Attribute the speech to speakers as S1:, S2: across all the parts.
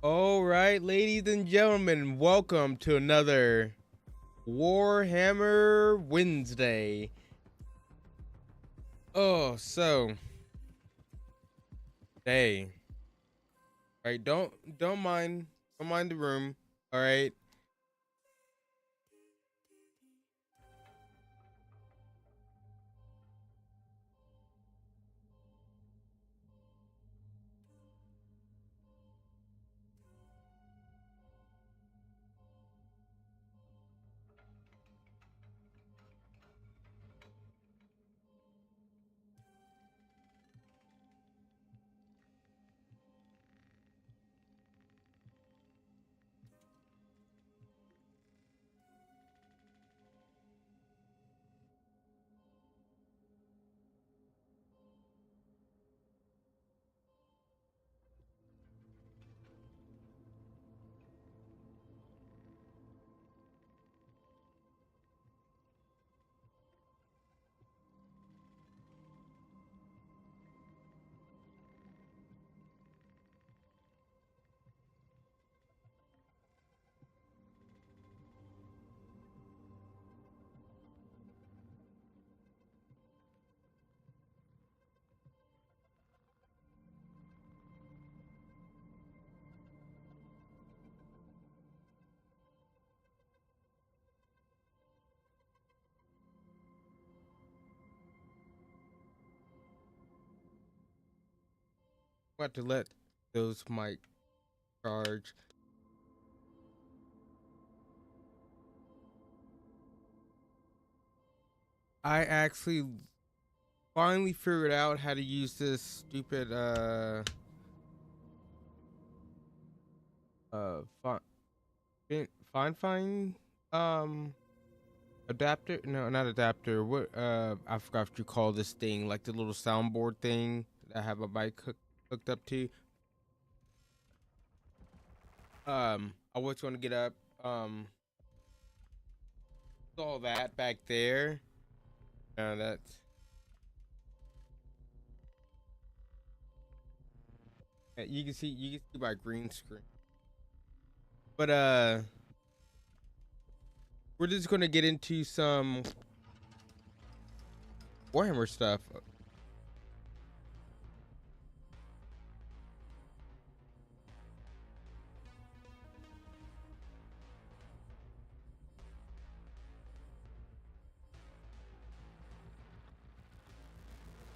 S1: All right, ladies and gentlemen, welcome to another Warhammer Wednesday. Hey, right? Don't mind the room. All right. About to let those mic charge. I actually finally figured out how to use this stupid fine adapter. No, not adapter. What I forgot what you call this thing, like the little soundboard thing that I have a hooked up to. I was going to get up. Saw that back there. That's you can see my green screen. But we're just gonna get into some Warhammer stuff. But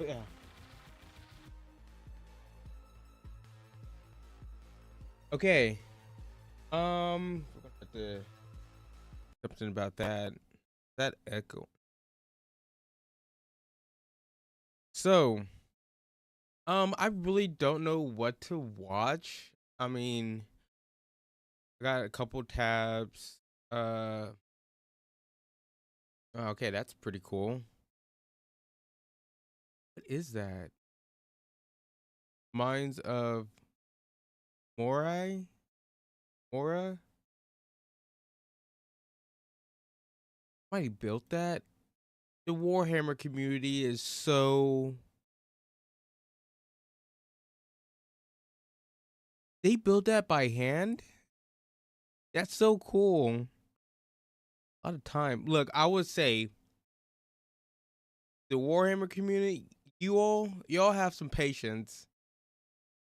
S1: yeah. Okay. Forgot to something about that. That echo. So, I really don't know what to watch. I mean, I got a couple tabs. Uh, okay, that's pretty cool. What is that? Minds of Morai? Mora? Somebody built that? The Warhammer community is so. They built that by hand? That's so cool. A lot of time. Look, I would say the Warhammer community, y'all have some patience.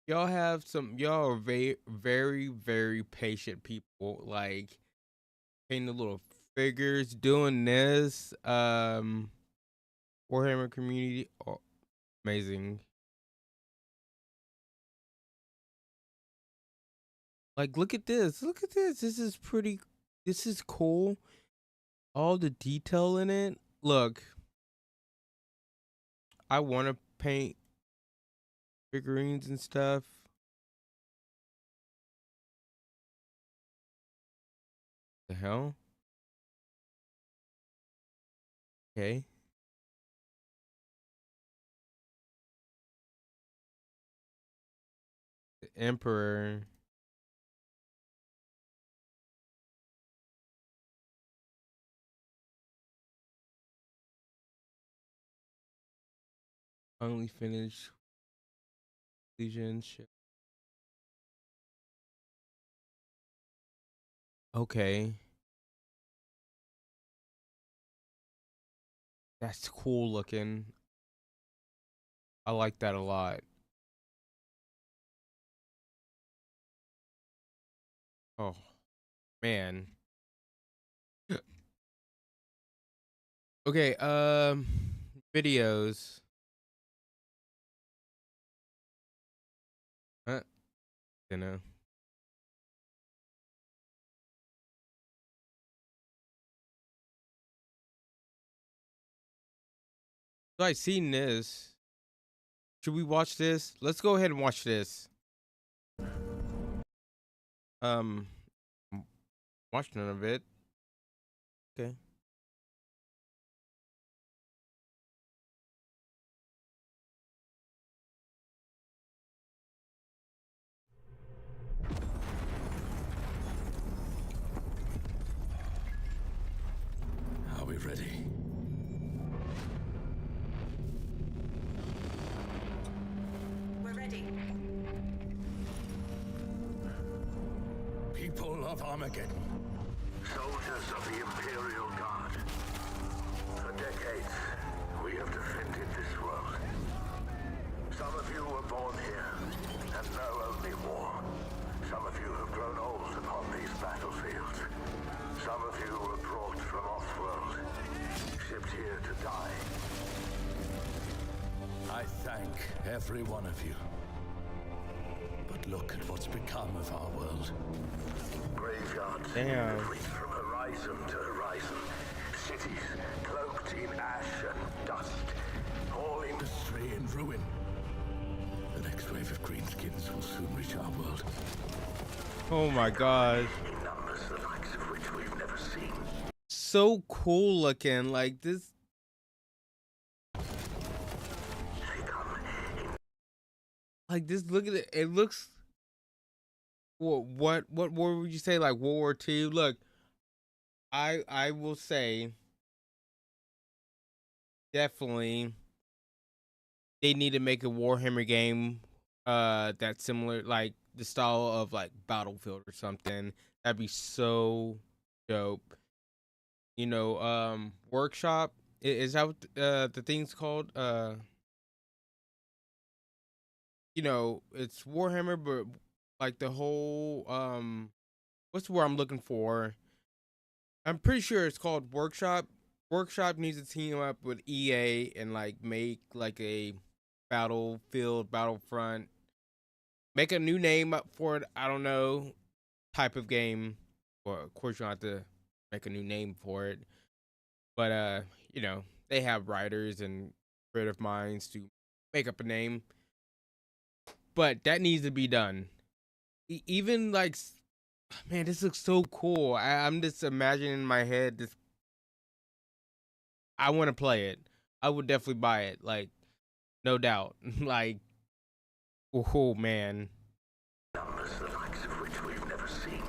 S1: Y'all are very, very, very patient people. Like painting the little figures, doing this. Warhammer community, oh, amazing. Like, look at this. Look at this. This is pretty. This is cool. All the detail in it. Look, I want to paint figurines and stuff. The hell? Okay. The Emperor. Only finished Legion ship. Okay. That's cool looking. I like that a lot. Oh, man. Okay, videos. Uh, you know. So I seen this. Should we watch this? Let's go ahead and watch this. Um, watch none of it. Okay.
S2: Are we ready?
S3: We're ready.
S2: People of Armageddon.
S4: Soldiers of the Imperial Guard. For decades, we have defended this world. Some of you were born here and know only war. Some of you have grown old upon these battlefields. Some of you were brought from off-world, shipped here to die.
S2: I thank every one of you. But look at what's become of our world.
S4: Graveyards
S1: Damn.
S4: that reach from horizon to horizon. Cities cloaked in ash and dust. All in
S2: Industry in ruin. The next wave of greenskins will soon reach our world.
S1: Oh my god.
S4: in numbers the likes of which we've never seen.
S1: So cool looking. Like this.
S4: They come in
S1: Like this. Look at it. It looks. What war would you say? Like World War II? Look, I will say definitely they need to make a Warhammer game that's similar, like the style of like Battlefield or something. That'd be so dope. You know, Workshop, is that what the thing's called? You know, it's Warhammer, but like the whole what's the word I'm looking for? I'm pretty sure it's called Workshop. Workshop needs to team up with EA and like make like a Battlefield, Battlefront, make a new name up for it. I don't know, type of game. Well, of course you don't have to make a new name for it, but you know, they have writers and creative minds to make up a name. But that needs to be done. Even like, man, this looks so cool. I'm just imagining in my head this. I want to play it. I would definitely buy it. Like, no doubt. Like, oh man.
S4: numbers the likes of which we've never seen.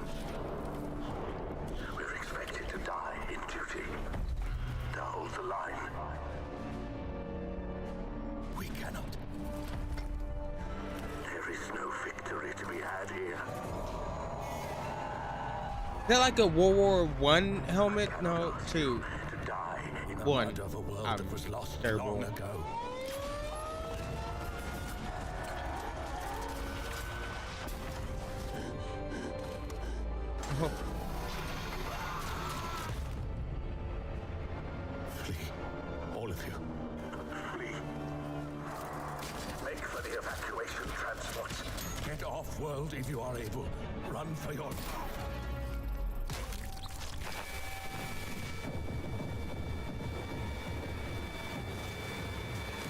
S4: We're expected to die in duty, to hold the line.
S2: We cannot.
S4: There is no victory to be had here.
S1: Is that like a World War One helmet? No, two.
S4: To die in
S2: The
S1: One.
S2: blood of a world
S1: I'm
S2: that was lost
S1: terrible.
S2: long ago. Flee, all of you.
S4: flee. Make for the evacuation transports.
S2: Get off world if you are able. Run for your...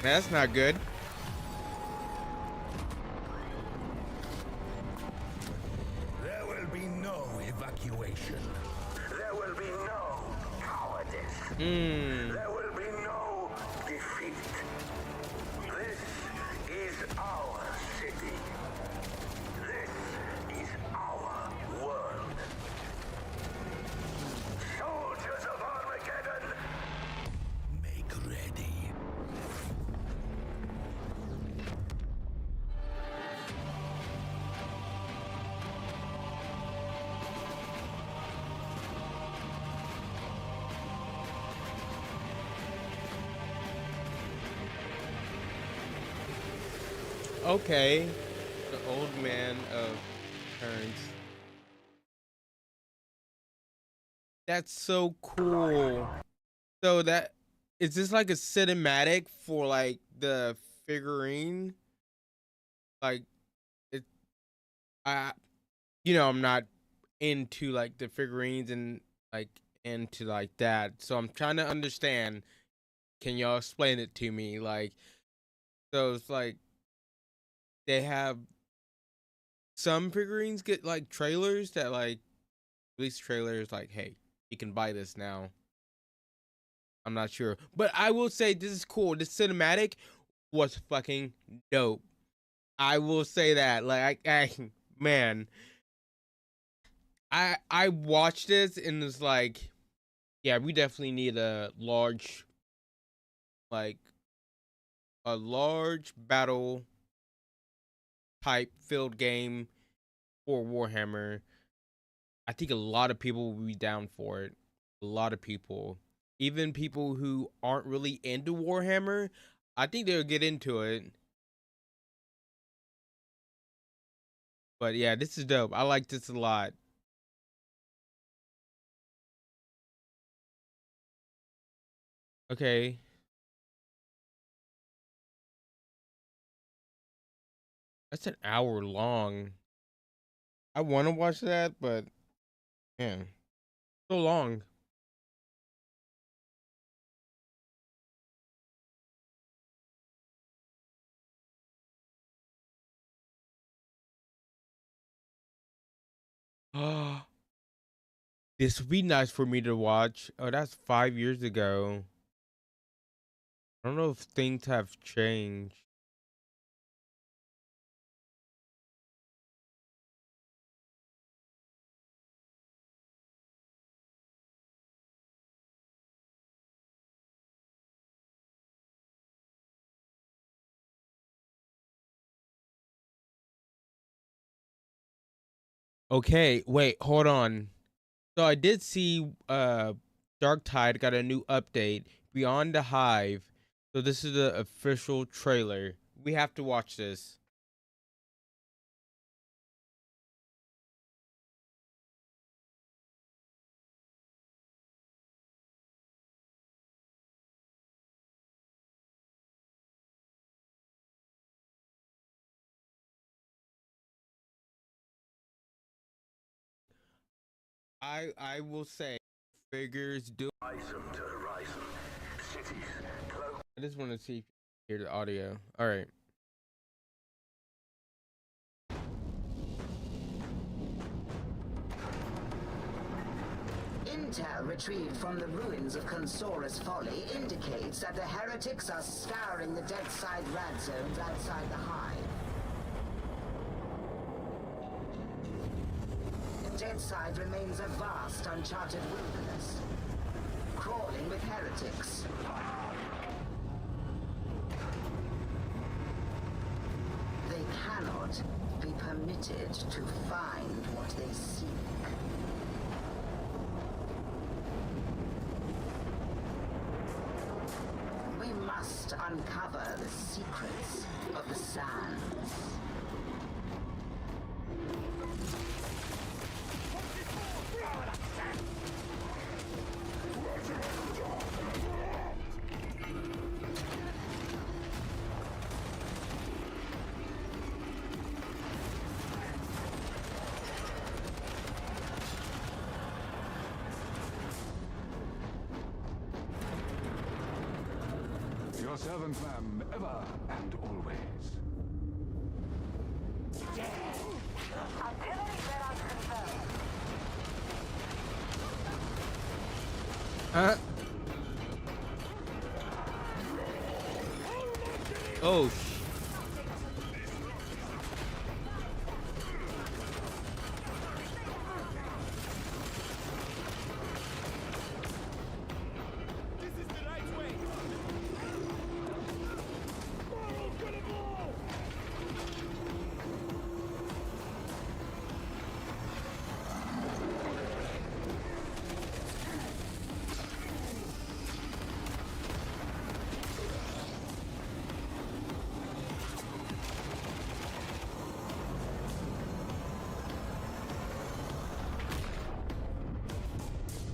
S1: That's not good.
S2: There will be no evacuation.
S4: There will be no cowardice.
S1: Hmm.
S4: There will be no defeat. This is our city. This is our world. Soldiers of Armageddon!
S2: Make ready.
S1: Okay. The old man of turns. That's so cool. So that is this like a cinematic for like the figurine? Like it I I'm not into like the figurines and like into like that. So I'm trying to understand. Can y'all explain it to me? Like so it's like they have some figurines get like trailers that like release trailers like, hey, you can buy this now. I'm not sure. But I will say this is cool. This cinematic was fucking dope. I will say that. Like man, I watched this and it's like, yeah, we definitely need like a large battle type field game for Warhammer. I think a lot of people will be down for it. A lot of people, even people who aren't really into Warhammer, I think they'll get into it. But yeah, this is dope. I like this a lot. Okay. That's an hour long. I want to watch that, but man, so long. This would be nice for me to watch. Oh, that's 5 years ago. I don't know if things have changed. Okay, wait, hold on. So I did see Dark Tide got a new update, Beyond the Hive. So this is the official trailer. We have to watch this. I will say figures do.
S4: Horizon to horizon. Cities, close.
S1: I just want to see if you hear the audio. All right.
S5: Intel retrieved from the ruins of Consorus Folly indicates that the heretics are scouring the Deadside rad zones outside the hive. Deadside remains a vast, uncharted wilderness, crawling with heretics. They cannot be permitted to find what they seek. We must uncover the secrets of the sands.
S6: Your servant, ma'am, ever and always.
S1: Huh? Oh.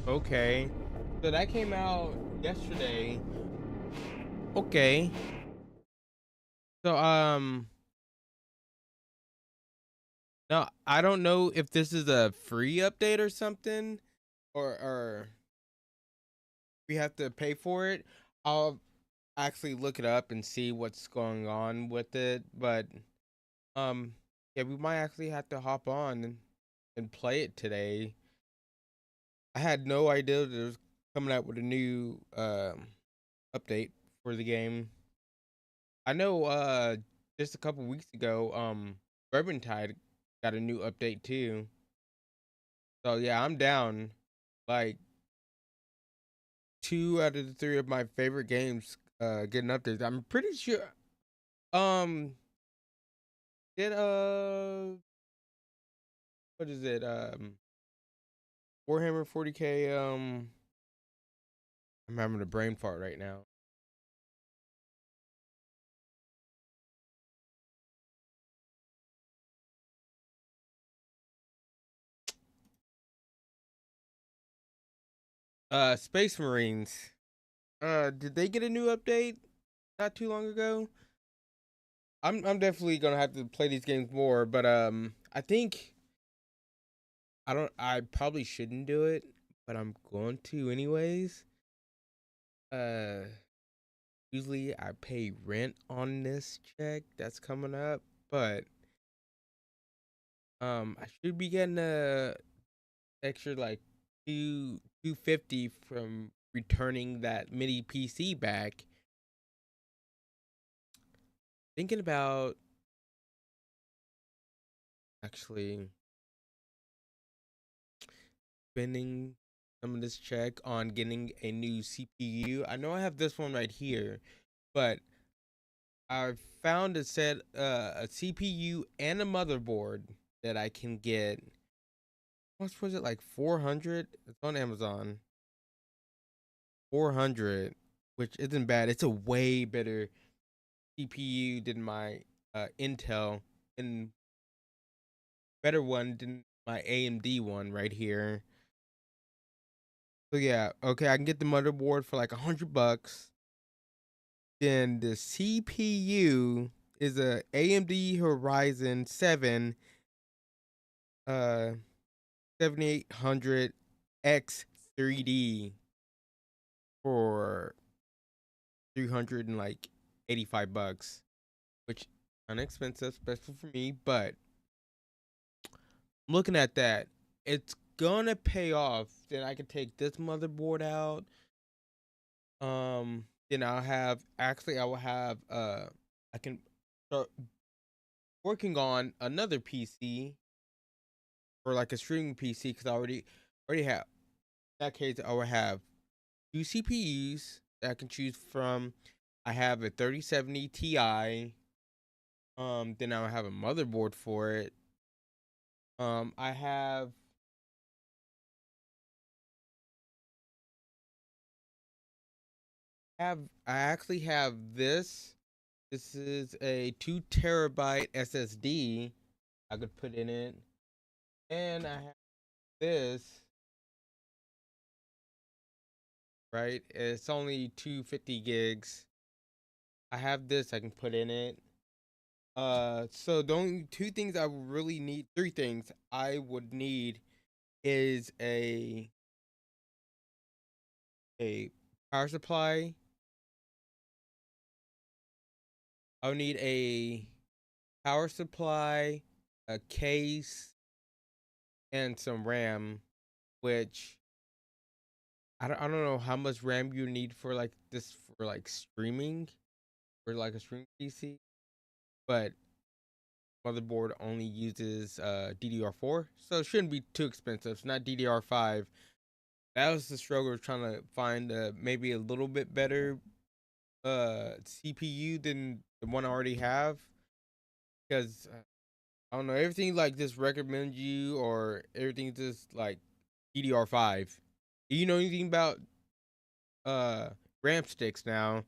S1: Okay. So that came out yesterday. Okay. So no, I don't know if this is a free update or something, or we have to pay for it. I'll actually look it up and see what's going on with it, but um yeah, we might actually have to hop on and play it today. I had no idea that it was coming out with a new update for the game. I know just a couple weeks ago, Tide got a new update too. So yeah, I'm down. Like 2 out of the 3 of my favorite games getting updates. I'm pretty sure um did what is it? Warhammer 40K I'm having a brain fart right now. Space Marines. Did they get a new update not too long ago? I'm definitely gonna have to play these games more, but I think I probably shouldn't do it, but I'm going to anyways. Uh Usually I pay rent on this check that's coming up, but I should be getting a extra like 250 from returning that mini PC back. Thinking about actually spending some of this check on getting a new CPU. I know I have this one right here, but I found a CPU and a motherboard that I can get. What was it, like 400? It's on Amazon. 400, which isn't bad. It's a way better CPU than my Intel, and better one than my AMD one right here. So yeah, okay, I can get the motherboard for like $100. Then the CPU is a AMD Horizon 7 uh 7800 X3D for 300 and like $85, which unexpensive, especially for me, but I'm looking at that. It's gonna pay off. Then I can take this motherboard out. Then I will have I can start working on another PC, or like a streaming PC, because I already have. In that case, I will have 2 CPUs that I can choose from. I have a 3070 Ti. Then I will have a motherboard for it. I have I actually have this. This is a 2 terabyte SSD I could put in it, and I have this. Right, it's only 250 gigs. I have this I can put in it. So the only 2 things I would really need, 3 things I would need, is a power supply. I would need a power supply, a case, and some RAM. Which I don't know how much RAM you need for like this, for like streaming, for like a streaming PC, but motherboard only uses DDR4, so it shouldn't be too expensive. It's not DDR5. That was the struggle, trying to find maybe a little bit better CPU than the one I already have, because I don't know, everything like this recommends you, or everything just like DDR5. Do you know anything about uh RAM sticks now?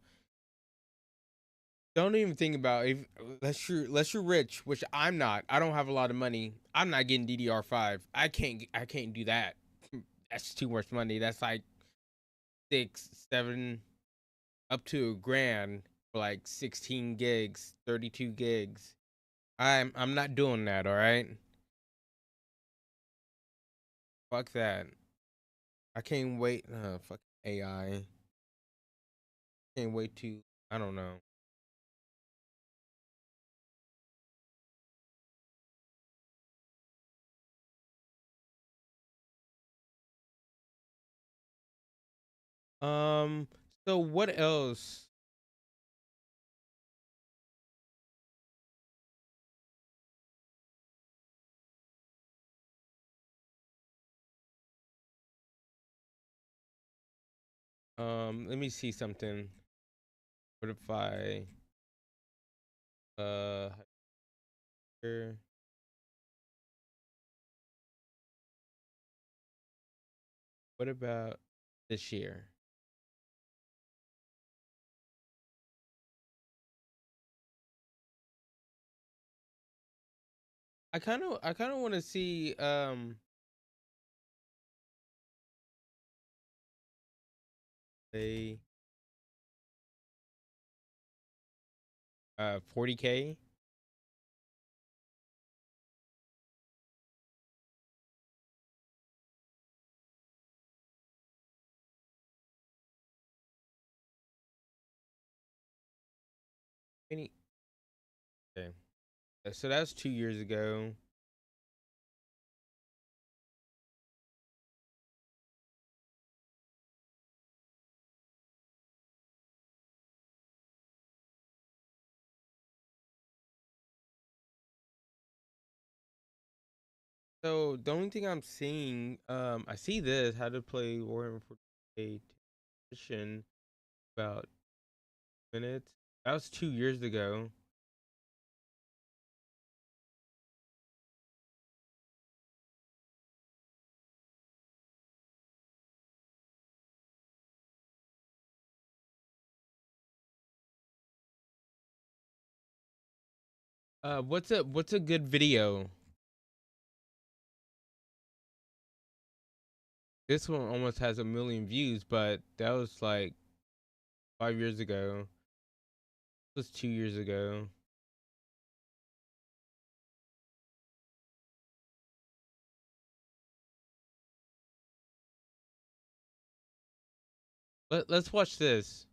S1: Don't even think about, if unless you're rich, which I'm not. I don't have a lot of money. I'm not getting DDR5. I can't do that. That's too much money. That's like 6, 7, up to $1,000 for like 16 gigs, 32 gigs. I'm not doing that. All right. Fuck that. I can't wait. Fuck AI. Can't wait to. I don't know. Um. So what else? Let me see something. What if I uh here- what about this year? I kind of want to see a 40K. Any okay. So that's 2 years ago. So the only thing I'm seeing, I see this how to play Warhammer 40K edition about minutes. That was 2 years ago. What's a good video? This one almost has 1 million views, but that was like 5 years ago. This was 2 years ago. Let's watch this.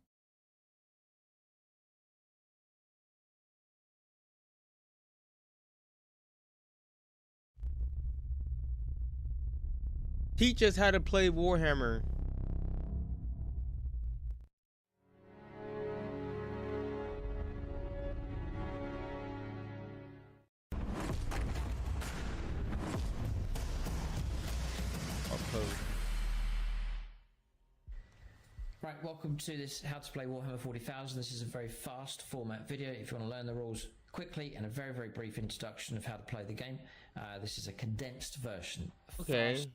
S1: Teach us how to play Warhammer. I'll post.
S7: Right, welcome to this How to Play Warhammer 40,000. This is a very fast format video if you want to learn the rules quickly and a very, very brief introduction of how to play the game. This is a condensed version.
S1: Okay.
S7: Fast.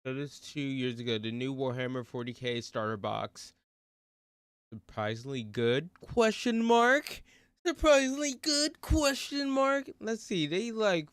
S1: So this is 2 years ago. The new Warhammer 40K starter box. Surprisingly good? Question mark. Surprisingly good? Question mark. Let's see. They like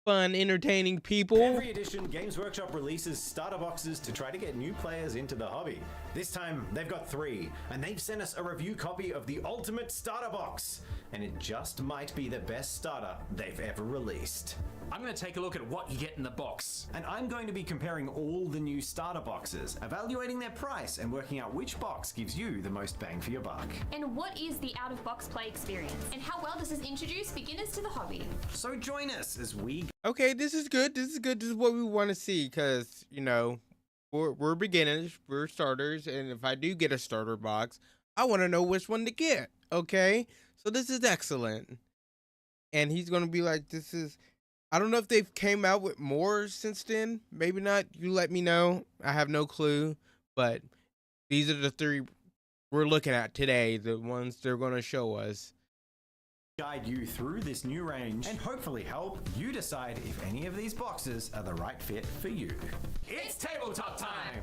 S1: fun, entertaining people.
S8: Every edition, Games Workshop releases starter boxes to try to get new players into the hobby. This time, they've got 3, and they've sent us a review copy of the Ultimate Starter Box, and it just might be the best starter they've ever released.
S9: I'm going to take a look at what you get in the box.
S8: And I'm going to be comparing all the new starter boxes, evaluating their price, and working out which box gives you the most bang for your buck.
S10: And what is the out-of-box play experience? And how well does this introduce beginners to the hobby?
S8: So join us as we...
S1: Okay, this is good. This is good. This is what we want to see because, you know, we're beginners, we're starters, and if I do get a starter box, I want to know which one to get. Okay, so this is excellent. And he's gonna be like, this is. I don't know if they've came out with more since then. Maybe not. You let me know. I have no clue. But these are the 3 we're looking at today. The ones they're gonna show us.
S8: guide you through this new range and hobefully help you decide if any of these boxes are the right fit for you.
S9: It's tabletop time!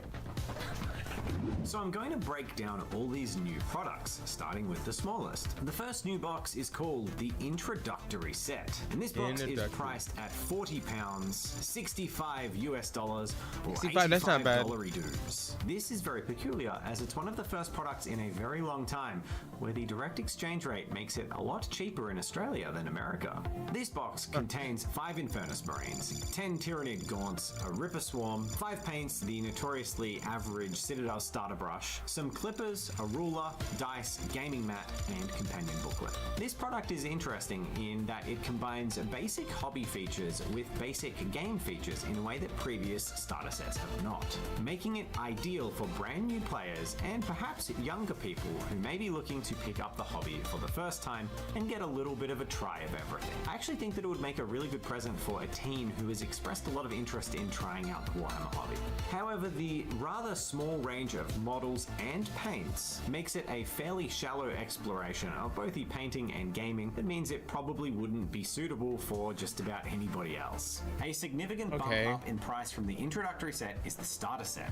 S8: So I'm going to break down all these new products, starting with the smallest. The first new box is called the Introductory Set, and this box is priced at £40, 65 US dollars, or
S1: 65, that's not bad.
S8: $85 This is very peculiar, as it's one of the first products in a very long time where the direct exchange rate makes it a lot cheaper in Australia than America. This box contains 5 Infernus Marines, 10 Tyrannid Gaunts, a Ripper Swarm, 5 paints, the notoriously average Citadel starter brush, some clippers, a ruler, dice, gaming mat, and companion booklet. This product is interesting in that it combines basic hobby features with basic game features in a way that previous starter sets have not, making it ideal for brand new players and perhaps younger people who may be looking to pick up the hobby for the first time and get a little bit of a try of everything. I actually think that it would make a really good present for a teen who has expressed a lot of interest in trying out the Warhammer hobby. However, the rather small range of models and paints makes it a fairly shallow exploration of both the painting and gaming that means it probably wouldn't be suitable for just about anybody else. A significant bump up in price from the introductory set is the starter set.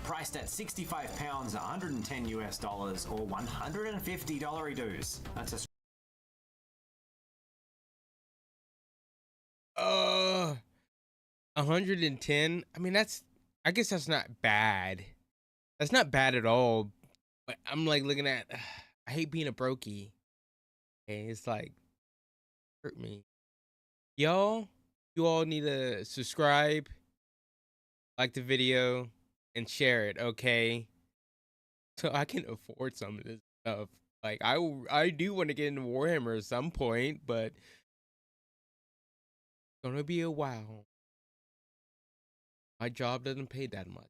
S8: Priced at £65, 110 US dollars, or $150 dues. That's
S1: a 110. I mean, I guess that's not bad. That's not bad at all. But I'm like looking at, I hate being a brokey. Okay, it's like, hurt me. Y'all, you all need to subscribe, like the video, and share it, okay? So I can afford some of this stuff. Like, I do want to get into Warhammer at some point, but it's gonna be a while. My job doesn't pay that much.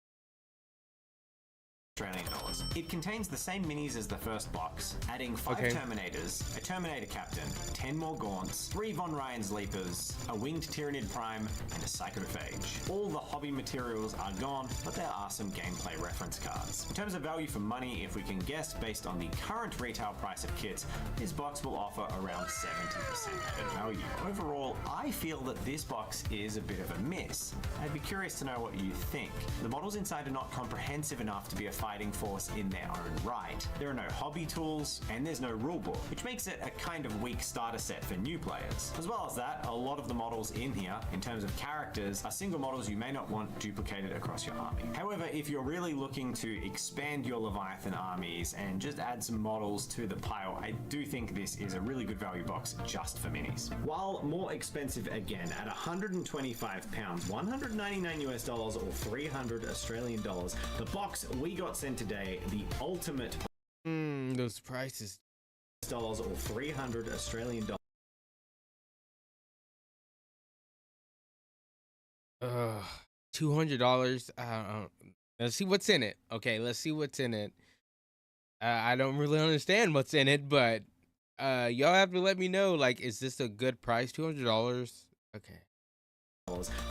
S8: Australian dollars. It contains the same minis as the first box, adding 5 Terminators, a Terminator Captain, 10 more Gaunts, 3 Von Ryan's Leapers, a Winged Tyrannid Prime, and a Psychophage. All the hobby materials are gone, but there are some gameplay reference cards. In terms of value for money, if we can guess based on the current retail price of kits, this box will offer around 70% added value. Overall, I feel that this box is a bit of a miss. I'd be curious to know what you think. The models inside are not comprehensive enough to be a fighting force in their own right. There are no hobby tools, and there's no rulebook, which makes it a kind of weak starter set for new players. As well as that, a lot of the models in here, in terms of characters, are single models you may not want duplicated across your army. However, if you're really looking to expand your Leviathan armies and just add some models to the pile, I do think this is a really good value box just for minis. While more expensive again at £125, 199 US dollars, or 300 Australian dollars, the box we got sent today, the ultimate
S1: those prices,
S8: dollars, or 300 Australian dollars.
S1: $200. Let's see what's in it. Okay, let's see what's in it. I don't really understand what's in it, but y'all have to let me know. Like, is this a good price? $200. Okay.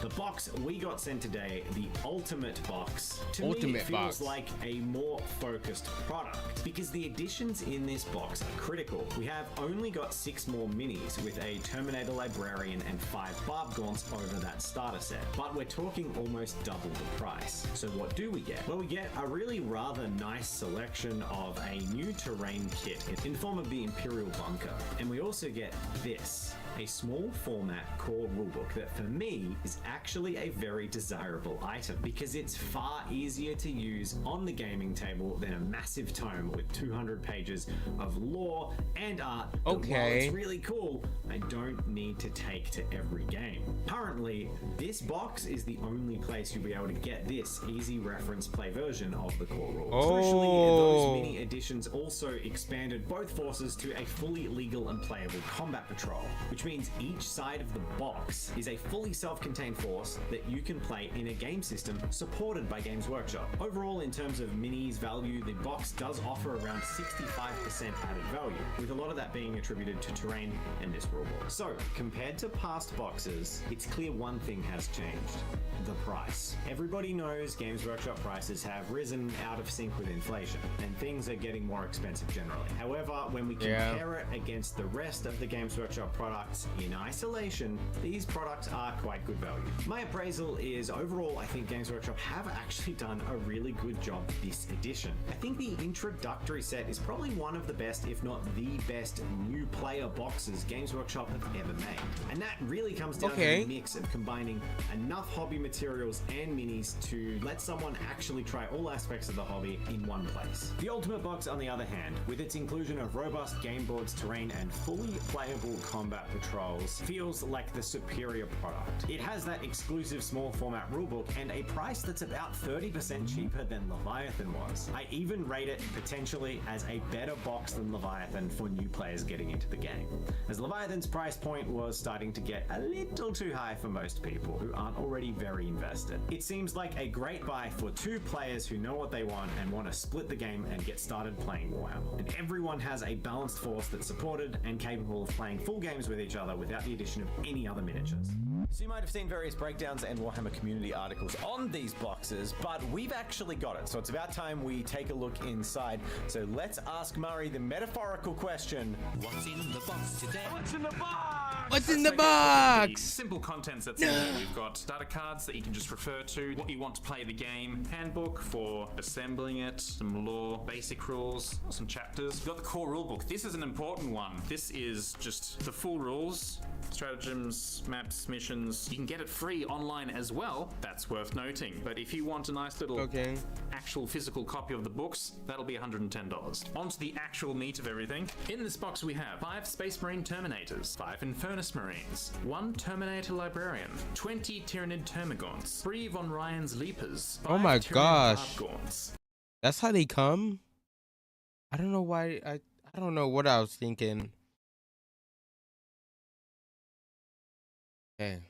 S8: The box we got sent today, the ultimate box, to me it feels like a more focused product because the additions in this box are critical. We have only got 6 more minis with a Terminator Librarian and 5 Barb Gaunts over that starter set, but we're talking almost double the price. So what do we get? Well, we get a really rather nice selection of a new terrain kit in the form of the Imperial Bunker, and we also get this, a small format core rulebook that for me is actually a very desirable item because it's far easier to use on the gaming table than a massive tome with 200 pages of lore and art. Okay. While it's really cool, I don't need to take to every game. Currently, this box is the only place you'll be able to get this easy reference play version of the core rules. Crucially, those mini editions also expanded both forces to a fully legal and playable combat patrol, which which means each side of the box is a fully self-contained force that you can play in a game system supported by Games Workshop. Overall, in terms of minis value, the box does offer around 65% added value, with a lot of that being attributed to terrain and this rulebook. So, compared to past boxes, it's clear one thing has changed: the price. Everybody knows Games Workshop prices have risen out of sync with inflation, and things are getting more expensive generally. However, when we compare it against the rest of the Games Workshop products in isolation, these products are quite good value. My appraisal is overall, I think Games Workshop have actually done a really good job this edition. I think the introductory set is probably one of the best, if not the best, new player boxes Games Workshop have ever made. And that really comes down to the mix of combining enough hobby materials and minis to let someone actually try all aspects of the hobby in one place. The Ultimate Box, on the other hand, with its inclusion of robust game boards, terrain, and fully playable combat patrols, feels like the superior product. It has that exclusive small format rulebook and a price that's about 30% cheaper than Leviathan was. I even rate it potentially as a better box than Leviathan for new players getting into the game, as Leviathan's price point was starting to get a little too high for most people who aren't already very invested. It seems like a great buy for two players who know what they want and want to split the game and get started playing Warhammer. And everyone has a balanced force that's supported and capable of playing full games with each other without the addition of any other miniatures. So you might have seen various breakdowns and Warhammer community articles on these boxes, but we've actually got it. So it's about time we take a look inside. So let's ask Murray the metaphorical question: what's in the box today?
S9: What's in the box?
S1: What's in the box?
S9: Simple contents that's in here. We've got starter cards that you can just refer to, what you want to play the game, handbook for assembling it, some lore, basic rules, some chapters. We've got the core rulebook. This is an important one. This is just the full rules, stratagems, maps, missions. You can get it free online as well. That's worth noting. But if you want a nice little actual physical copy of the books, that'll be $110. On to the actual meat of everything. In this box we have 5 Space Marine Terminators, 5 Infernus Marines, 1 Terminator Librarian, 20 Tyranid Termagants, 3 Von Ryan's Leapers, 5
S1: Oh my
S9: Tyranid
S1: gosh.
S9: Guardgaunts.
S1: That's how they come? I don't know why. I don't know what I was thinking. Okay.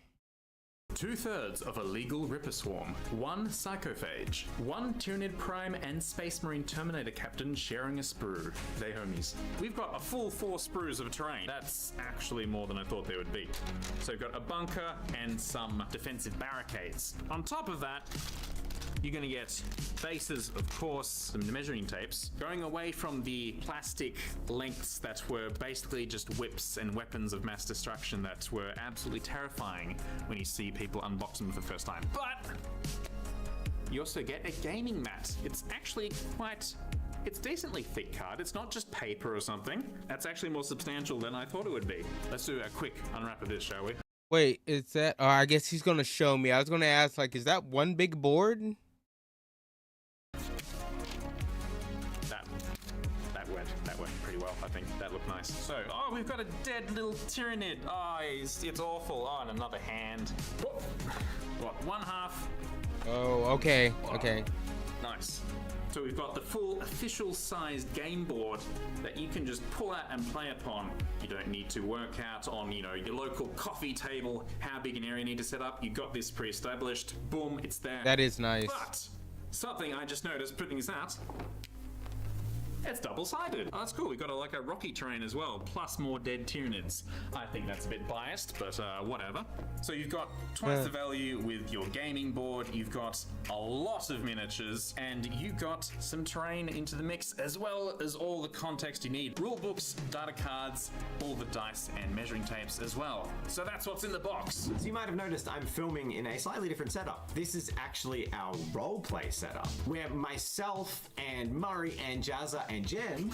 S9: 2/3 of a legal Ripper Swarm, 1 Psychophage, 1 Tyranid Prime and Space Marine Terminator Captain sharing a sprue. They homies. We've got a full 4 sprues of terrain. That's actually more than I thought there would be. So we've got a bunker and some defensive barricades. On top of that, you're going to get bases, of course, some measuring tapes, going away from the plastic lengths that were basically just whips and weapons of mass destruction that were absolutely terrifying when you see people unbox them for the first time. But you also get a gaming mat. It's actually it's decently thick card. It's not just paper or something. That's actually more substantial than I thought it would be. Let's do a quick unwrap of this, shall we?
S1: Wait, is that... Oh, I guess he's going to show me. I was going to ask, like, is that one big board?
S9: That went pretty well, I think. That looked nice. So, we've got a dead little Tyranid. It's awful. And another hand. What, 1/2?
S1: Oh, okay. Okay.
S9: Nice. So we've got the full official sized game board that you can just pull out and play upon. You don't need to work out on, your local coffee table, how big an area you need to set up. You've got this pre-established. Boom, it's there.
S1: That is nice.
S9: But something I just noticed putting this out, it's double-sided. Oh, that's cool. We've got a rocky terrain as well, plus more dead Tyranids. I think that's a bit biased, but whatever. So you've got twice the value with your gaming board, you've got a lot of miniatures, and you've got some terrain into the mix, as well as all the context you need. Rule books, data cards, all the dice and measuring tapes as well. So that's what's in the box.
S8: So you might have noticed I'm filming in a slightly different setup. This is actually our roleplay setup, where myself and Murray and Jazza and Jen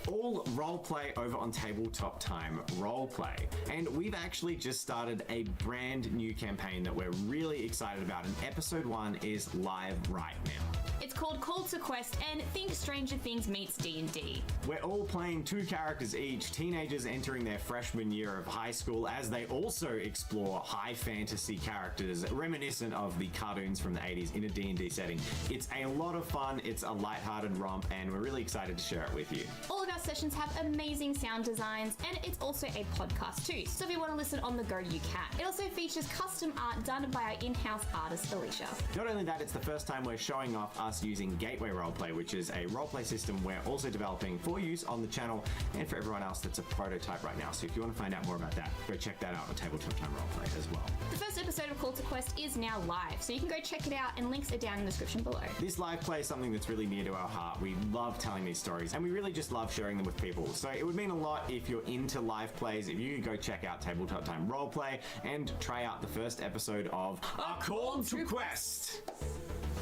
S8: all roleplay over on Tabletop Time Roleplay. And we've actually just started a brand new campaign that we're really excited about, and episode 1 is live right now.
S10: It's called Call to Quest, and think Stranger Things meets D&D.
S8: We're all playing 2 characters each, teenagers entering their freshman year of high school as they also explore high fantasy characters reminiscent of the cartoons from the 80s in a D&D setting. It's a lot of fun, it's a lighthearted romp, and we're really excited to share it with you.
S10: All of our sessions have amazing sound designs, and it's also a podcast too, so if you want to listen on the go, you can. It also features custom art done by our in-house artist, Alicia.
S8: Not only that, it's the first time we're showing off us using Gateway Roleplay, which is a roleplay system we're also developing for use on the channel and for everyone else that's a prototype right now. So if you want to find out more about that, go check that out on Tabletop Time Roleplay as well.
S10: The first episode of Call to Quest is now live, so you can go check it out, and links are down in the description below.
S8: This live play is something that's really near to our heart. We love telling these stories, and we really just love sharing them with people. So it would mean a lot if you're into live plays, if you could go check out Tabletop Time Roleplay and try out the first episode of A Call to Quest.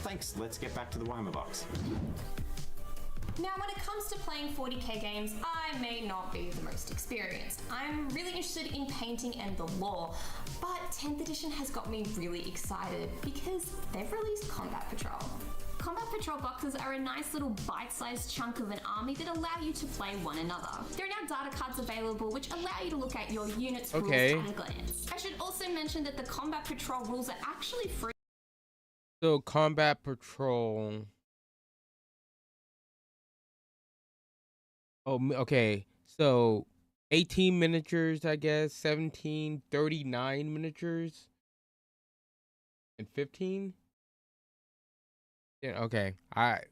S8: Thanks, let's get back to the Warhammer box.
S10: Now, when it comes to playing 40k games, I may not be the most experienced. I'm really interested in painting and the lore, but 10th edition has got me really excited because they've released Combat Patrol. Combat Patrol boxes are a nice little bite-sized chunk of an army that allow you to play one another. There are now data cards available which allow you to look at your unit's rules at a glance. I should also mention that the Combat Patrol rules are actually free.
S1: So Combat Patrol. Oh, okay. So 18 miniatures, I guess. 17, 39 miniatures. And 15? Yeah, okay. Alright.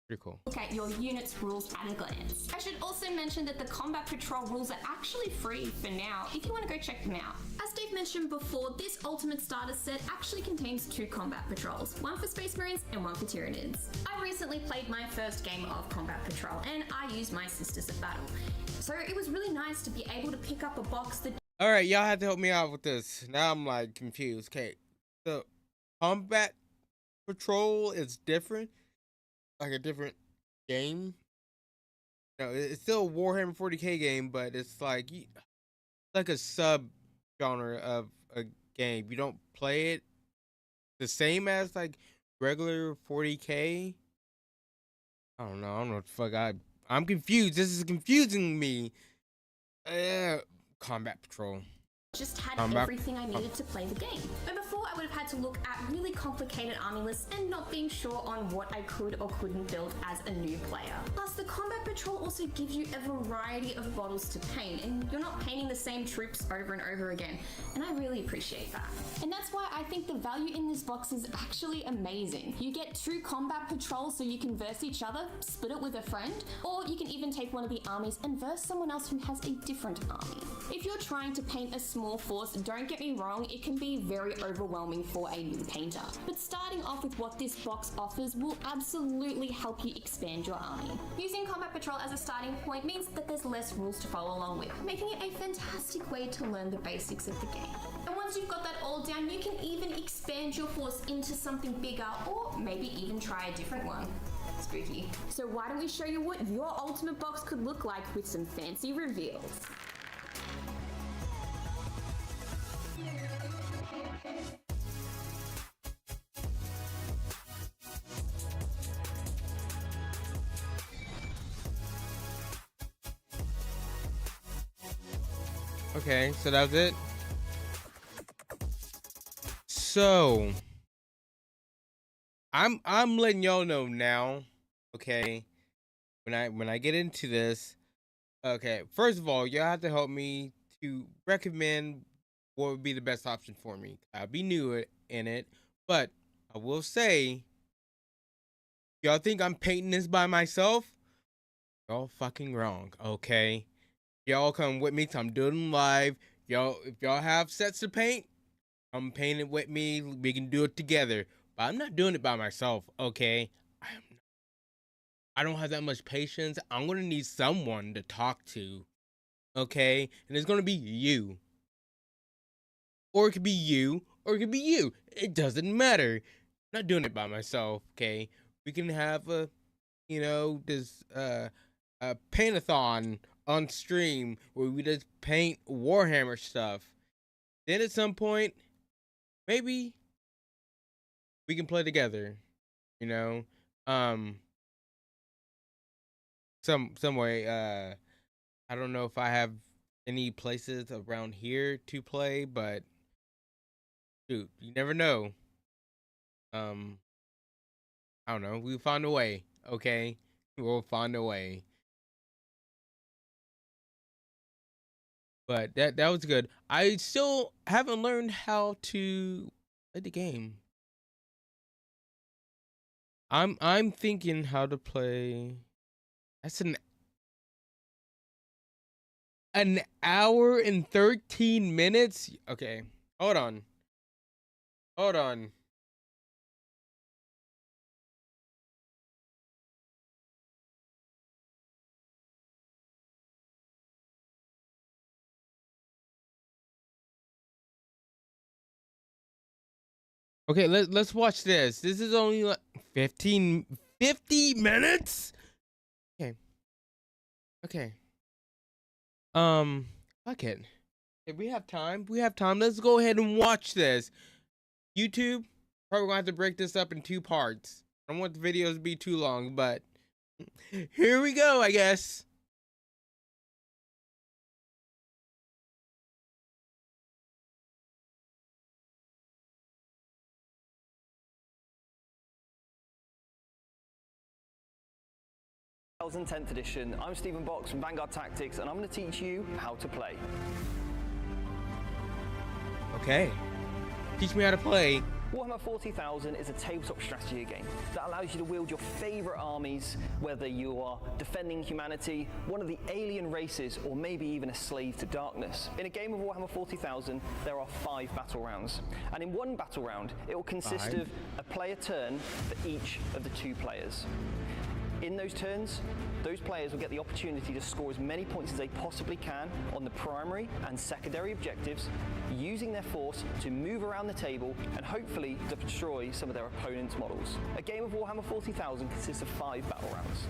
S1: Pretty cool.
S10: Look at your unit's rules at a glance. I should also mention that the Combat Patrol rules are actually free for now if you want to go check them out. As Dave mentioned before, this Ultimate Starter set actually contains 2 Combat Patrols, one for Space Marines and one for Tyranids. I recently played my first game of Combat Patrol and I used my Sisters of Battle. So it was really nice to be able to pick up a box that...
S1: Alright, y'all have to help me out with this. Now I'm like confused. Okay, so Combat Patrol is different? Like a different game? No, it's still a Warhammer 40k game, but it's like a sub genre of a game. You don't play it the same as like regular 40k. I don't know what the fuck. I'm confused. This is confusing me. Combat Patrol.
S10: Just had everything I needed to play the game. But before, I would have had to look at really complicated army lists and not being sure on what I could or couldn't build as a new player. Plus, the Combat Patrol also gives you a variety of models to paint, and you're not painting the same troops over and over again, and I really appreciate that. And that's why I think the value in this box is actually amazing. You get 2 Combat Patrols so you can verse each other, split it with a friend, or you can even take one of the armies and verse someone else who has a different army. If you're trying to paint a small force, don't get me wrong, it can be very overwhelming for a new painter. But starting off with what this box offers will absolutely help you expand your army. Using Combat Patrol as a starting point means that there's less rules to follow along with, making it a fantastic way to learn the basics of the game. And once you've got that all down, you can even expand your force into something bigger, or maybe even try a different one. Spooky. So why don't we show you what your ultimate box could look like with some fancy reveals.
S1: Okay, so that was it. So I'm letting y'all know now, okay? When I get into this, okay, first of all, y'all have to help me to recommend what would be the best option for me. I'll be new in it, but I will say, y'all think I'm painting this by myself? Y'all fucking wrong, okay? Y'all come with me 'cause I'm doing live. Y'all, if y'all have sets to paint, come paint it with me. We can do it together. But I'm not doing it by myself, okay? I don't have that much patience. I'm gonna need someone to talk to, okay? And it's gonna be you. Or it could be you, or it could be you. It doesn't matter. I'm not doing it by myself, okay? We can have a, this a paint-a-thon on stream where we just paint Warhammer stuff. Then at some point, maybe we can play together. you know. Some way. I don't know if I have any places around here to play, but dude, you never know. I don't know. We'll find a way. Okay, we'll find a way. But that was good. I still haven't learned how to play the game. I'm thinking how to play. That's an hour and 13 minutes. Okay, hold on. Hold on. Okay, let's watch this. This is only like 50 minutes? Okay. Okay. Fuck it. If we have time, Let's go ahead and watch this. YouTube, probably gonna have to break this up in 2 parts. I don't want the videos to be too long, but here we go, I guess.
S11: In 10th edition. I'm Stephen Box from Vanguard Tactics, and I'm going to teach you how to play.
S1: Okay. Teach me how to play.
S11: Warhammer 40,000 is a tabletop strategy game that allows you to wield your favorite armies, whether you are defending humanity, one of the alien races, or maybe even a slave to darkness. In a game of Warhammer 40,000, there are 5 battle rounds, and in one battle round, it will consist of a player turn for each of the 2 players. In those turns, those players will get the opportunity to score as many points as they possibly can on the primary and secondary objectives, using their force to move around the table and hopefully destroy some of their opponent's models. A game of Warhammer 40,000 consists of 5 battle rounds,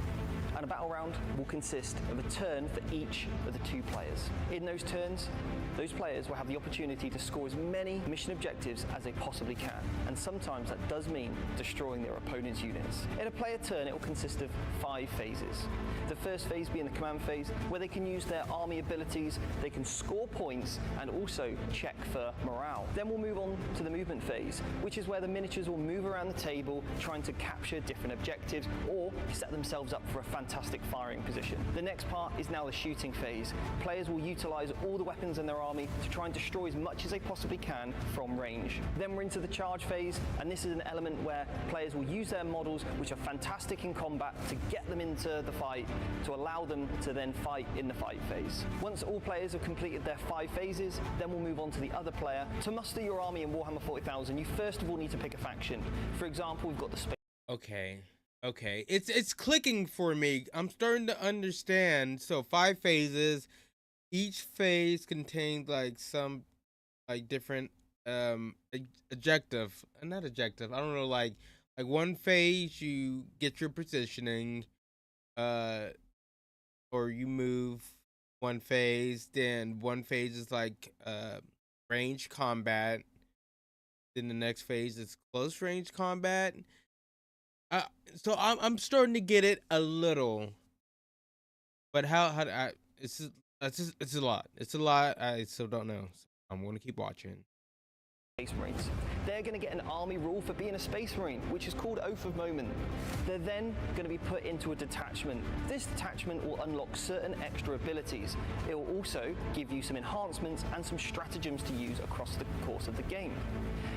S11: and a battle round will consist of a turn for each of the 2 players. In those turns, those players will have the opportunity to score as many mission objectives as they possibly can, and sometimes that does mean destroying their opponent's units. In a player turn, it will consist of 5 phases. The first phase being the command phase, where they can use their army abilities, they can score points, and also check for morale. Then we'll move on to the movement phase, which is where the miniatures will move around the table, trying to capture different objectives, or set themselves up for a fantastic firing position. The next part is now the shooting phase. Players will utilize all the weapons in their army to try and destroy as much as they possibly can from range. Then we're into the charge phase, and this is an element where players will use their models, which are fantastic in combat, to get them into the fight, to allow them to then fight in the fight phase. Once all players have completed their 5 phases, then we'll move on to the other player. To muster your army in Warhammer 40,000, you first of all need to pick a faction. For example, we've got the space.
S1: Okay. It's clicking for me. I'm starting to understand. So 5 phases. Each phase contains like some different objective. Not objective. I don't know, like one phase you get your positioning, or you move one phase, then one phase is like range combat, then the next phase is close range combat. So I'm starting to get it a little, but how do I? It's a lot. It's a lot. I still don't know. So I'm gonna keep watching.
S11: Space Marines. They're going to get an army rule for being a Space Marine, which is called Oath of Moment. They're then going to be put into a detachment. This detachment will unlock certain extra abilities. It will also give you some enhancements and some stratagems to use across the course of the game.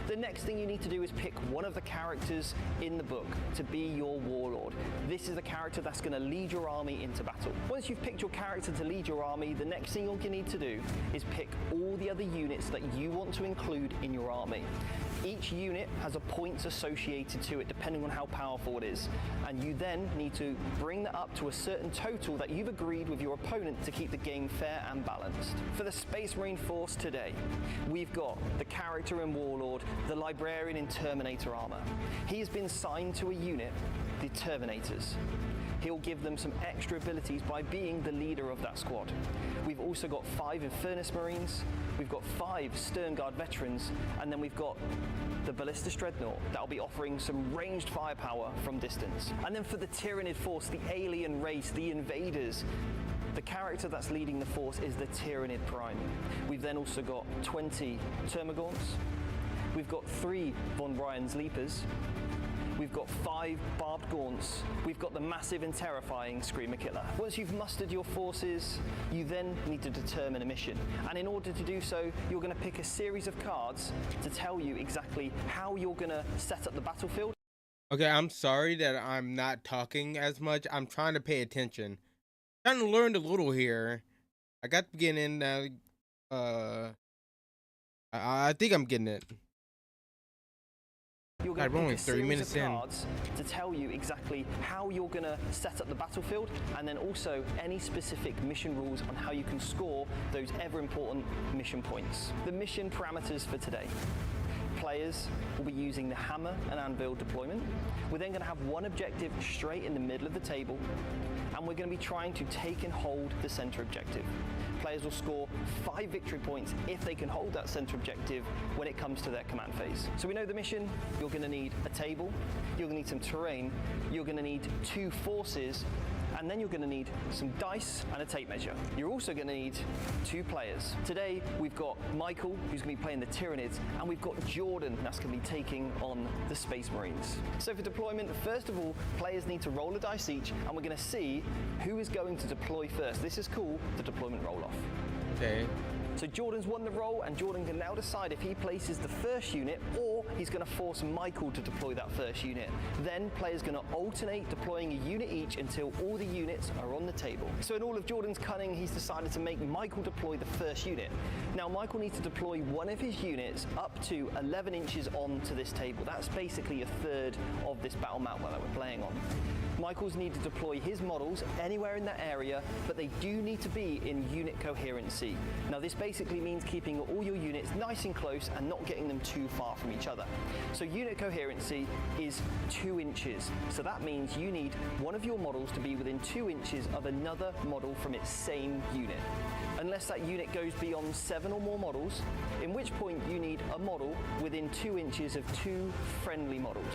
S11: The next thing you need to do is pick one of the characters in the book to be your warlord. This is the character that's going to lead your army into battle. Once you've picked your character to lead your army, the next thing you need to do is pick all the other units that you want to include in your army. Each unit has a points associated to it depending on how powerful it is, and you then need to bring that up to a certain total that you've agreed with your opponent to keep the game fair and balanced. For the Space Marine force today, we've got the character in Warlord, the librarian in Terminator armor. He has been signed to a unit, the Terminators. He'll give them some extra abilities by being the leader of that squad. We've also got 5 Infernus Marines, we've got 5 Stern Guard veterans, and then we've got the Ballistus Dreadnought that'll be offering some ranged firepower from distance. And then for the Tyranid force, the alien race, the invaders, the character that's leading the force is the Tyranid Prime. We've then also got 20 Termagants, we've got 3 Von Ryan's Leapers, we've got 5 Barbed Gaunts, we've got the massive and terrifying Screamer Killer. Once you've mustered your forces, you then need to determine a mission. And in order to do so, you're going to pick a series of cards to tell you exactly how you're going to set up the battlefield.
S1: Okay, I'm sorry that I'm not talking as much. I'm trying to pay attention. Trying to learn a little here. I got the beginning. I think I'm getting it.
S11: You're going to
S1: only
S11: pick a
S1: 30
S11: series
S1: minutes
S11: of
S1: in.
S11: cards to tell you exactly how you're going to set up the battlefield, and then also any specific mission rules on how you can score those ever important mission points. The mission parameters for today. Players will be using the hammer and anvil deployment. We're then going to have one objective straight in the middle of the table, and we're going to be trying to take and hold the center objective. Players will score 5 victory points if they can hold that center objective when it comes to their command phase. So we know the mission. You're going to need a table, you're going to need some terrain, you're going to need 2 forces, and then you're going to need some dice and a tape measure. You're also going to need 2 players. Today we've got Michael, who's going to be playing the Tyranids, and we've got Jordan, that's going to be taking on the Space Marines. So for deployment, first of all, players need to roll a dice each, and we're going to see who is going to deploy first. This is called the deployment roll-off.
S1: Okay.
S11: So Jordan's won the roll, and Jordan can now decide if he places the first unit or he's going to force Michael to deploy that first unit. Then players going to alternate deploying a unit each until all the units are on the table. So in all of Jordan's cunning, he's decided to make Michael deploy the first unit. Now Michael needs to deploy one of his units up to 11 inches onto this table. That's basically a third of this battle map that we're playing on. Michael's need to deploy his models anywhere in that area, but they do need to be in unit coherency. Now this basically means keeping all your units nice and close and not getting them too far from each other. So unit coherency is 2 inches. So that means you need one of your models to be within 2 inches of another model from its same unit. Unless that unit goes beyond 7 or more models, in which point you need a model within 2 inches of 2 friendly models.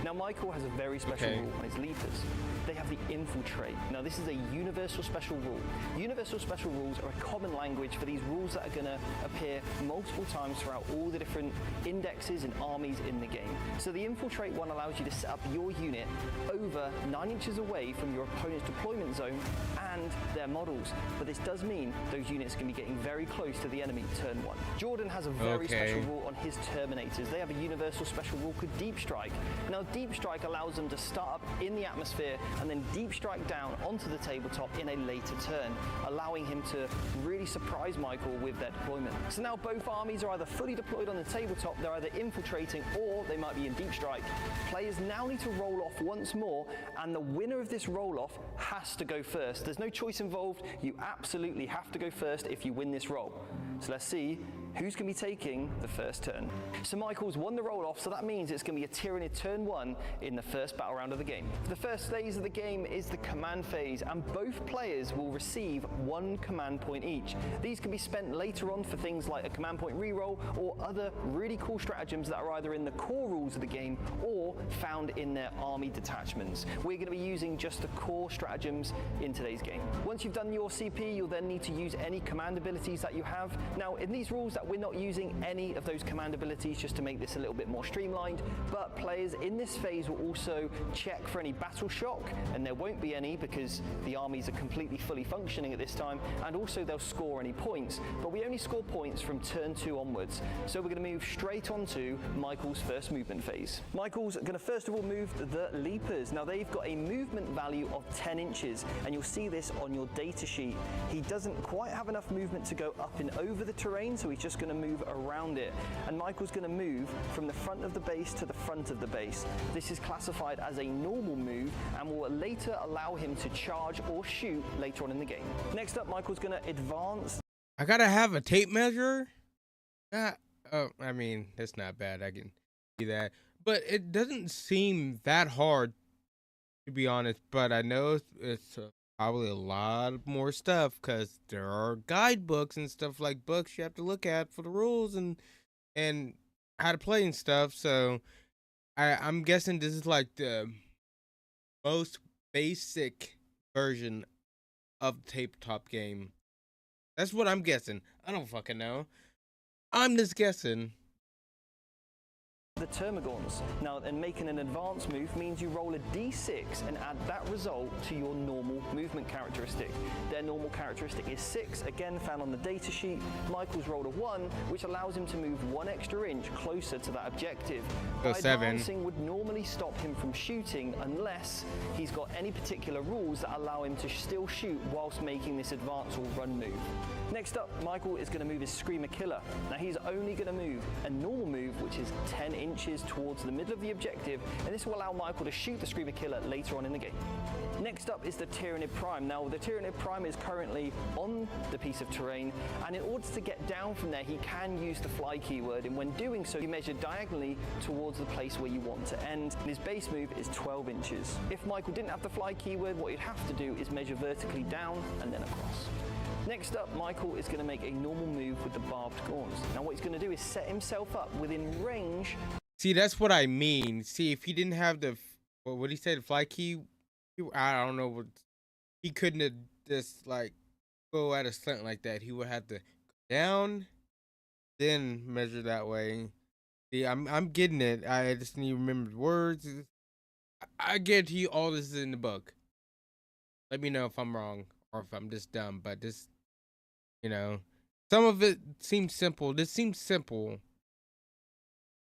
S11: Now Michael has a very special rule on his Leapers. They have the infiltrate. Now this is a universal special rule. Universal special rules are a common language for these rules that are going to appear multiple times throughout all the different indexes and armies in the game. So the infiltrate one allows you to set up your unit over 9 inches away from your opponent's deployment zone and their models. But this does mean those units can be getting very close to the enemy turn 1. Jordan has a very special rule on his Terminators. They have a universal special rule called Deep Strike. Now Deep Strike allows them to start up in the atmosphere and then deep strike down onto the tabletop in a later turn, allowing him to really surprise Michael with their deployment. So now both armies are either fully deployed on the tabletop, they're either infiltrating, or they might be in deep strike. Players now need to roll off once more, and the winner of this roll off has to go first. There's no choice involved. You absolutely have to go first if you win this roll. So let's see who's going to be taking the first turn. So Michael's won the roll-off, so that means it's going to be a Tyranid turn 1 in the first battle round of the game. The first phase of the game is the command phase, and both players will receive 1 command point each. These can be spent later on for things like a command point reroll or other really cool stratagems that are either in the core rules of the game or found in their army detachments. We're going to be using just the core stratagems in today's game. Once you've done your CP, you'll then need to use any command abilities that you have. Now, in these rules, that we're not using any of those command abilities just to make this a little bit more streamlined, but players in this phase will also check for any battle shock, and there won't be any because the armies are completely fully functioning at this time, and also they'll score any points, but we only score points from turn 2 onwards. So we're going to move straight on to Michael's first movement phase. Michael's going to first of all move the Leapers. Now they've got a movement value of 10 inches, and you'll see this on your data sheet. He doesn't quite have enough movement to go up and over the terrain, so he's just going to move around it. And Michael's going to move from the front of the base to the front of the base. This is classified as a normal move and will later allow him to charge or shoot later on in the game. Next up, Michael's going to advance.
S1: I gotta have a tape measure? Oh, I mean, that's not bad. I can see that. But it doesn't seem that hard to be honest, but I know it's probably a lot more stuff because there are guidebooks and stuff like books you have to look at for the rules and how to play and stuff. So I'm guessing this is like the most basic version of the tabletop game. That's what I'm guessing. I don't fucking know. I'm just guessing.
S11: The Termagants. Now, and making an advanced move means you roll a d6 and add that result to your normal movement characteristic. Their normal characteristic is 6, again found on the data sheet. Michael's rolled a 1, which allows him to move 1 extra inch closer to that objective.
S1: So 7.
S11: Advancing would normally stop him from shooting unless he's got any particular rules that allow him to still shoot whilst making this advance or run move. Next up, Michael is going to move his Screamer Killer. Now, he's only going to move a normal move, which is 10 inches towards the middle of the objective, and this will allow Michael to shoot the Screamer Killer later on in the game. Next up is the Tyrannid Prime. Now, the Tyrannid Prime is currently on the piece of terrain, and in order to get down from there, he can use the fly keyword, and when doing so, you measure diagonally towards the place where you want to end. And his base move is 12 inches. If Michael didn't have the fly keyword, what he'd have to do is measure vertically down and then across. Next up, Michael is going to make a normal move with the barbed gaunts. Now, what he's going to do is set himself up within range.
S1: See, that's what I mean. See, if he didn't have the, what he said, fly key, I don't know what, he couldn't have just like go at a slant like that. He would have to go down, then measure that way. See, I'm getting it. I just need to remember the words. I guarantee you all this is in the book. Let me know if I'm wrong or if I'm just dumb, but this, you know, some of it seems simple. This seems simple.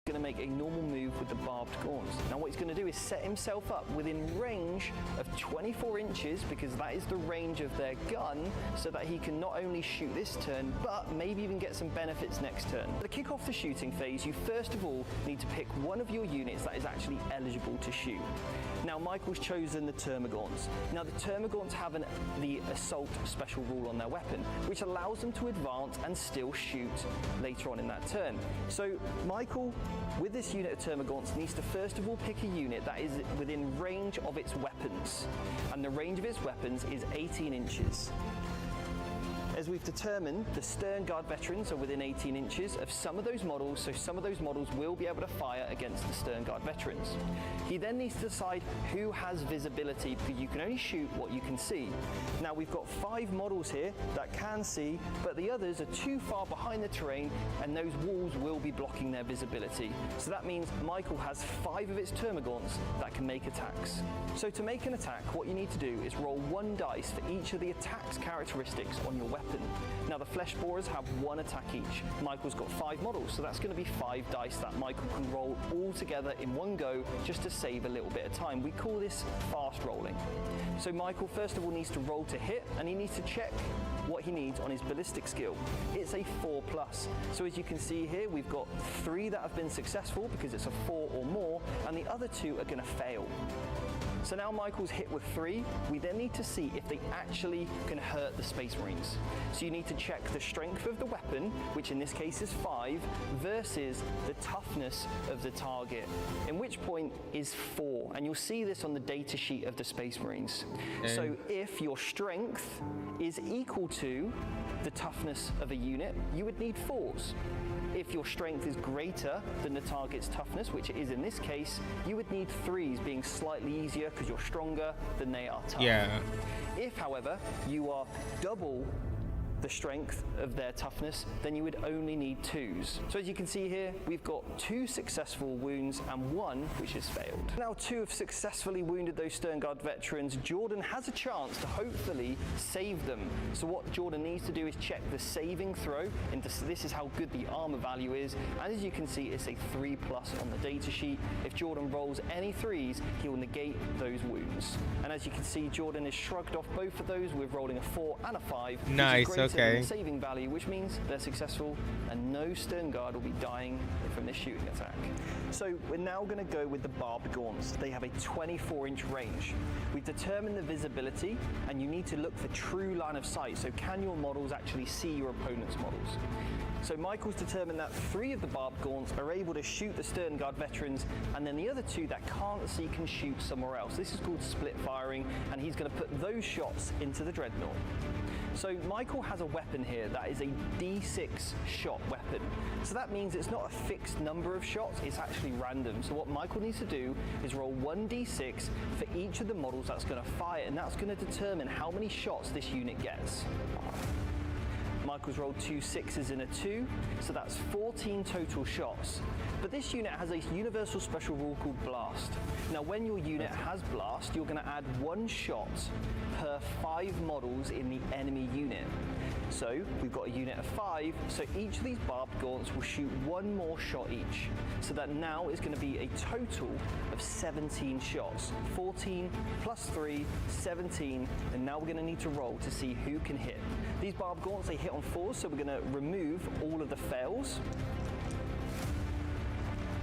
S11: Going to make a normal move with the barbed gaunts. Now, what he's going to do is set himself up within range of 24 inches, because that is the range of their gun, so that he can not only shoot this turn, but maybe even get some benefits next turn. To kick off the shooting phase, you first of all need to pick one of your units that is actually eligible to shoot. Now, Michael's chosen the Termagants. Now, the Termagants have the assault special rule on their weapon, which allows them to advance and still shoot later on in that turn. So, Michael, with this unit of Termagants, needs to first of all pick a unit that is within range of its weapons. And the range of its weapons is 18 inches. As we've determined, the Stern Guard veterans are within 18 inches of some of those models, so some of those models will be able to fire against the Stern Guard veterans. He then needs to decide who has visibility, because you can only shoot what you can see. Now, we've got 5 models here that can see, but the others are too far behind the terrain, and those walls will be blocking their visibility. So that means Michael has 5 of its Termagants that can make attacks. So to make an attack, what you need to do is roll 1 dice for each of the attack's characteristics on your weapon. Now, the Flesh Borers have 1 attack each. Michael's got 5 models, so that's going to be 5 dice that Michael can roll all together in one go, just to save a little bit of time. We call this fast rolling. So Michael first of all needs to roll to hit, and he needs to check what he needs on his ballistic skill. It's a 4+. So as you can see here, we've got 3 that have been successful because it's a 4 or more, and the other 2 are going to fail. So now Michael's hit with 3, we then need to see if they actually can hurt the Space Marines. So you need to check the strength of the weapon, which in this case is 5, versus the toughness of the target, in which point is 4. And you'll see this on the data sheet of the Space Marines. So if your strength is equal to the toughness of a unit, you would need 4s. If your strength is greater than the target's toughness, which it is in this case, you would need 3s, being slightly easier because you're stronger than they are tough.
S1: Yeah.
S11: If, however, you are double the strength of their toughness, then you would only need 2s. So as you can see here, we've got 2 successful wounds and 1 which has failed. Now 2 have successfully wounded those Stern Guard veterans. Jordan has a chance to hopefully save them. So what Jordan needs to do is check the saving throw, and this is how good the armor value is. And as you can see, it's a 3+ on the data sheet. If Jordan rolls any 3s, he will negate those wounds. And as you can see, Jordan has shrugged off both of those with rolling a 4 and a 5.
S1: Nice, okay.
S11: considering the saving value, which means they're successful and no Stern Guard will be dying from this shooting attack. So we're now going to go with the barbed gaunts. They have a 24-inch range. We've determined the visibility, and you need to look for true line of sight. So can your models actually see your opponent's models? So Michael's determined that 3 of the barbed gaunts are able to shoot the Stern Guard veterans, and then the other 2 that can't see can shoot somewhere else. This is called split firing, and he's going to put those shots into the Dreadnought. So Michael has a weapon here that is a D6 shot weapon. So that means it's not a fixed number of shots, it's actually random. So what Michael needs to do is roll 1d6 for each of the models that's going to fire, and that's going to determine how many shots this unit gets. Michael's rolled 2 6s and a 2, so that's 14 total shots. But this unit has a universal special rule called Blast. Now when your unit has Blast, you're going to add 1 shot per 5 models in the enemy unit. So we've got a unit of 5, so each of these barbed gaunts will shoot 1 more shot each. So that now is going to be a total of 17 shots. 14 plus 3, 17, and now we're going to need to roll to see who can hit. These barbed gaunts, they hit on 4s, so we're going to remove all of the fails.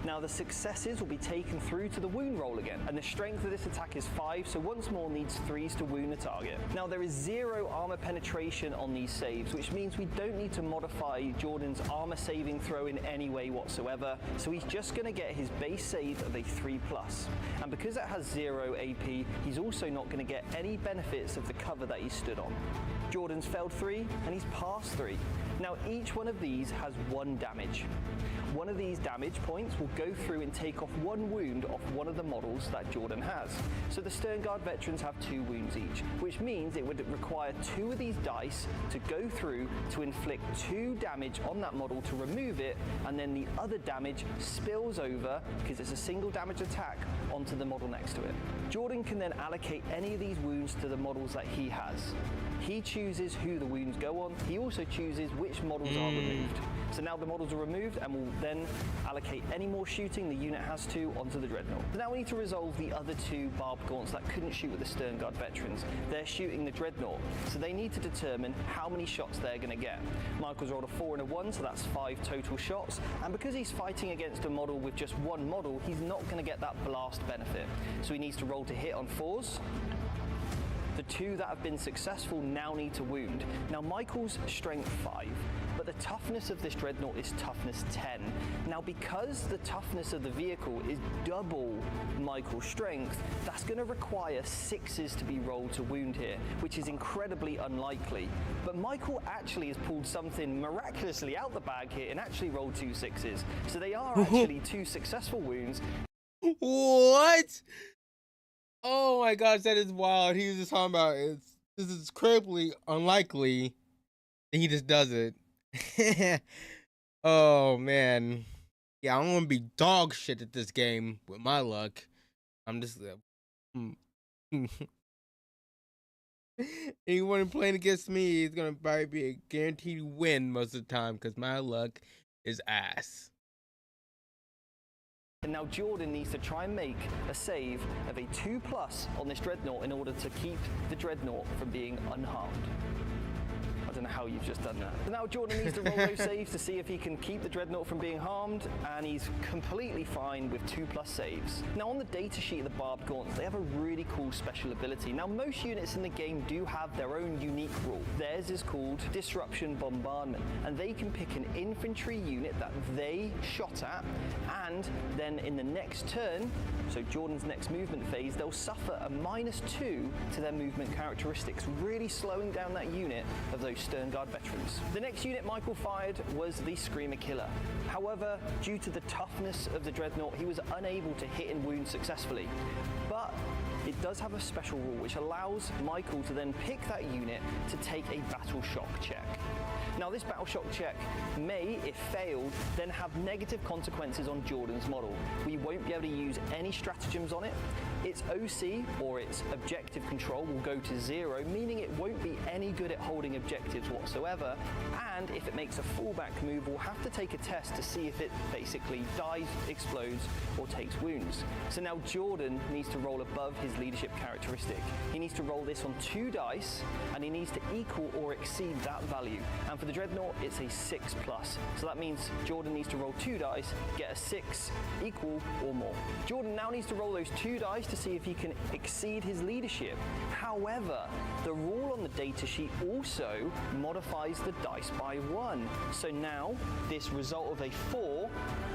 S11: Now the successes will be taken through to the wound roll again, and the strength of this attack is 5, so once more needs 3s to wound the target. Now there is 0 armor penetration on these saves, which means we don't need to modify Jordan's armor saving throw in any way whatsoever, so he's just going to get his base save of a 3+. And because it has 0 AP, he's also not going to get any benefits of the cover that he stood on. Jordan's failed 3, and he's passed 3. Now each one of these has 1 damage. One of these damage points will go through and take off 1 wound off one of the models that Jordan has. So the Stern Guard veterans have 2 wounds each, which means it would require 2 of these dice to go through to inflict 2 damage on that model to remove it, and then the other damage spills over, because it's a single damage attack, onto the model next to it. Jordan can then allocate any of these wounds to the models that he has. He chooses who the wounds go on. He also chooses which models are removed. So now the models are removed, and will then allocate any more shooting the unit has to onto the Dreadnought. So now we need to resolve the other 2 barbed gaunts that couldn't shoot with the Stern Guard veterans. They're shooting the Dreadnought, so they need to determine how many shots they're going to get. Michael's rolled a 4 and a 1, so that's 5 total shots, and because he's fighting against a model with just 1 model, he's not going to get that blast benefit. So he needs to roll to hit on 4s. The 2 that have been successful now need to wound. Now Michael's strength 5, but the toughness of this Dreadnought is toughness 10. Now because the toughness of the vehicle is double Michael's strength, that's going to require 6s to be rolled to wound here, which is incredibly unlikely. But Michael actually has pulled something miraculously out the bag here and actually rolled 2 6s. So they are actually 2 successful wounds.
S1: What? Oh my gosh, that is wild. He was just talking about this is incredibly unlikely, and he just does it. Oh man, yeah, I'm gonna be dog shit at this game with my luck. I'm just anyone playing against me is gonna probably be a guaranteed win most of the time because my luck is ass.
S11: And now Jordan needs to try and make a save of a 2+ on this Dreadnought in order to keep the Dreadnought from being unharmed. I don't know how you've just done that. So now Jordan needs to roll those saves to see if he can keep the Dreadnought from being harmed, and he's completely fine with 2+ saves. Now on the data sheet of the barbed gaunts, they have a really cool special ability. Now most units in the game do have their own unique rule. Theirs is called Disruption Bombardment, and they can pick an infantry unit that they shot at, and then in the next turn, so Jordan's next movement phase, they'll suffer a -2 to their movement characteristics, really slowing down that unit of those Stern Guard veterans. The next unit Michael fired was the Screamer Killer. However, due to the toughness of the Dreadnought, he was unable to hit and wound successfully. But it does have a special rule which allows Michael to then pick that unit to take a battle shock check. Now this battle shock check may, if failed, then have negative consequences on Jordan's model. We won't be able to use any stratagems on it. Its OC, or its objective control, will go to 0, meaning it won't be any good at holding objectives whatsoever, and if it makes a fallback move, we'll have to take a test to see if it basically dies, explodes, or takes wounds. So now Jordan needs to roll above his leadership characteristic. He needs to roll this on 2 dice, and he needs to equal or exceed that value. And for the Dreadnought, it's a 6+. So that means Jordan needs to roll 2 dice, get a 6, equal or more. Jordan now needs to roll those 2 dice to see if he can exceed his leadership. However, the rule on the data sheet also modifies the dice by 1. So now this result of a 4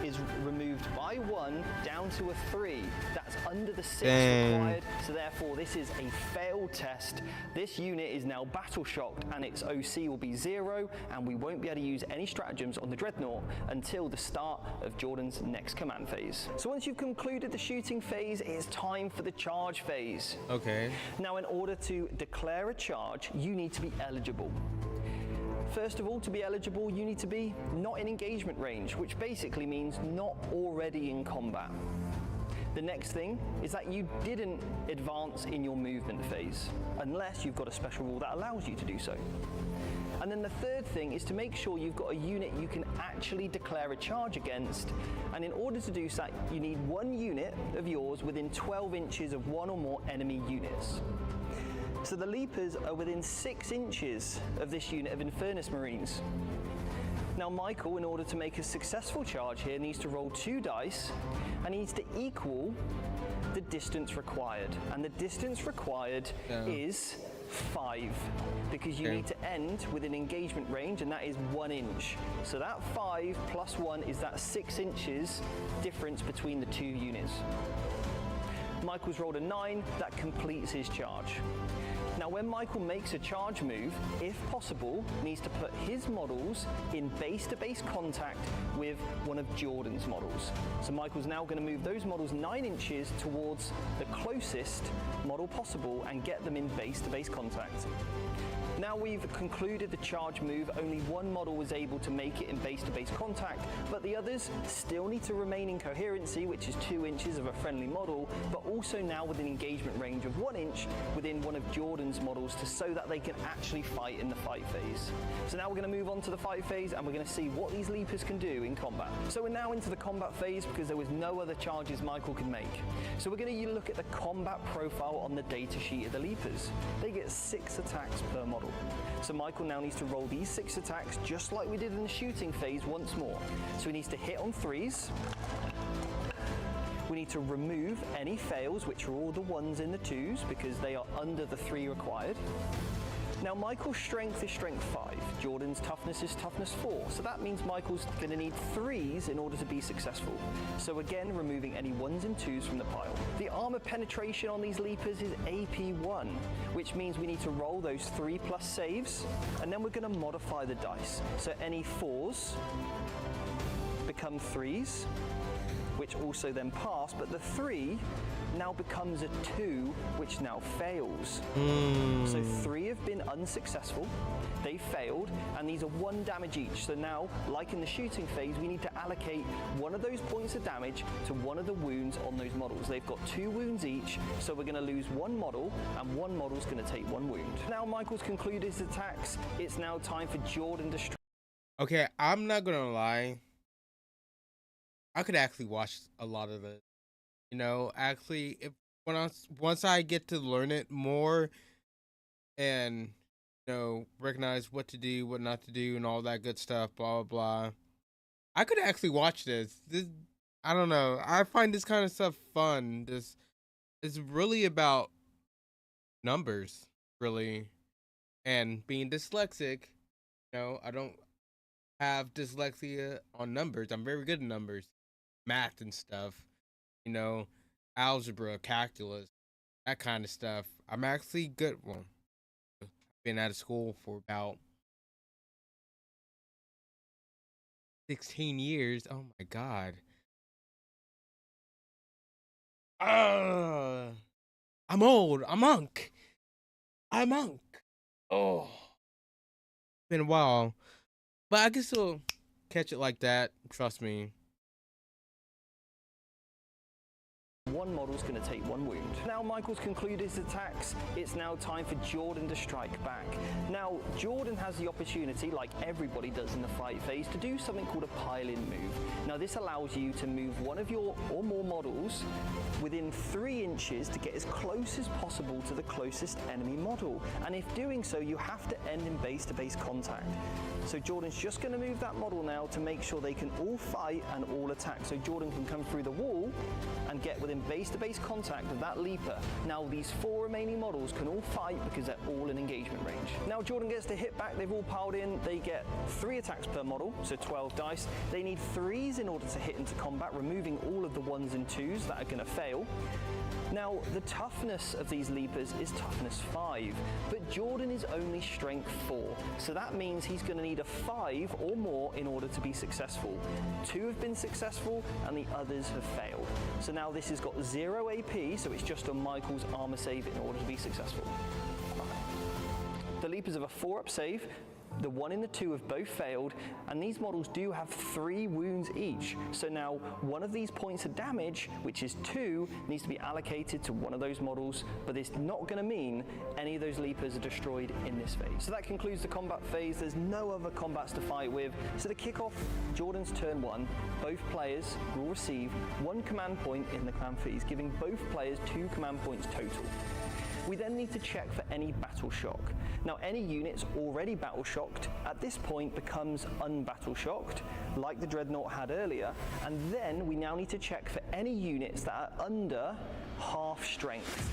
S11: is removed by 1 down to a 3. That's under the 6 required, so therefore this is a failed test. This unit is now battle shocked and its OC will be 0, and we won't be able to use any stratagems on the Dreadnought until the start of Jordan's next command phase. So once you've concluded the shooting phase, it is time for the charge phase.
S1: Okay.
S11: Now in order to declare a charge, you need to be eligible. First of all, to be eligible, you need to be not in engagement range, which basically means not already in combat. The next thing is that you didn't advance in your movement phase, unless you've got a special rule that allows you to do so. And then the third thing is to make sure you've got a unit you can actually declare a charge against, and in order to do that, you need 1 unit of yours within 12 inches of 1 or more enemy units. So the Leapers are within 6 inches of this unit of Infernus Marines. Now Michael, in order to make a successful charge here, needs to roll 2 dice and needs to equal the distance required. And the distance required is 5, because you need to end within engagement range, and that is 1 inch. So that 5 plus 1 is that 6 inches difference between the 2 units. Michael's rolled a 9, that completes his charge. Now when Michael makes a charge move, if possible, needs to put his models in base-to-base contact with one of Jordan's models. So Michael's now going to move those models 9 inches towards the closest model possible and get them in base-to-base contact. Now we've concluded the charge move, only 1 model was able to make it in base-to-base contact, but the others still need to remain in coherency, which is 2 inches of a friendly model, but also now within engagement range of 1 inch within one of Jordan's models, so that they can actually fight in the fight phase. So now we're going to move on to the fight phase, and we're going to see what these Leapers can do in combat. So we're now into the combat phase because there was no other charges Michael could make. So we're going to look at the combat profile on the data sheet of the Leapers. They get 6 attacks per model. So Michael now needs to roll these 6 attacks just like we did in the shooting phase once more. So he needs to hit on 3s. We need to remove any fails, which are all the 1s and the 2s, because they are under the 3 required. Now Michael's strength is strength 5, Jordan's toughness is toughness 4, so that means Michael's going to need 3s in order to be successful. So again, removing any 1s and 2s from the pile. The armor penetration on these Leapers is AP 1, which means we need to roll those 3+ saves, and then we're going to modify the dice. So any 4s become 3s, which also then pass, but the 3 now becomes a 2, which now fails. So 3 have been unsuccessful, they failed, and these are 1 damage each. So now, like in the shooting phase, we need to allocate 1 of those points of damage to 1 of the wounds on those models. They've got 2 wounds each, so we're going to lose 1 model, and 1 model's going to take 1 wound. Now Michael's concluded his attacks, it's now time for Jordan to...
S1: Okay, I'm not gonna lie. I could actually watch a lot of this. You know, actually, once I get to learn it more and, you know, recognize what to do, what not to do, and all that good stuff, blah, blah, blah, I could actually watch this. I don't know. I find this kind of stuff fun. This is really about numbers, really. And being dyslexic, you know, I don't have dyslexia on numbers. I'm very good at numbers, math and stuff. You know, algebra, calculus, that kind of stuff. I'm actually good. Well, I've been out of school for about 16 years. Oh my God. I'm old. I'm monk. I'm monk. Oh, been a while. But I can still catch it like that. Trust me.
S11: One model's going to take 1 wound. Now Michael's concluded his attacks, it's now time for Jordan to strike back. Now, Jordan has the opportunity, like everybody does in the fight phase, to do something called a pile-in move. Now this allows you to move one of your or more models within 3 inches to get as close as possible to the closest enemy model. And if doing so, you have to end in base-to-base contact. So Jordan's just going to move that model now to make sure they can all fight and all attack. So Jordan can come through the wall and get within base-to-base contact of that leaper. Now these 4 remaining models can all fight because they're all in engagement range. Now Jordan gets to hit back, they've all piled in, they get 3 attacks per model, so 12 dice. They need 3s in order to hit into combat, removing all of the 1s and 2s that are going to fail. Now, the toughness of these leapers is toughness 5, but Jordan is only strength 4, so that means he's going to need a 5 or more in order to be successful. 2 have been successful and the others have failed. So now this has got 0 AP, so it's just on Michael's armor save in order to be successful. The leapers have a 4-up save. The 1 and the 2 have both failed, and these models do have 3 wounds each. So now one of these points of damage, which is 2, needs to be allocated to one of those models, but it's not going to mean any of those leapers are destroyed in this phase. So that concludes the combat phase. There's no other combats to fight with. So to kick off Jordan's turn 1, both players will receive 1 command point in the clan phase, giving both players 2 command points total. We then need to check for any battle shock. Now, any units already battle shocked at this point becomes unbattle shocked, like the Dreadnought had earlier, and then we now need to check for any units that are under half strength.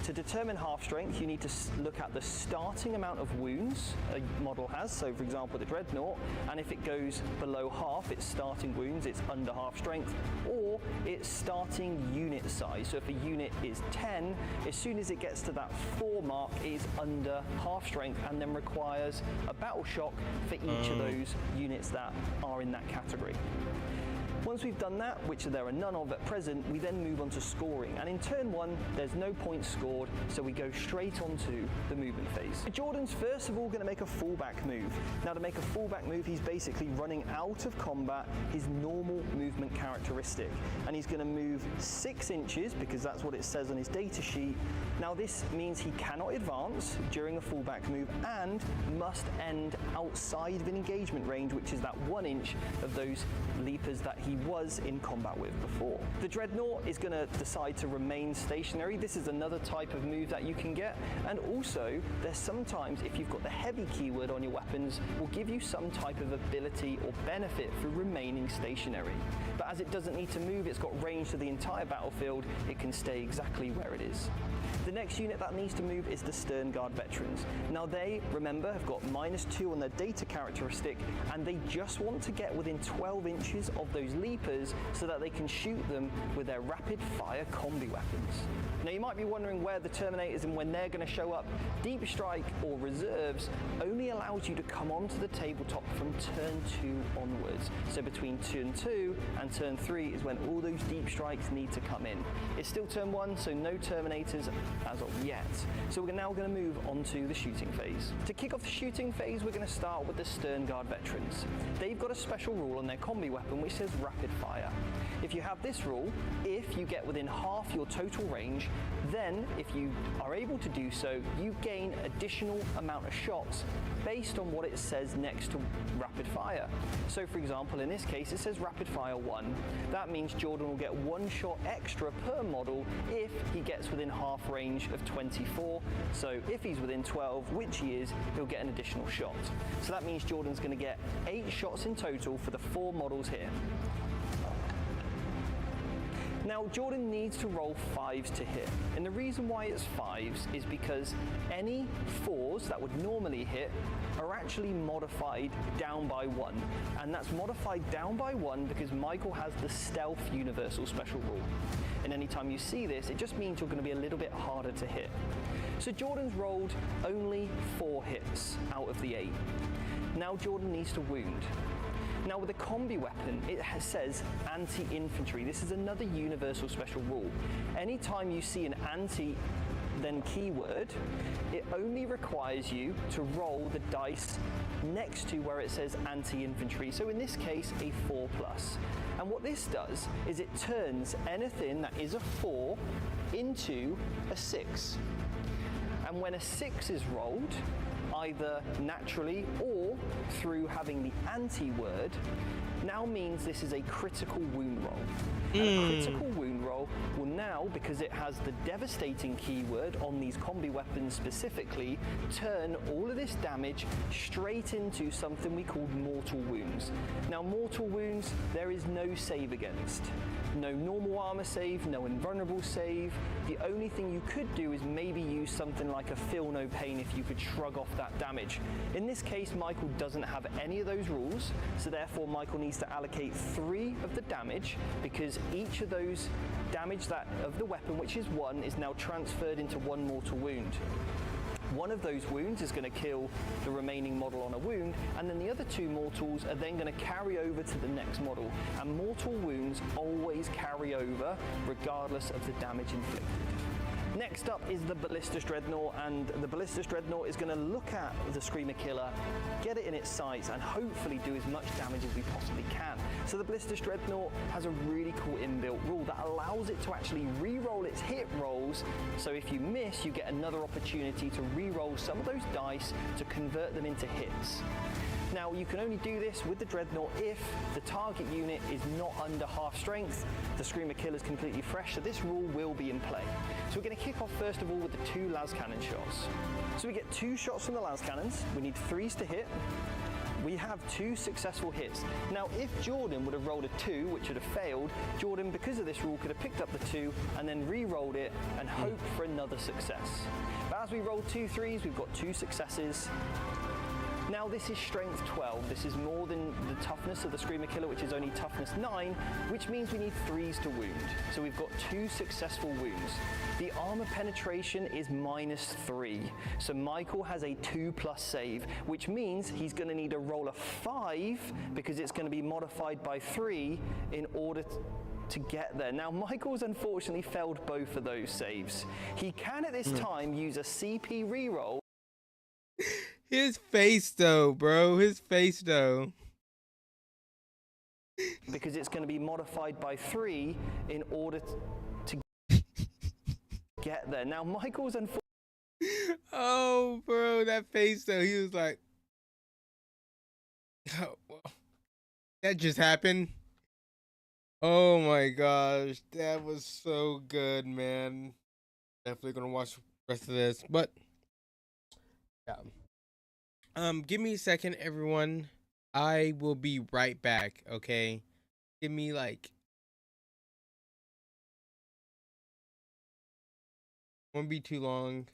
S11: To determine half strength, you need to look at the starting amount of wounds a model has, so for example the Dreadnought, and if it goes below half, its starting wounds, it's under half strength, or its starting unit size. So if a unit is 10, as soon as it gets to that 4 mark, it is under half strength and then requires a battle shock for each of those units that are in that category. Once we've done that, which there are none of at present, we then move on to scoring. And in turn 1, there's no points scored, so we go straight onto the movement phase. Jordan's first of all going to make a fallback move. Now to make a fallback move, he's basically running out of combat his normal movement characteristic. And he's going to move 6 inches, because that's what it says on his data sheet. Now this means he cannot advance during a fallback move and must end outside of an engagement range, which is that 1 inch of those leapers that he was in combat with before. The Dreadnought is going to decide to remain stationary. This is another type of move that you can get, and also there's sometimes, if you've got the heavy keyword on your weapons, will give you some type of ability or benefit for remaining stationary. But as it doesn't need to move, it's got range to the entire battlefield, it can stay exactly where it is. The next unit that needs to move is the Stern Guard Veterans. Now they, remember, have got -2 on their data characteristic, and they just want to get within 12 inches of those leapers so that they can shoot them with their rapid fire combi weapons. Now you might be wondering where the Terminators and when they're going to show up. Deep Strike or Reserves only allows you to come onto the tabletop from turn 2 onwards. So between turn 2 and turn 3 is when all those Deep Strikes need to come in. It's still turn 1, so no Terminators as of yet. So we're now going to move on to the shooting phase. To kick off the shooting phase, we're going to start with the Stern Guard Veterans. They've got a special rule on their combi weapon which says rapid fire. If you have this rule, if you get within half your total range, then if you are able to do so, you gain additional amount of shots based on what it says next to rapid fire. So for example, in this case, it says rapid fire 1. That means Jordan will get 1 shot extra per model if he gets within half range of 24. So if he's within 12, which he is, he'll get an additional shot. So that means Jordan's going to get 8 shots in total for the 4 models here. Now, Jordan needs to roll 5s to hit, and the reason why it's 5s is because any 4s that would normally hit are actually modified down by 1, and that's modified down by 1 because Michael has the Stealth Universal Special Rule. And anytime you see this, it just means you're going to be a little bit harder to hit. So Jordan's rolled only 4 hits out of the 8. Now Jordan needs to wound. Now with a combi weapon, it says anti-infantry. This is another universal special rule. Anytime you see an anti then keyword, it only requires you to roll the dice next to where it says anti-infantry. So in this case, a 4+. And what this does is it turns anything that is a 4 into a 6. And when a 6 is rolled, either naturally or through having the anti-word, now means this is a critical wound roll. And a critical wound roll will now, because it has the devastating keyword on these combi weapons specifically, turn all of this damage straight into something we call mortal wounds. Now, mortal wounds, there is no save against. No normal armor save, no invulnerable save. The only thing you could do is maybe use something like a feel no pain if you could shrug off that damage. In this case, Michael doesn't have any of those rules, so therefore Michael needs to allocate 3 of the damage, because each of those damage that of the weapon, which is 1, is now transferred into 1 mortal wound. One of those wounds is going to kill the remaining model on a wound, and then the other 2 mortals are then going to carry over to the next model. And mortal wounds always carry over regardless of the damage inflicted. Next up is the Ballistus Dreadnought, and the Ballistus Dreadnought is going to look at the Screamer Killer, get it in its sights, and hopefully do as much damage as we possibly can. So the Ballistus Dreadnought has a really cool inbuilt rule that allows it to actually re-roll its hit rolls, so if you miss, you get another opportunity to re-roll some of those dice to convert them into hits. Now, you can only do this with the Dreadnought if the target unit is not under half strength, the Screamer Killer is completely fresh, so this rule will be in play. So we're going to kick off first of all with the 2 las cannon shots. So we get 2 shots from the las cannons, we need 3s to hit. We have 2 successful hits. Now, if Jordan would have rolled a 2, which would have failed, Jordan, because of this rule, could have picked up the 2 and then re-rolled it and hoped for another success. But as we roll 2 3s, we've got 2 successes. Now this is strength 12, this is more than the toughness of the Screamer Killer, which is only toughness 9, which means we need 3s to wound. So we've got 2 successful wounds. The armor penetration is -3, so Michael has a 2+ save, which means he's going to need to roll a 5 because it's going to be modified by 3 in order to get there. Now, Michael's unfortunately failed both of those saves. He can at this time use a CP reroll.
S1: His face though, bro. His face though.
S11: Because it's going to be modified by 3 in order to get there. Now, Michael's unfortunately...
S1: Oh, bro, that face though. He was like, oh, well, that just happened. Oh my gosh, that was so good, man. Definitely gonna watch the rest of this, but yeah. Give me a second, everyone. I will be right back, okay? Give me like... Won't be too long.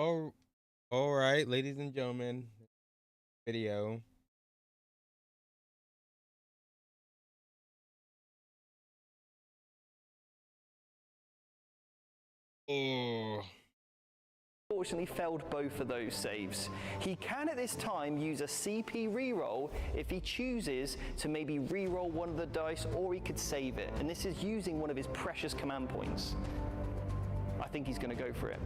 S1: Oh, all right, ladies and gentlemen, video. Oh.
S11: Unfortunately failed both of those saves. He can at this time use a CP reroll if he chooses to maybe reroll one of the dice, or he could save it. And this is using one of his precious command points. I think he's going to go for it.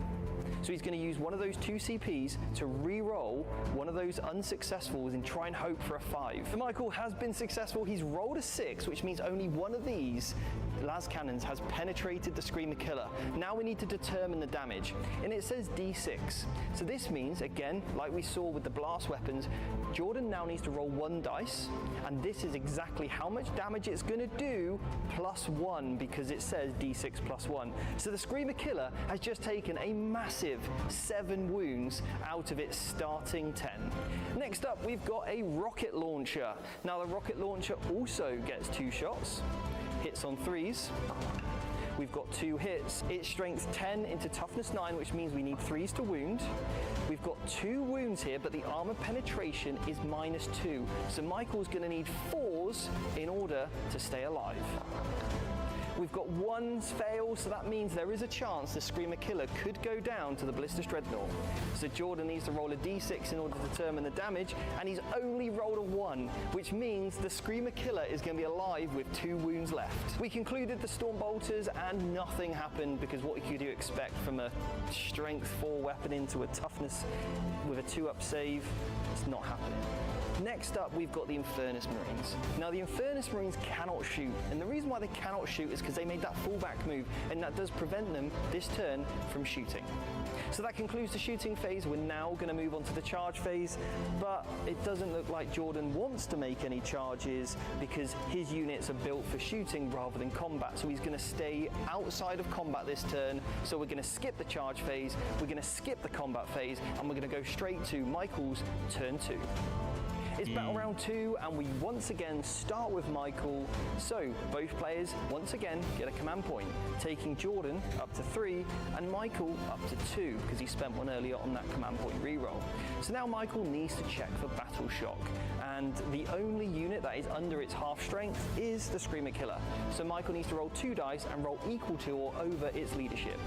S11: So he's going to use one of those 2 CPs to re-roll one of those unsuccessfuls and try and hope for a 5. So Michael has been successful. He's rolled a 6, which means only one of these las cannons has penetrated the Screamer Killer. Now we need to determine the damage, and it says D6. So this means, again, like we saw with the blast weapons, Jordan now needs to roll 1 dice, and this is exactly how much damage it's going to do plus 1, because it says D6 plus 1. So the Screamer Killer has just taken a massive 7 wounds out of its starting 10. Next up, we've got a rocket launcher. Now the rocket launcher also gets 2 shots, hits on 3s. We've got 2 hits. It's strength 10 into toughness 9, which means we need 3s to wound. We've got 2 wounds here, but the armor penetration is -2. So Michael's going to need 4s in order to stay alive. We've got 1s fail, so that means there is a chance the Screamer Killer could go down to the Ballistic Dreadnought. So Jordan needs to roll a d6 in order to determine the damage, and he's only rolled a 1, which means the Screamer Killer is going to be alive with 2 wounds left. We concluded the Storm Bolters, and nothing happened, because what could you expect from a strength 4 weapon into a toughness with a 2-up save? It's not happening. Next up, we've got the Infernus Marines. Now, the Infernus Marines cannot shoot, and the reason why they cannot shoot is because because they made that fallback move, and that does prevent them this turn from shooting. So that concludes the shooting phase. We're now going to move on to the charge phase, but it doesn't look like Jordan wants to make any charges because his units are built for shooting rather than combat. So he's going to stay outside of combat this turn. So we're going to skip the charge phase, we're going to skip the combat phase, and we're going to go straight to Michael's turn 2. It's battle round 2, and we once again start with Michael. So both players once again get a command point, taking Jordan up to 3 and Michael up to 2 because he spent one earlier on that command point reroll. So now Michael needs to check for battle shock, and the only unit that is under its half strength is the Screamer Killer. So Michael needs to roll 2 dice and roll equal to or over its leadership.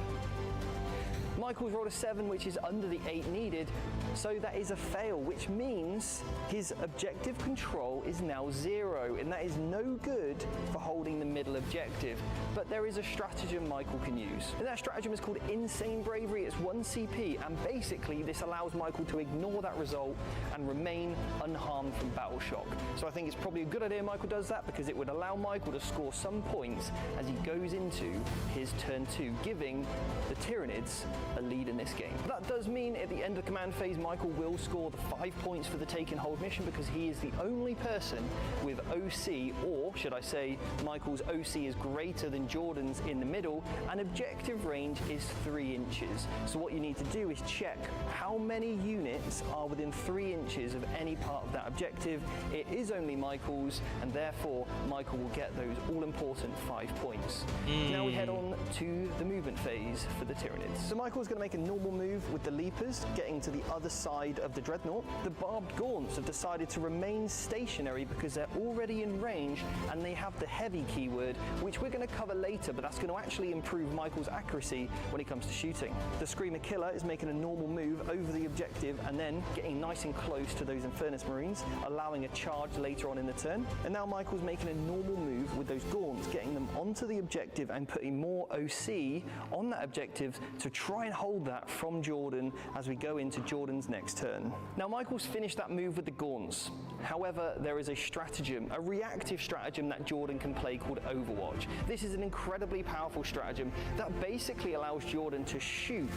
S11: Michael's rolled a 7, which is under the 8 needed, so that is a fail, which means his objective control is now 0, and that is no good for holding the middle objective. But there is a stratagem Michael can use, and that stratagem is called Insane Bravery. It's 1 CP, and basically this allows Michael to ignore that result and remain unharmed from battle shock. So I think it's probably a good idea Michael does that, because it would allow Michael to score some points as he goes into his turn 2, giving the Tyranids a lead in this game. That does mean at the end of the command phase, Michael will score the 5 points for the take and hold mission, because he is the only person with OC, or should I say Michael's OC is greater than Jordan's in the middle, and objective range is 3 inches. So what you need to do is check how many units are within 3 inches of any part of that objective. It is only Michael's, and therefore Michael will get those all-important 5 points. Now we head on to the movement phase for the Tyranids. So Michael's going to make a normal move with the Leapers, getting to the other side of the Dreadnought. The Barbed Gaunts have decided to remain stationary because they're already in range, and they have the heavy keyword, which we're going to cover later, but that's going to actually improve Michael's accuracy when it comes to shooting. The Screamer Killer is making a normal move over the objective and then getting nice and close to those Infernus Marines, allowing a charge later on in the turn. And now Michael's making a normal move with those Gaunts, getting them onto the objective and putting more OC on that objective to try and hold that from Jordan as we go into Jordan's next turn. Now Michael's finished that move with the Gaunts. However, there is a stratagem, a reactive stratagem that Jordan can play called Overwatch. This is an incredibly powerful stratagem that basically allows Jordan to shoot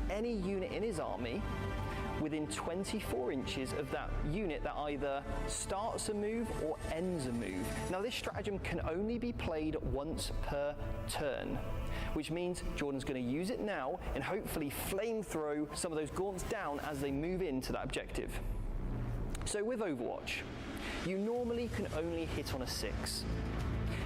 S11: any unit in his army within 24 inches of that unit that either starts a move or ends a move. Now this stratagem can only be played once per turn, which means Jordan's going to use it now and hopefully flamethrow some of those Gaunts down as they move into that objective. So with Overwatch, you normally can only hit on a 6,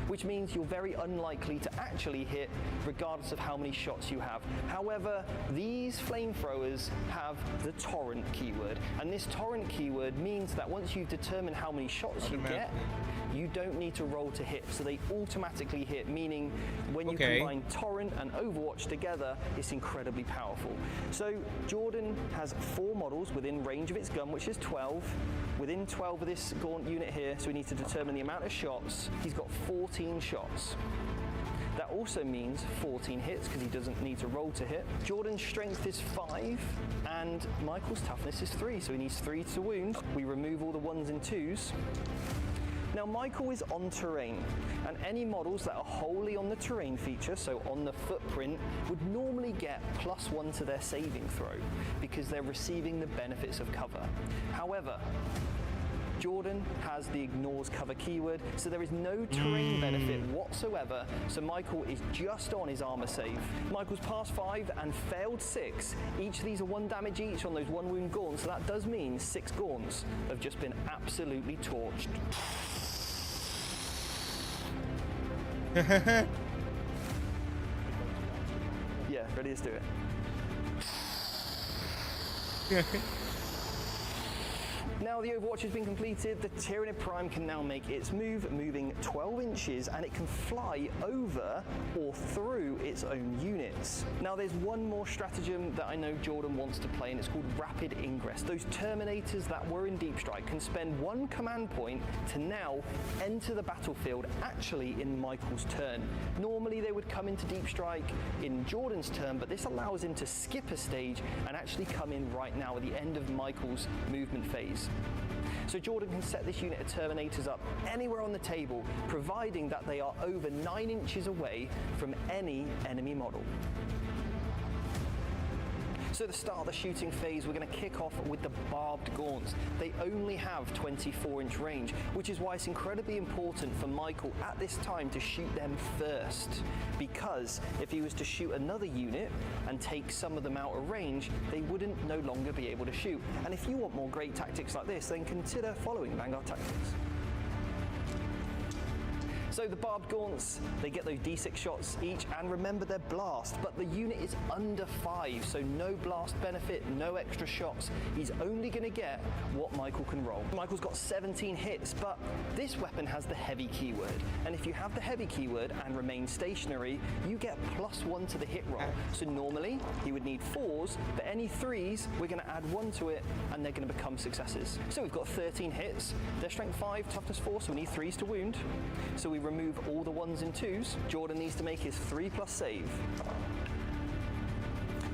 S11: which means you're very unlikely to actually hit regardless of how many shots you have. However, these flamethrowers have the torrent keyword, and this torrent keyword means that once you've determined how many shots you get, you don't need to roll to hit, so they automatically hit, meaning when you combine torrent and Overwatch together, it's incredibly powerful. So Jordan has 4 models within range of its gun, which is 12. Within 12 of this Gaunt unit here, so we need to determine the amount of shots. He's got 14 shots. That also means 14 hits because he doesn't need to roll to hit. Jordan's strength is 5 and Michael's toughness is 3, so he needs 3 to wound. We remove all the 1s and 2s. Now Michael is on terrain, and any models that are wholly on the terrain feature, so on the footprint, would normally get +1 to their saving throw because they're receiving the benefits of cover. However, Jordan has the ignores cover keyword, so there is no terrain benefit whatsoever, so Michael is just on his armor save. Michael's passed 5 and failed 6. Each of these are 1 damage each on those 1 wound Gaunts, so that does mean 6 Gaunts have just been absolutely torched. Yeah, ready, let's do it. Now the Overwatch has been completed, the Tyranid Prime can now make its move, moving 12 inches, and it can fly over or through its own units. Now there's one more stratagem that I know Jordan wants to play, and it's called Rapid Ingress. Those Terminators that were in Deep Strike can spend 1 command point to now enter the battlefield actually in Michael's turn. Normally they would come into Deep Strike in Jordan's turn, but this allows him to skip a stage and actually come in right now at the end of Michael's movement phase. So Jordan can set this unit of Terminators up anywhere on the table, providing that they are over 9 inches away from any enemy model. So to start the shooting phase, we're going to kick off with the barbed gaunts. They only have 24-inch range, which is why it's incredibly important for Michael at this time to shoot them first. Because if he was to shoot another unit and take some of them out of range, they wouldn't no longer be able to shoot. And if you want more great tactics like this, then consider following Vanguard tactics. So the barbed gaunts, they get those D6 shots each, and remember they're blast, but the unit is under 5, so no blast benefit, no extra shots. He's only going to get what Michael can roll. Michael's got 17 hits, but this weapon has the heavy keyword, and if you have the heavy keyword and remain stationary, you get +1 to the hit roll. So normally he would need 4s, but any 3s, we're going to add 1 to it, and they're going to become successes. So we've got 13 hits, they're strength 5, toughness 4, so we need 3s to wound. So we remove all the 1s and 2s. Jordan needs to make his 3+ save.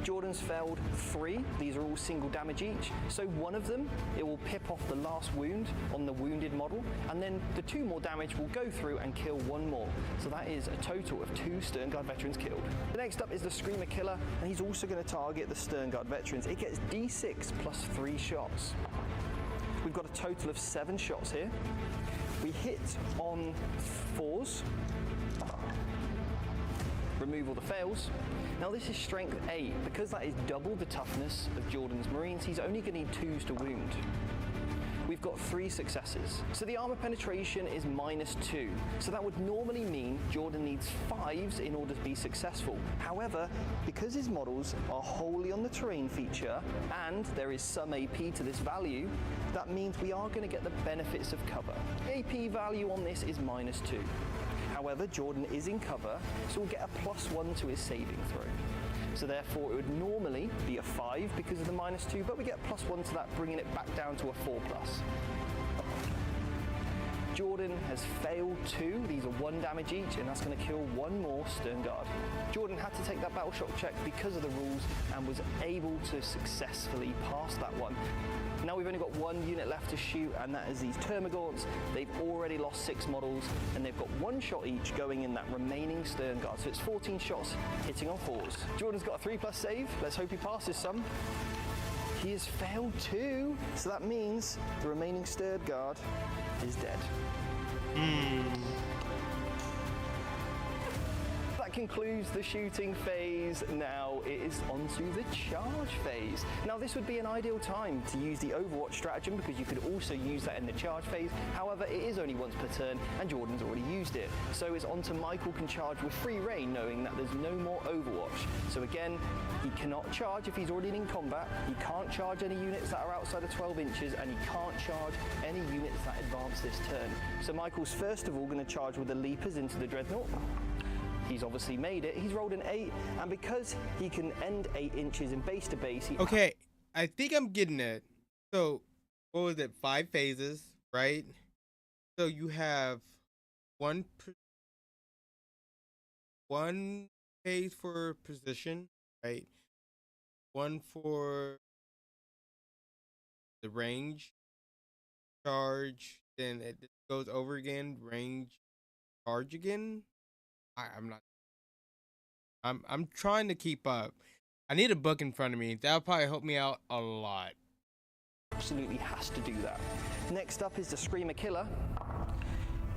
S11: Jordan's failed 3. These are all single damage each. So one of them, it will pip off the last wound on the wounded model, and then the 2 more damage will go through and kill 1 more. So that is a total of 2 Sternguard veterans killed. The next up is the Screamer Killer, and he's also going to target the Sternguard veterans. It gets D6 plus 3 shots. We've got a total of 7 shots here. We hit on 4s, remove all the fails. Now this is strength 8. Because that is double the toughness of Jordan's Marines, he's only going to need 2s to wound. We've got 3 successes. So the armor penetration is -2. So that would normally mean Jordan needs 5s in order to be successful. However, because his models are wholly on the terrain feature and there is some AP to this value, that means we are going to get the benefits of cover. The AP value on this is -2. However, Jordan is in cover, so we'll get a +1 to his saving throw. So therefore it would normally be a 5 because of the -2, but we get a +1 to that, bringing it back down to a 4+. Jordan has failed 2, these are 1 damage each, and that's going to kill 1 more Sternguard. Jordan had to take that battle shock check because of the rules and was able to successfully pass that one. Now we've only got 1 unit left to shoot, and that is these Termagants. They've already lost 6 models, and they've got 1 shot each going in that remaining Sternguard, so it's 14 shots hitting on 4s. Jordan's got a 3+ save, let's hope he passes some. He has failed 2, so that means the remaining Sternguard is dead. That concludes the shooting phase. Now it is onto the charge phase. Now this would be an ideal time to use the Overwatch stratagem because you could also use that in the charge phase. However, it is only once per turn and Jordan's already used it. So it's onto Michael can charge with free reign, knowing that there's no more Overwatch. So again, he cannot charge if he's already in combat. He can't charge any units that are outside of 12 inches, and he can't charge any units that advance this turn. So Michael's first of all going to charge with the Leapers into the Dreadnought. He's obviously made it. He's rolled an 8, and because he can end 8 inches in base to base,
S1: okay, I think I'm getting it. So, what was it? 5 phases, right? So you have one phase for position, right? 1 for the range, charge, then it goes over again, range, charge again. I'm trying to keep up. I need a book in front of me. That'll probably help me out a lot.
S11: Absolutely has to do that. Next up is the Screamer Killer.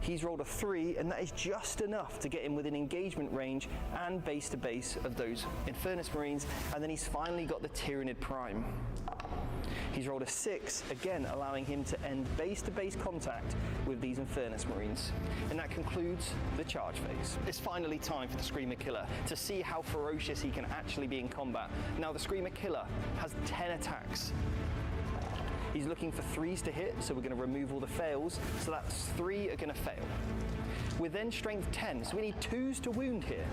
S11: He's rolled a 3, and that is just enough to get him within engagement range and base to base of those Infernus Marines, and then he's finally got the Tyrannid Prime. He's rolled a 6, again allowing him to end base-to-base contact with these Infernus Marines. And that concludes the charge phase. It's finally time for the Screamer Killer to see how ferocious he can actually be in combat. Now the Screamer Killer has 10 attacks. He's looking for 3s to hit, so we're going to remove all the fails, so that's 3 are going to fail. We're then strength 10, so we need 2s to wound here.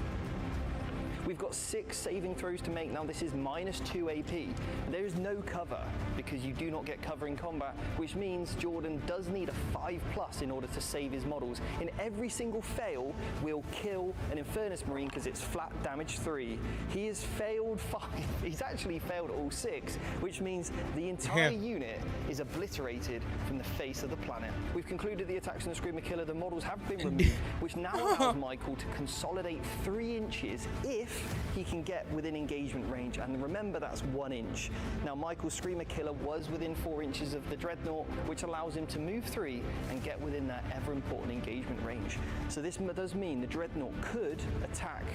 S11: We've got 6 saving throws to make. Now this is -2 AP. There is no cover because you do not get cover in combat, which means Jordan does need a 5+ in order to save his models. In every single fail, we'll kill an Infernus Marine because it's flat damage 3. He has failed 5. He's actually failed all 6, which means the entire unit is obliterated from the face of the planet. We've concluded the attacks on the Screamer Killer. The models have been removed, which now allows Michael to consolidate 3 inches if he can get within engagement range. And remember, that's 1 inch. Now, Michael's Screamer Killer was within 4 inches of the Dreadnought, which allows him to move 3 and get within that ever-important engagement range. So this does mean the Dreadnought could attack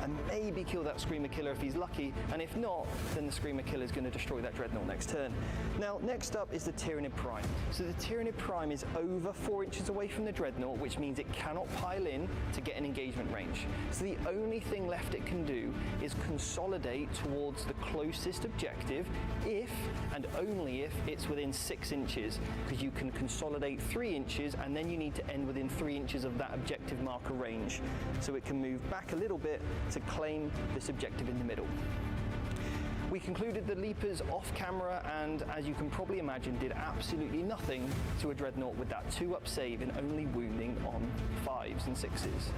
S11: and maybe kill that Screamer Killer if he's lucky, and if not, then the Screamer Killer is going to destroy that Dreadnought next turn. Now, next up is the Tyrannid Prime. So the Tyrannid Prime is over 4 inches away from the Dreadnought, which means it cannot pile in to get an engagement range. So the only thing left it can do is consolidate towards the closest objective if, and only if, it's within 6 inches, because you can consolidate 3 inches, and then you need to end within 3 inches of that objective marker range. So it can move back a little bit to claim this objective in the middle. We concluded the Leapers off camera, and as you can probably imagine, did absolutely nothing to a Dreadnought with that 2-up save and only wounding on 5s and 6s.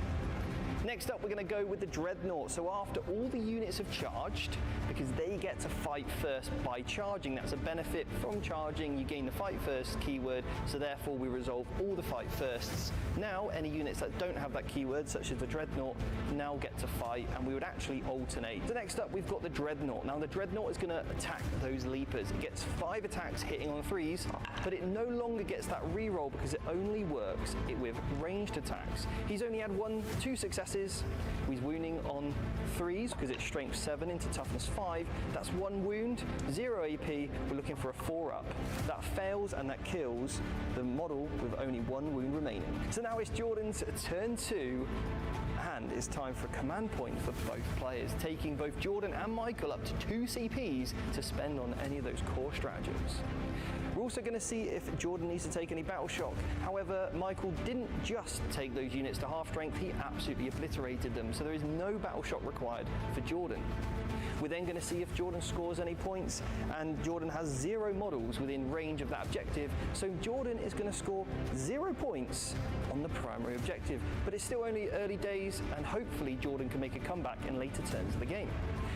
S11: Next up, we're going to go with the Dreadnought. So after all the units have charged, because they get to fight first by charging, that's a benefit from charging, you gain the fight first keyword, so therefore we resolve all the fight firsts. Now, any units that don't have that keyword, such as the Dreadnought, now get to fight, and we would actually alternate. So next up, we've got the Dreadnought. Now, the Dreadnought is going to attack those Leapers. It gets 5 attacks hitting on 3s, but it no longer gets that reroll because it only works with ranged attacks. He's only had 2 successes. He's wounding on 3s because it's strength 7 into toughness 5. That's 1 wound, 0 AP. We're looking for a 4-up. That fails and that kills the model with only 1 wound remaining. So now it's Jordan's turn 2. And it's time for a command point for both players, taking both Jordan and Michael up to 2 CPs to spend on any of those core stratagems. We're also going to see if Jordan needs to take any battle shock. However, Michael didn't just take those units to half strength, he absolutely obliterated them, so there is no battle shock required for Jordan. We're then going to see if Jordan scores any points, and Jordan has 0 models within range of that objective, so Jordan is going to score 0 points on the primary objective. But it's still only early days, and hopefully Jordan can make a comeback in later turns of the game.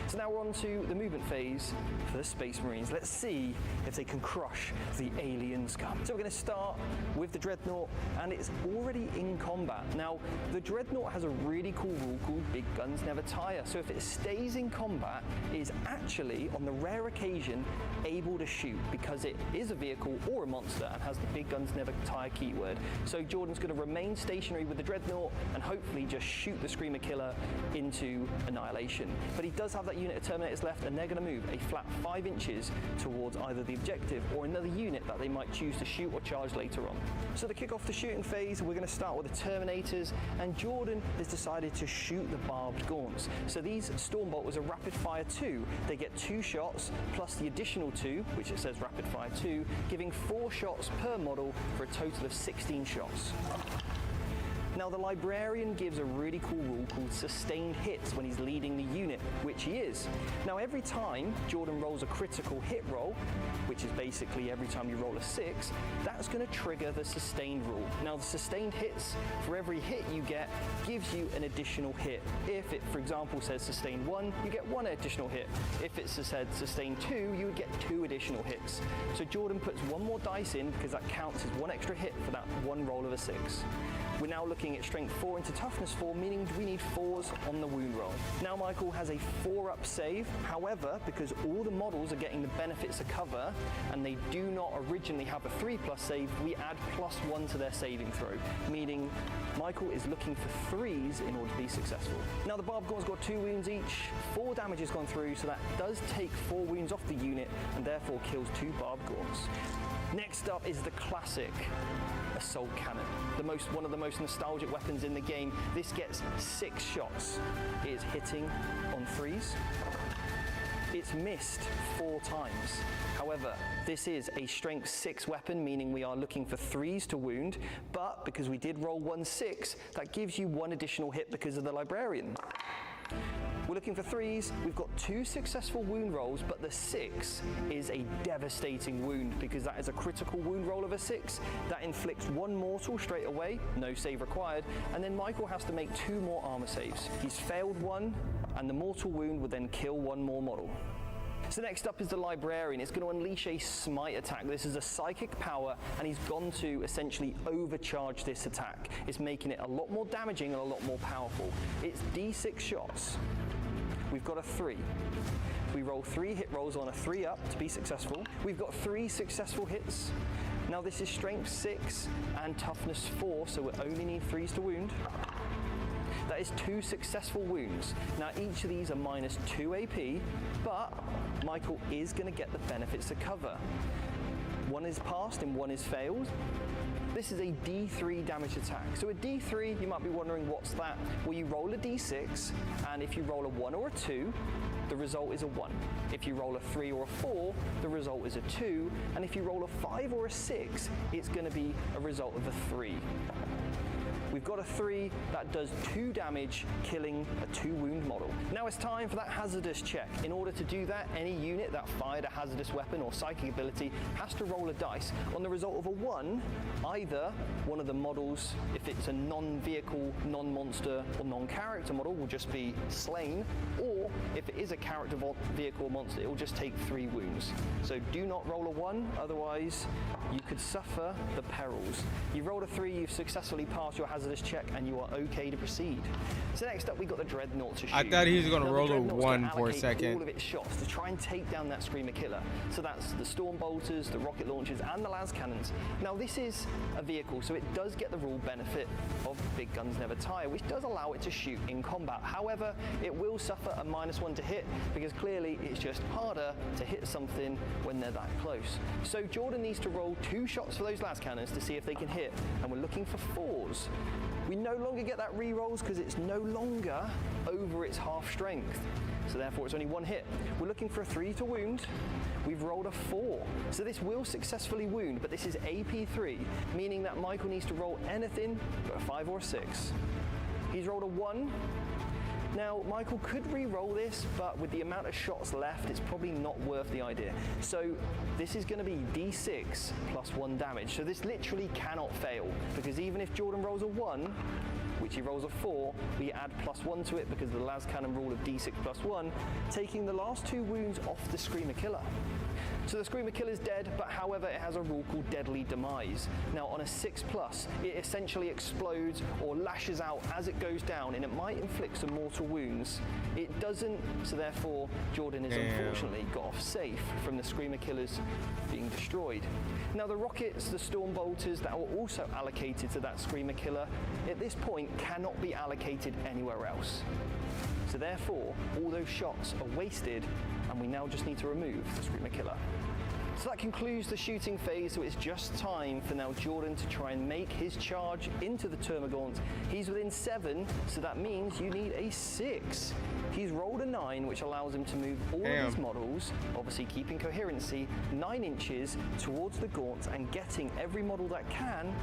S11: So now we're on to the movement phase for the Space Marines. Let's see if they can crush the alien scum. So we're going to start with the Dreadnought, and it's already in combat. Now, the Dreadnought has a really cool rule called Big Guns Never Tire. So if it stays in combat, it is actually, on the rare occasion, able to shoot because it is a vehicle or a monster and has the Big Guns Never Tire keyword. So Jordan's going to remain stationary with the Dreadnought and hopefully just shoot the Screamer Killer into annihilation. But he does have that unit of Terminators left, and they're going to move a flat 5 inches towards either the objective or another unit that they might choose to shoot or charge later on. So to kick off the shooting phase, we're going to start with the Terminators, and Jordan has decided to shoot the barbed gaunts. So these Stormbolters are rapid fire 2. They get 2 shots plus the additional 2, which it says rapid fire 2, giving 4 shots per model for a total of 16 shots. Now, the Librarian gives a really cool rule called sustained hits when he's leading the unit, which he is. Now, every time Jordan rolls a critical hit roll, which is basically every time you roll a 6, that's going to trigger the sustained rule. Now, the sustained hits, for every hit you get, gives you an additional hit. If it, for example, says sustained 1, you get 1 additional hit. If it said sustained 2, you would get 2 additional hits. So Jordan puts 1 more dice in because that counts as 1 extra hit for that 1 roll of a 6. We're now looking at strength 4 into toughness 4, meaning we need 4s on the wound roll. Now Michael has a 4-up save. However, because all the models are getting the benefits of cover and they do not originally have a 3+ save, we add +1 to their saving throw, meaning Michael is looking for 3s in order to be successful. Now the Barbed Gaunts got 2 wounds each, 4 damage has gone through, so that does take 4 wounds off the unit and therefore kills 2 Barbed Gaunts. Next up is the classic Assault Cannon, one of the most nostalgic weapons in the game. This gets 6 shots. It is hitting on 3s. It's missed 4 times. However, this is a strength 6 weapon, meaning we are looking for 3s to wound, but because we did roll 1 6, that gives you 1 additional hit because of the Librarian. We're looking for 3s. We've got 2 successful wound rolls, but the 6 is a devastating wound because that is a critical wound roll of a 6. That inflicts 1 mortal straight away, no save required, and then Michael has to make 2 more armor saves. He's failed 1, and the mortal wound would then kill 1 more model. So next up is the Librarian. It's going to unleash a smite attack. This is a psychic power, and he's gone to essentially overcharge this attack. It's making it a lot more damaging and a lot more powerful. It's D6 shots. We've got a 3. We roll 3 hit rolls on a 3 up to be successful. We've got 3 successful hits. Now this is strength 6 and toughness 4, so we only need 3s to wound. That is 2 successful wounds. Now each of these are minus 2 AP, but Michael is going to get the benefits to cover. 1 is passed and 1 is failed. This is a D3 damage attack. So a D3, you might be wondering what's that? Well, you roll a D6, and if you roll a 1 or a 2, the result is a 1. If you roll a 3 or a 4, the result is a 2. And if you roll a 5 or a 6, it's going to be a result of a 3. We've got a 3 that does 2 damage, killing a 2 wound model. Now it's time for that hazardous check. In order to do that, any unit that fired a hazardous weapon or psychic ability has to roll a dice. On the result of a 1, either one of the models, if it's a non-vehicle, non-monster, or non-character model, will just be slain, or if it is a character, vehicle, or monster, it will just take 3 wounds. So do not roll a 1, otherwise you could suffer the perils. You rolled a 3, you've successfully passed your hazardous check, and you are okay to proceed. So next up, we got the Dreadnought to shoot.
S1: I thought he was going to roll a
S11: Dreadnought's
S1: 1 for a
S11: allocate
S1: second.
S11: all of its shots to try and take down that Screamer Killer. So that's the Storm Bolters, the rocket launchers, and the las cannons. Now this is a vehicle, so it does get the rule benefit of big guns never tire, which does allow it to shoot in combat. However, it will suffer a -1 to hit because clearly it's just harder to hit something when they're that close. So Jordan needs to roll 2 shots for those las cannons to see if they can hit, and we're looking for 4s. We no longer get that re-rolls because it's no longer over its half strength. So therefore it's only 1 hit. We're looking for a 3 to wound. We've rolled a 4. So this will successfully wound, but this is AP3, meaning that Michael needs to roll anything but a 5 or a 6. He's rolled a 1. Now, Michael could re-roll this, but with the amount of shots left, it's probably not worth the idea. So this is going to be D6 plus 1 damage. So this literally cannot fail, because even if Jordan rolls a 1, which he rolls a 4, we add +1 to it because of the las cannon rule of D6 plus 1, taking the last 2 wounds off the Screamer Killer. So the Screamer Killer is dead, but however it has a rule called Deadly Demise. Now on a 6+, it essentially explodes or lashes out as it goes down, and it might inflict some mortal wounds. It doesn't, so therefore Jordan is unfortunately got off safe from the Screamer Killers being destroyed. Now the rockets, the Storm Bolters that were also allocated to that Screamer Killer, at this point cannot be allocated anywhere else. So therefore, all those shots are wasted, and we now just need to remove the Screamer Killer. So that concludes the shooting phase, so it's just time for now Jordan to try and make his charge into the Termagant. He's within 7, so that means you need a 6. He's rolled a 9, which allows him to move all of his models, obviously keeping coherency, 9 inches towards the gaunt and getting every model that can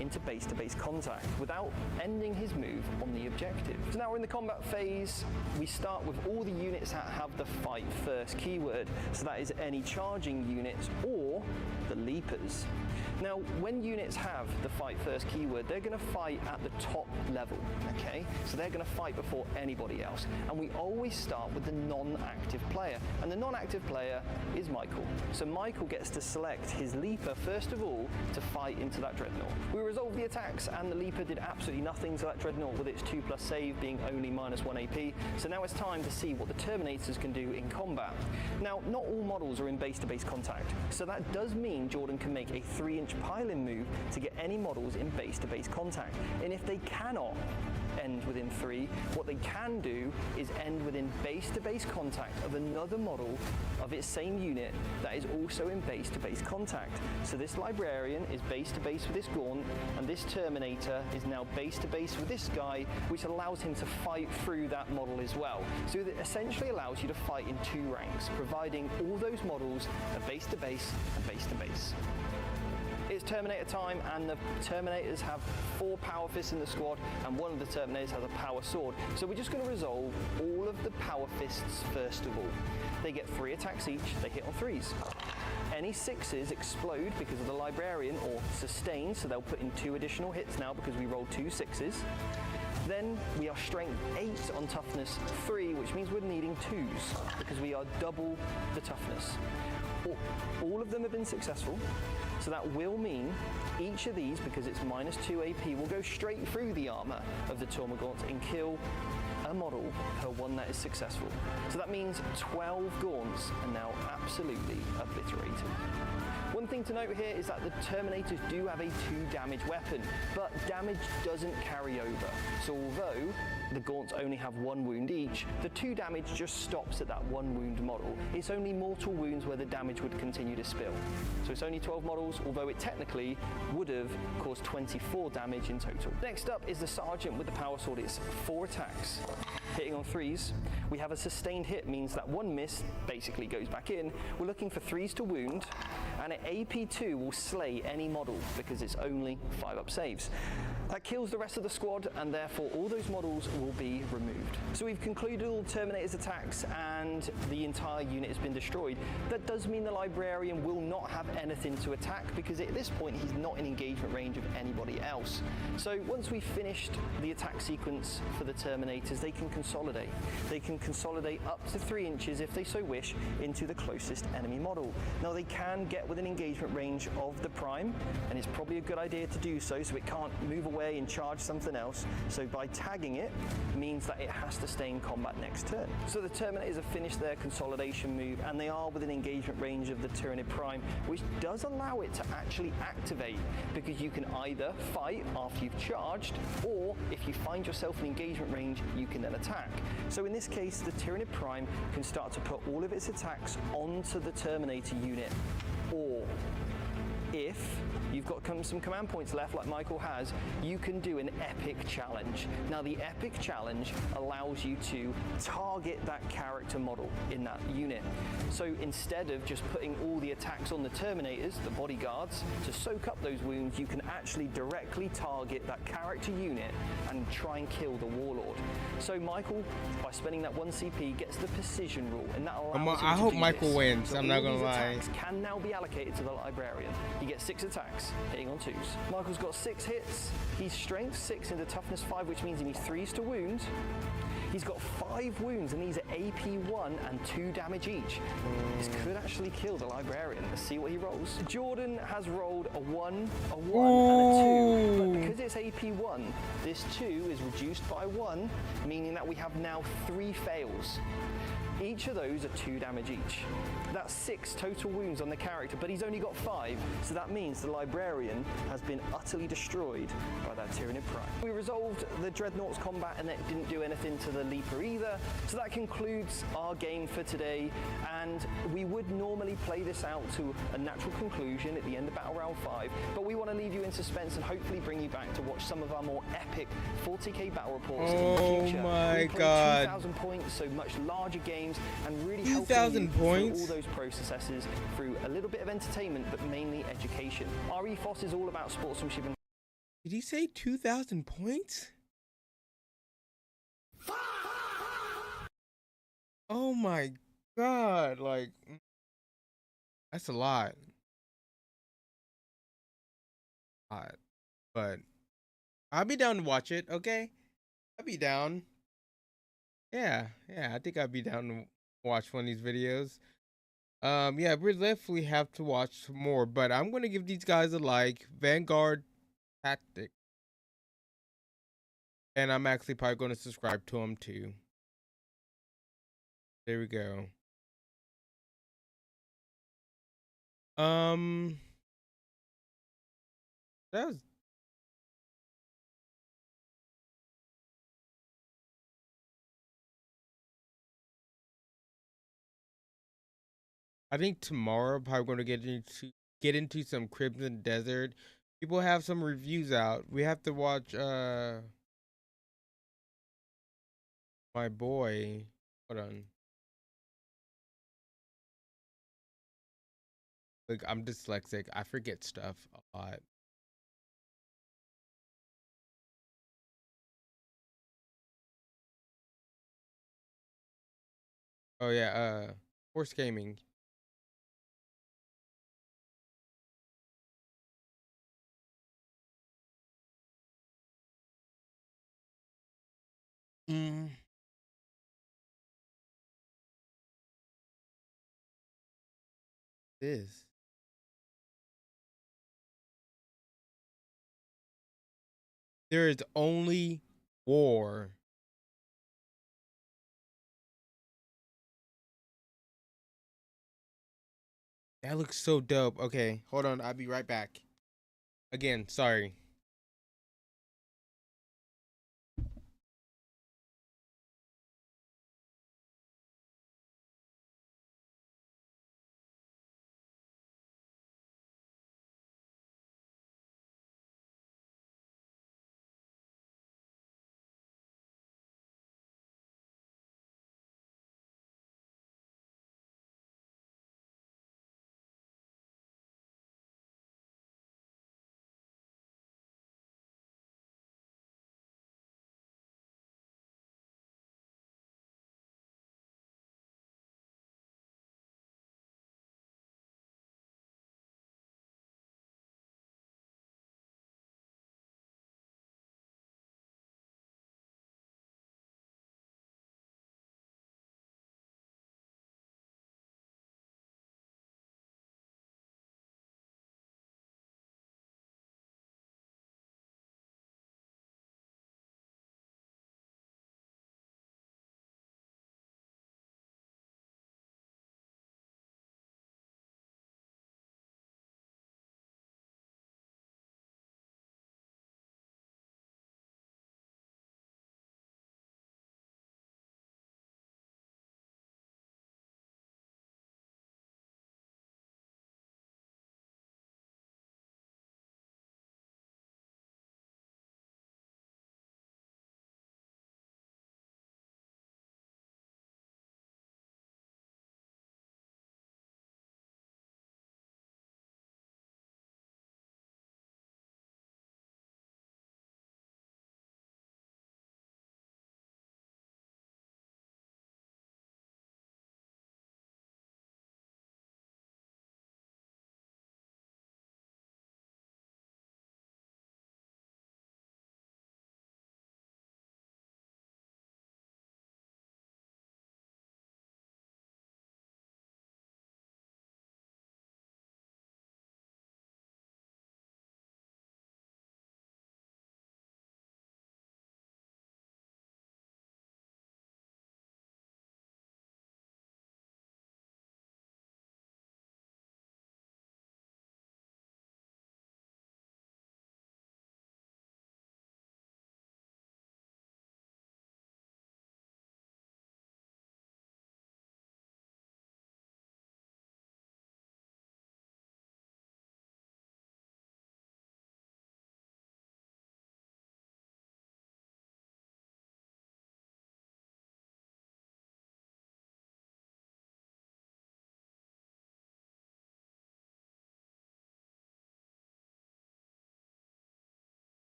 S11: into base-to-base contact without ending his move on the objective. So now we're in the combat phase. We start with all the units that have the fight first keyword. So that is any charging units or the leapers. Now, when units have the fight first keyword, they're going to fight at the top level, okay? So they're going to fight before anybody else. And we always start with the non-active player. And the non-active player is Michael. So Michael gets to select his leaper, first of all, to fight into that Dreadnought. We resolved the attacks, and the leaper did absolutely nothing to that Dreadnought with its 2+ save being only -1 AP. So now it's time to see what the Terminators can do in combat. Now, not all models are in base-to-base contact. So that does mean Jordan can make a 3-inch pile-in move to get any models in base-to-base contact. And if they cannot end within 3, what they can do is end within base-to-base contact of another model of its same unit that is also in base-to-base contact. So this Librarian is base-to-base with this Gaunt, and this Terminator is now base-to-base with this guy, which allows him to fight through that model as well. So it essentially allows you to fight in 2 ranks, providing all those models are base-to-base and base-to-base. It's is Terminator time, and the Terminators have 4 power fists in the squad, and one of the Terminators has a power sword. So we're just going to resolve all of the power fists first of all. They get 3 attacks each, they hit on 3s. Any 6s explode because of the Librarian, or sustain, so they'll put in 2 additional hits now because we rolled 2 6s. Then we are strength 8 on toughness 3, which means we're needing 2s because we are double the toughness. All of them have been successful, so that will mean each of these, because it's -2 AP, will go straight through the armor of the Tormagaunt and kill a model per one that is successful. So that means 12 Gaunts are now absolutely obliterated. One thing to note here is that the Terminators do have a 2 damage weapon, but damage doesn't carry over. So although the Gaunts only have 1 wound each, the 2 damage just stops at that 1 wound model. It's only mortal wounds where the damage would continue to spill. So it's only 12 models, although it technically would have caused 24 damage in total. Next up is the Sergeant with the power sword. It's 4 attacks, hitting on 3s. We have a sustained hit, means that 1 miss basically goes back in. We're looking for 3s to wound, and an AP2 will slay any model because it's only 5-up saves. That kills the rest of the squad, and therefore all those models will be removed. So we've concluded all Terminator's attacks and the entire unit has been destroyed. That does mean the Librarian will not have anything to attack because at this point he's not in engagement range of anybody else. So once we've finished the attack sequence for the Terminators, they can consolidate. They can consolidate up to 3 inches if they so wish into the closest enemy model. Now they can get within engagement range of the Prime, and it's probably a good idea to do so it can't move away and charge something else. So by tagging it means that it has to stay in combat next turn. So the Terminators have finished their consolidation move and they are within engagement range of the Tyranid Prime, which does allow it to actually activate, because you can either fight after you've charged, or if you find yourself in engagement range, you can then attack. So in this case, the Tyranid Prime can start to put all of its attacks onto the Terminator unit, or if you've got some command points left like Michael has, you can do an epic challenge. Now the epic challenge allows you to target that character model in that unit. So instead of just putting all the attacks on the Terminators, the bodyguards, to soak up those wounds, you can actually directly target that character unit and try and kill the Warlord. So Michael, by spending that 1 CP, gets the precision rule, and that allows him
S1: I
S11: to
S1: hope
S11: do
S1: Michael
S11: this.
S1: wins.
S11: So
S1: I'm not
S11: all
S1: gonna
S11: these
S1: lie.
S11: attacks can now be allocated to the Librarian. He gets 6 attacks, hitting on 2s. Michael's got 6 hits. He's strength 6 into toughness 5, which means he needs 3s to wound. He's got 5 wounds, and these are AP1 and 2 damage each. This could actually kill the Librarian. Let's see what he rolls. Jordan has rolled a 1, a 1, and a 2. But because it's AP1, this 2 is reduced by 1, meaning that we have now 3 fails. Each of those are 2 damage each. That's 6 total wounds on the character, but he's only got 5, so that means the Librarian has been utterly destroyed by that Tyranid Prime. We resolved the Dreadnought's combat, and it didn't do anything to the Leaper either, so that concludes our game for today, and we would normally play this out to a natural conclusion at the end of Battle Round 5, but we want to leave you in suspense and hopefully bring you back to watch some of our more epic 40k battle reports in the future.
S1: My
S11: we play
S1: God.
S11: 2,000 points, so much larger games, and really
S1: 2,000
S11: helping you
S1: points?
S11: through all those processes through a little bit of entertainment, but mainly education. Our ethos is all about sportsmanship and
S1: Did he say 2,000 points? Oh my God, like, that's a lot. But I'll be down to watch it, okay? I'll be down. Yeah, I think I'd be down to watch one of these videos. Yeah, we definitely have to watch more, but I'm gonna give these guys a like. Vanguard Tactic, and I'm actually probably gonna subscribe to them too. There we go. That was. I think tomorrow probably going to get into some Crimson Desert. People have some reviews out. We have to watch my boy. Hold on. Like I'm dyslexic. I forget stuff a lot. Oh yeah, horse gaming. Mm. This. There is only war. That looks so dope. Okay, hold on. I'll be right back. Again, sorry.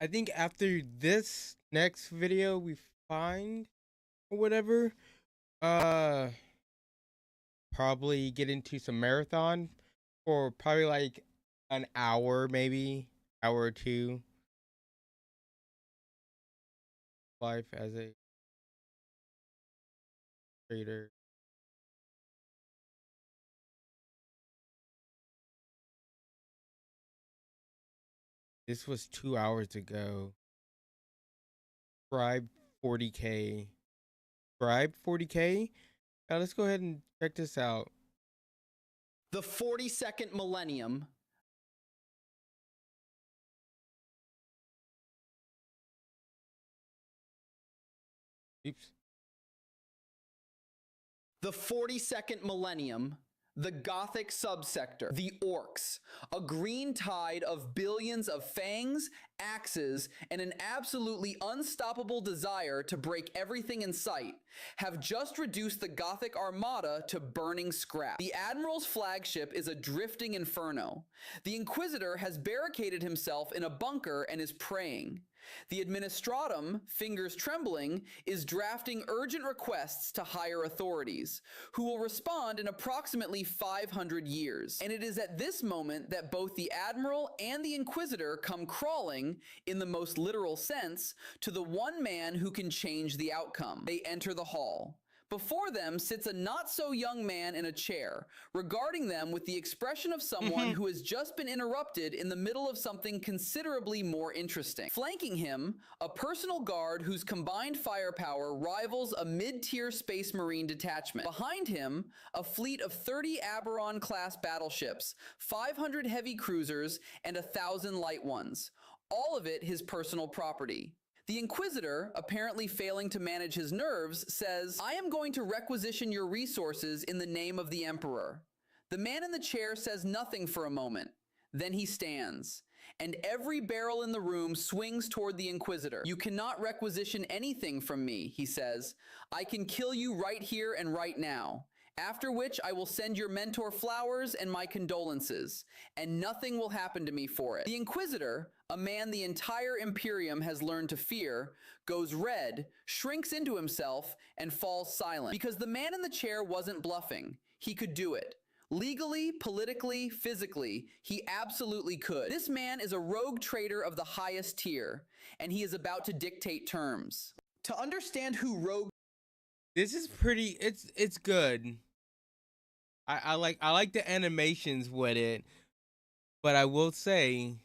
S1: I think after this next video we find or whatever, uh, probably get into some marathon for probably like an hour, maybe hour or two. Life as a trader. This was 2 hours ago. Bribe 40K. Bribe 40K? Now let's go ahead and check this out.
S12: The 42nd millennium.
S1: Oops.
S12: The 42nd millennium, the Gothic subsector, the Orcs, a green tide of billions of fangs, axes, and an absolutely unstoppable desire to break everything in sight, have just reduced the Gothic armada to burning scrap. The Admiral's flagship is a drifting inferno. The Inquisitor has barricaded himself in a bunker and is praying. The Administratum, fingers trembling, is drafting urgent requests to higher authorities, who will respond in approximately 500 years. And it is at this moment that both the Admiral and the Inquisitor come crawling, in the most literal sense, to the one man who can change the outcome. They enter the hall. Before them sits a not-so-young man in a chair, regarding them with the expression of someone who has just been interrupted in the middle of something considerably more interesting. Flanking him, a personal guard whose combined firepower rivals a mid-tier Space Marine detachment. Behind him, a fleet of 30 Aberon-class battleships, 500 heavy cruisers, and 1,000 light ones. All of it his personal property. The Inquisitor, apparently failing to manage his nerves, says, "I am going to requisition your resources in the name of the Emperor." The man in the chair says nothing for a moment. Then he stands, and every barrel in the room swings toward the Inquisitor. "You cannot requisition anything from me," he says. "I can kill you right here and right now. After which I will send your mentor flowers and my condolences, and nothing will happen to me for it." The Inquisitor, a man the entire Imperium has learned to fear, goes red, shrinks into himself, and falls silent. Because the man in the chair wasn't bluffing. He could do it. Legally, politically, physically, he absolutely could. This man is a rogue trader of the highest tier, and he is about to dictate terms. To understand who rogue...
S1: This is pretty, it's good. I like the animations with it, but I will say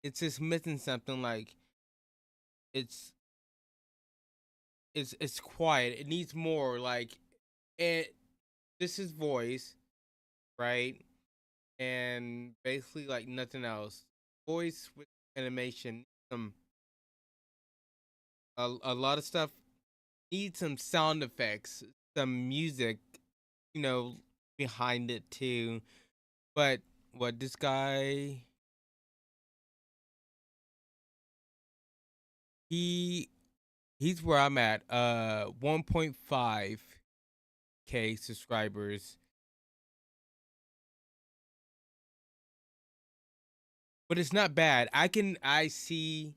S1: it's just missing something. Like it's quiet. It needs more. Like this is voice, right? And basically like nothing else. Voice with animation. A lot of stuff needs some sound effects, some music, you know, behind it too. But what this guy, he's where I'm at. 1.5K subscribers. But it's not bad. I see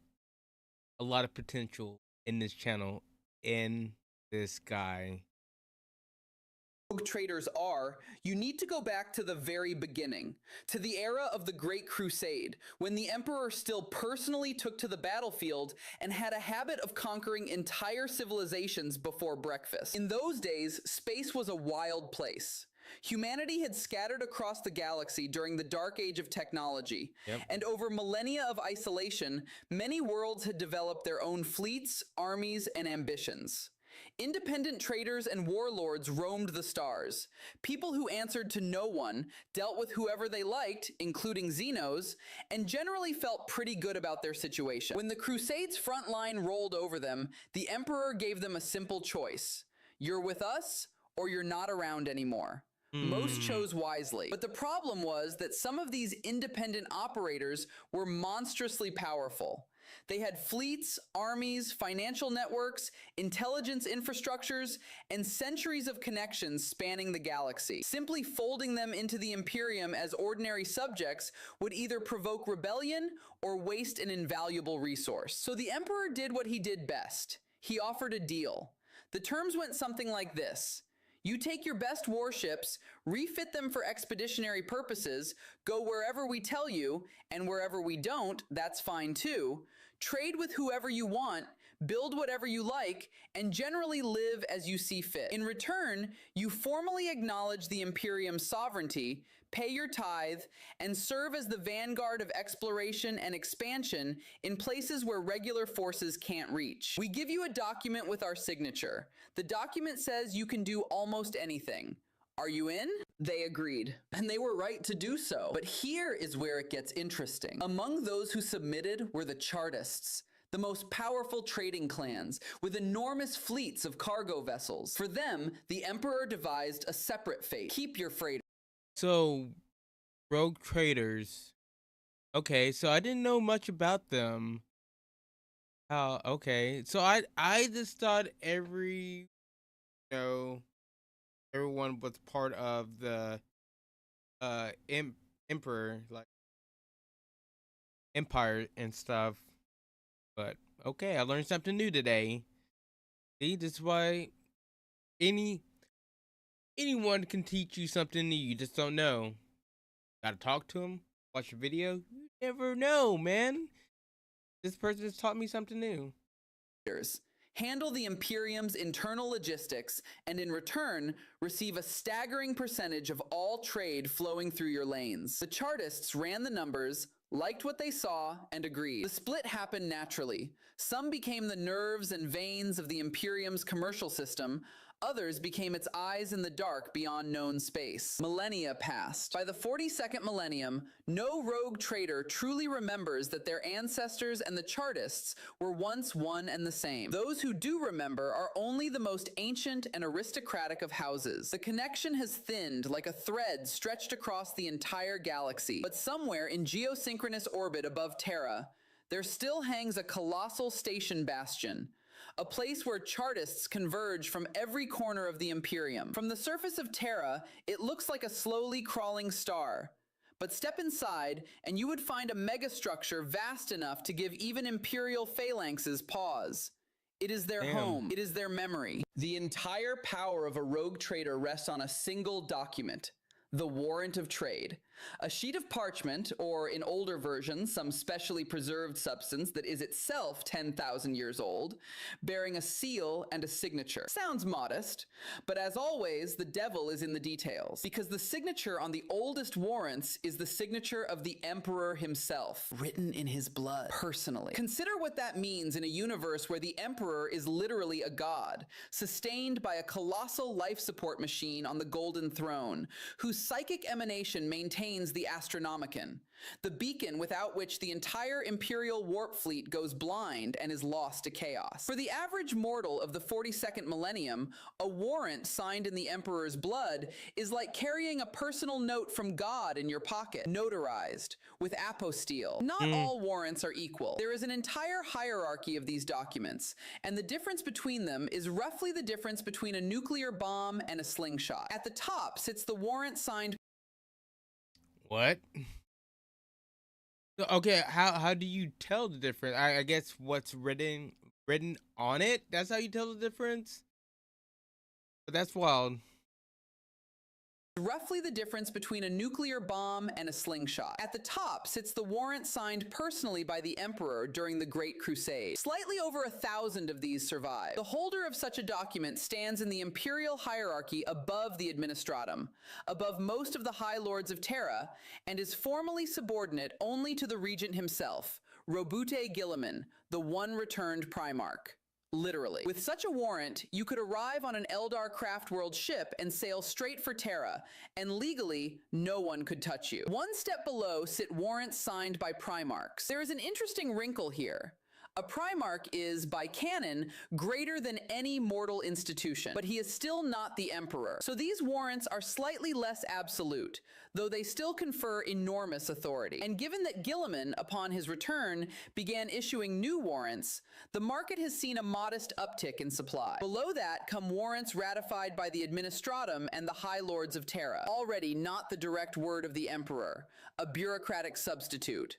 S1: a lot of potential in this channel, in this guy.
S12: Traders are, you need to go back to the very beginning, to the era of the Great Crusade, when the Emperor still personally took to the battlefield and had a habit of conquering entire civilizations before breakfast. In those days, space was a wild place. Humanity had scattered across the galaxy during the dark age of technology, and over millennia of isolation, many worlds had developed their own fleets, armies, and ambitions. Independent traders and warlords roamed the stars. People who answered to no one, dealt with whoever they liked, including Xenos, and generally felt pretty good about their situation. When the Crusades' front line rolled over them, the Emperor gave them a simple choice. You're with us, or you're not around anymore. Most chose wisely. But the problem was that some of these independent operators were monstrously powerful. They had fleets, armies, financial networks, intelligence infrastructures, and centuries of connections spanning the galaxy. Simply folding them into the Imperium as ordinary subjects would either provoke rebellion or waste an invaluable resource. So the Emperor did what he did best. He offered a deal. The terms went something like this. You take your best warships, refit them for expeditionary purposes, go wherever we tell you, and wherever we don't, that's fine too. Trade with whoever you want, build whatever you like, and generally live as you see fit. In return, you formally acknowledge the Imperium's sovereignty, pay your tithe, and serve as the vanguard of exploration and expansion in places where regular forces can't reach. We give you a document with our signature. The document says you can do almost anything. Are you in? They agreed, and they were right to do so. But here is where it gets interesting. Among those who submitted were the Chartists, the most powerful trading clans, with enormous fleets of cargo vessels. For them, the Emperor devised a separate fate. Keep your freight.
S1: So, rogue traders. Okay, so I didn't know much about them. Okay. So I just thought everyone was part of the emperor, like empire and stuff. But okay, I learned something new today. See, this is why anyone can teach you something new. You just don't know. Gotta talk to him, watch a video. You never know, man. This person has taught me something new.
S12: Handle the Imperium's internal logistics, and in return, receive a staggering percentage of all trade flowing through your lanes. The Chartists ran the numbers, liked what they saw, and agreed. The split happened naturally. Some became the nerves and veins of the Imperium's commercial system. Others became its eyes in the dark beyond known space. Millennia passed. By the 42nd millennium, no rogue trader truly remembers that their ancestors and the Chartists were once one and the same. Those who do remember are only the most ancient and aristocratic of houses. The connection has thinned like a thread stretched across the entire galaxy. But somewhere in geosynchronous orbit above Terra, there still hangs a colossal station bastion. A place where Chartists converge from every corner of the Imperium. From the surface of Terra, it looks like a slowly crawling star. But step inside, and you would find a megastructure vast enough to give even Imperial phalanxes pause. It is their home. It is their memory. The entire power of a rogue trader rests on a single document. The Warrant of Trade. A sheet of parchment, or in older versions, some specially preserved substance that is itself 10,000 years old, bearing a seal and a signature. Sounds modest, but as always, the devil is in the details, because the signature on the oldest warrants is the signature of the Emperor himself, written in his blood, personally. Consider what that means in a universe where the Emperor is literally a god, sustained by a colossal life support machine on the Golden Throne, whose psychic emanation maintains the Astronomicon, the beacon without which the entire Imperial warp fleet goes blind and is lost to chaos. For the average mortal of the 42nd millennium, a warrant signed in the Emperor's blood is like carrying a personal note from God in your pocket, notarized, with apostille. Not all warrants are equal. There is an entire hierarchy of these documents, and the difference between them is roughly the difference between a nuclear bomb and a slingshot. At the top sits the warrant signed.
S1: What? Okay, how do you tell the difference? I guess what's written on it, that's how you tell the difference? But that's wild.
S12: Roughly the difference between a nuclear bomb and a slingshot. At the top sits the warrant signed personally by the Emperor during the Great Crusade. Slightly over 1,000 of these survive. The holder of such a document stands in the imperial hierarchy above the administratum, above most of the High Lords of Terra, and is formally subordinate only to the regent himself, Robute Gilliman, the one returned Primarch. Literally. With such a warrant, you could arrive on an Eldar Craftworld ship and sail straight for Terra, and legally, no one could touch you. One step below sit warrants signed by Primarchs. There is an interesting wrinkle here. A Primarch is, by canon, greater than any mortal institution, but he is still not the Emperor. So these warrants are slightly less absolute, though they still confer enormous authority. And given that Guilliman, upon his return, began issuing new warrants, the market has seen a modest uptick in supply. Below that come warrants ratified by the Administratum and the High Lords of Terra, already not the direct word of the Emperor, a bureaucratic substitute.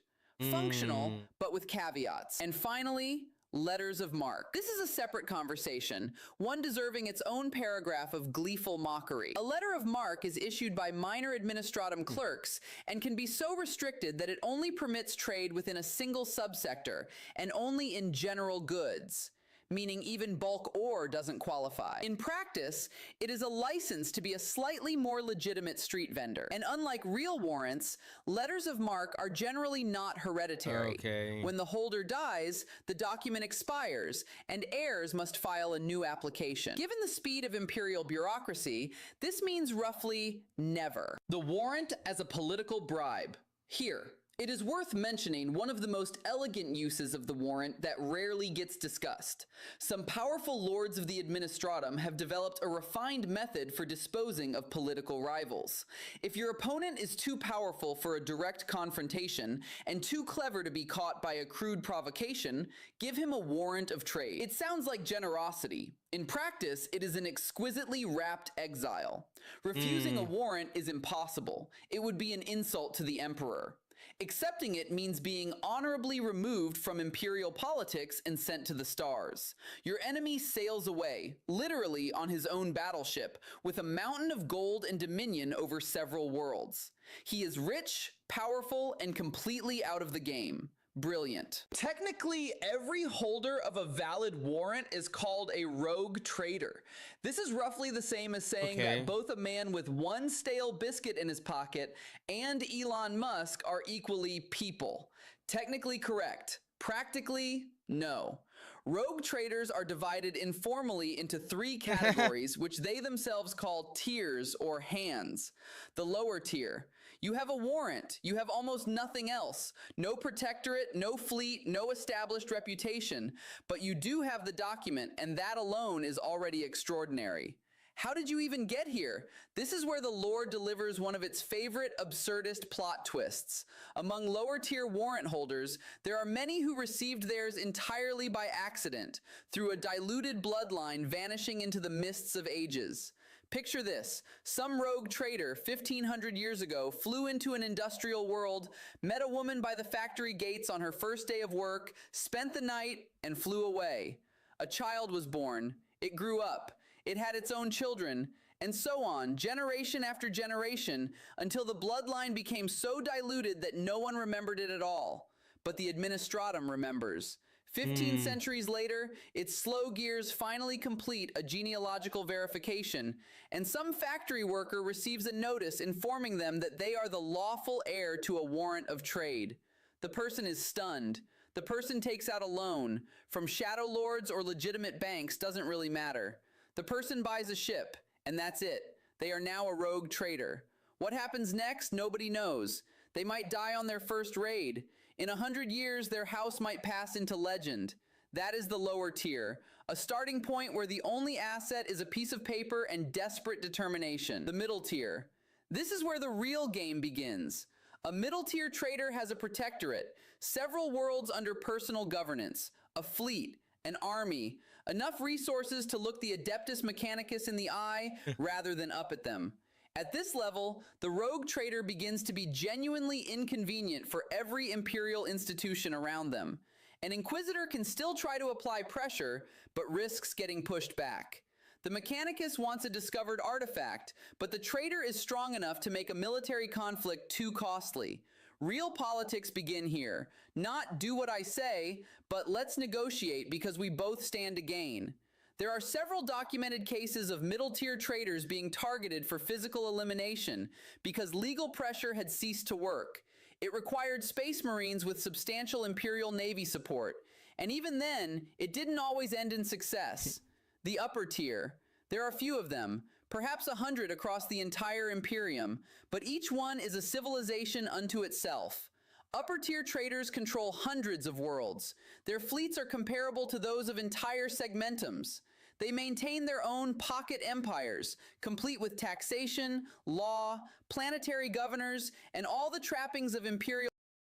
S12: Functional, but with caveats. And finally, letters of marque. This is a separate conversation, one deserving its own paragraph of gleeful mockery. A letter of marque is issued by minor administratum clerks and can be so restricted that it only permits trade within a single subsector and only in general goods, meaning even bulk ore doesn't qualify. In practice, it is a license to be a slightly more legitimate street vendor. And unlike real warrants, letters of marque are generally not hereditary.
S1: Okay.
S12: When the holder dies, the document expires, and heirs must file a new application. Given the speed of imperial bureaucracy, this means roughly never. The warrant as a political bribe. Here, it is worth mentioning one of the most elegant uses of the warrant that rarely gets discussed. Some powerful lords of the Administratum have developed a refined method for disposing of political rivals. If your opponent is too powerful for a direct confrontation and too clever to be caught by a crude provocation, give him a warrant of trade. It sounds like generosity. In practice, it is an exquisitely wrapped exile. Refusing a warrant is impossible. It would be an insult to the Emperor. Accepting it means being honorably removed from imperial politics and sent to the stars. Your enemy sails away, literally on his own battleship, with a mountain of gold and dominion over several worlds. He is rich, powerful, and completely out of the game. Brilliant. Technically, every holder of a valid warrant is called a rogue trader. This is roughly the same as saying that both a man with one stale biscuit in his pocket and Elon Musk are equally people. Technically correct. Practically, no. Rogue traders are divided informally into three categories, which they themselves call tiers or hands. The lower tier. You have a warrant. You have almost nothing else. No protectorate, no fleet, no established reputation. But you do have the document, and that alone is already extraordinary. How did you even get here? This is where the lore delivers one of its favorite absurdist plot twists. Among lower tier warrant holders, there are many who received theirs entirely by accident, through a diluted bloodline vanishing into the mists of ages. Picture this. Some rogue trader 1,500 years ago flew into an industrial world, met a woman by the factory gates on her first day of work, spent the night, and flew away. A child was born. It grew up. It had its own children, and so on, generation after generation, until the bloodline became so diluted that no one remembered it at all. But the Administratum remembers. 15 centuries later, its slow gears finally complete a genealogical verification, and some factory worker receives a notice informing them that they are the lawful heir to a warrant of trade. The person is stunned. The person takes out a loan. From shadow lords or legitimate banks doesn't really matter. The person buys a ship, and that's it. They are now a rogue trader. What happens next, nobody knows. They might die on their first raid. In 100 years, their house might pass into legend. That is the lower tier, a starting point where the only asset is a piece of paper and desperate determination. The middle tier. This is where the real game begins. A middle tier trader has a protectorate, several worlds under personal governance, a fleet, an army, enough resources to look the Adeptus Mechanicus in the eye rather than up at them. At this level, the rogue trader begins to be genuinely inconvenient for every imperial institution around them. An inquisitor can still try to apply pressure, but risks getting pushed back. The Mechanicus wants a discovered artifact, but the trader is strong enough to make a military conflict too costly. Real politics begin here. Not do what I say, but let's negotiate because we both stand to gain. There are several documented cases of middle-tier traders being targeted for physical elimination because legal pressure had ceased to work. It required space marines with substantial Imperial Navy support, and even then, it didn't always end in success. The upper tier. There are few of them, perhaps 100 across the entire Imperium, but each one is a civilization unto itself. Upper tier traders control hundreds of worlds. Their fleets are comparable to those of entire segmentums. They maintain their own pocket empires, complete with taxation, law, planetary governors, and all the trappings of imperial.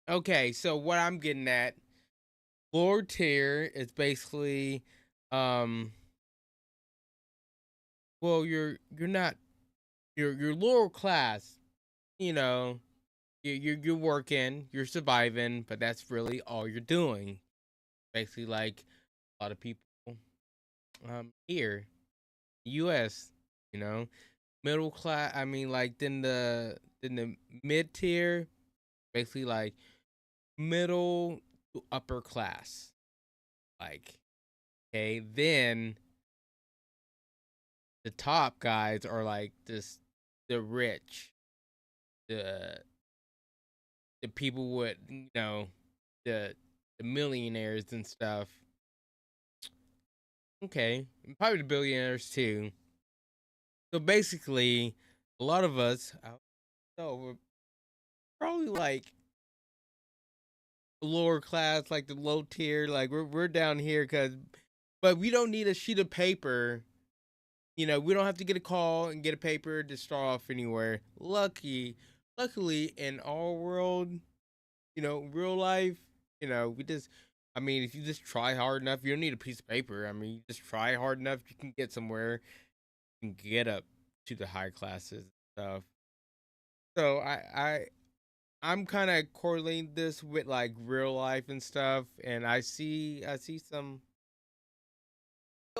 S1: Okay, so what I'm getting at, lower tier is basically, well, you're not, you're lower class, you know, you're working, you're surviving, but that's really all you're doing. Basically, like a lot of people here, U.S., you know, middle class. I mean, like then the mid tier, basically like middle to upper class. Like, okay, then the top guys are like the rich, the people with, you know, the millionaires and stuff. Okay, and probably the billionaires too. So basically, a lot of us, so we're probably like lower class, like the low tier. Like we're down here but we don't need a sheet of paper. You know, we don't have to get a call and get a paper to start off anywhere. Luckily, in our world, you know, real life, you know, I mean, if you just try hard enough, you don't need a piece of paper. I mean, you just try hard enough, you can get somewhere, you can get up to the high classes and stuff. So I'm kind of correlating this with like real life and stuff, and I see some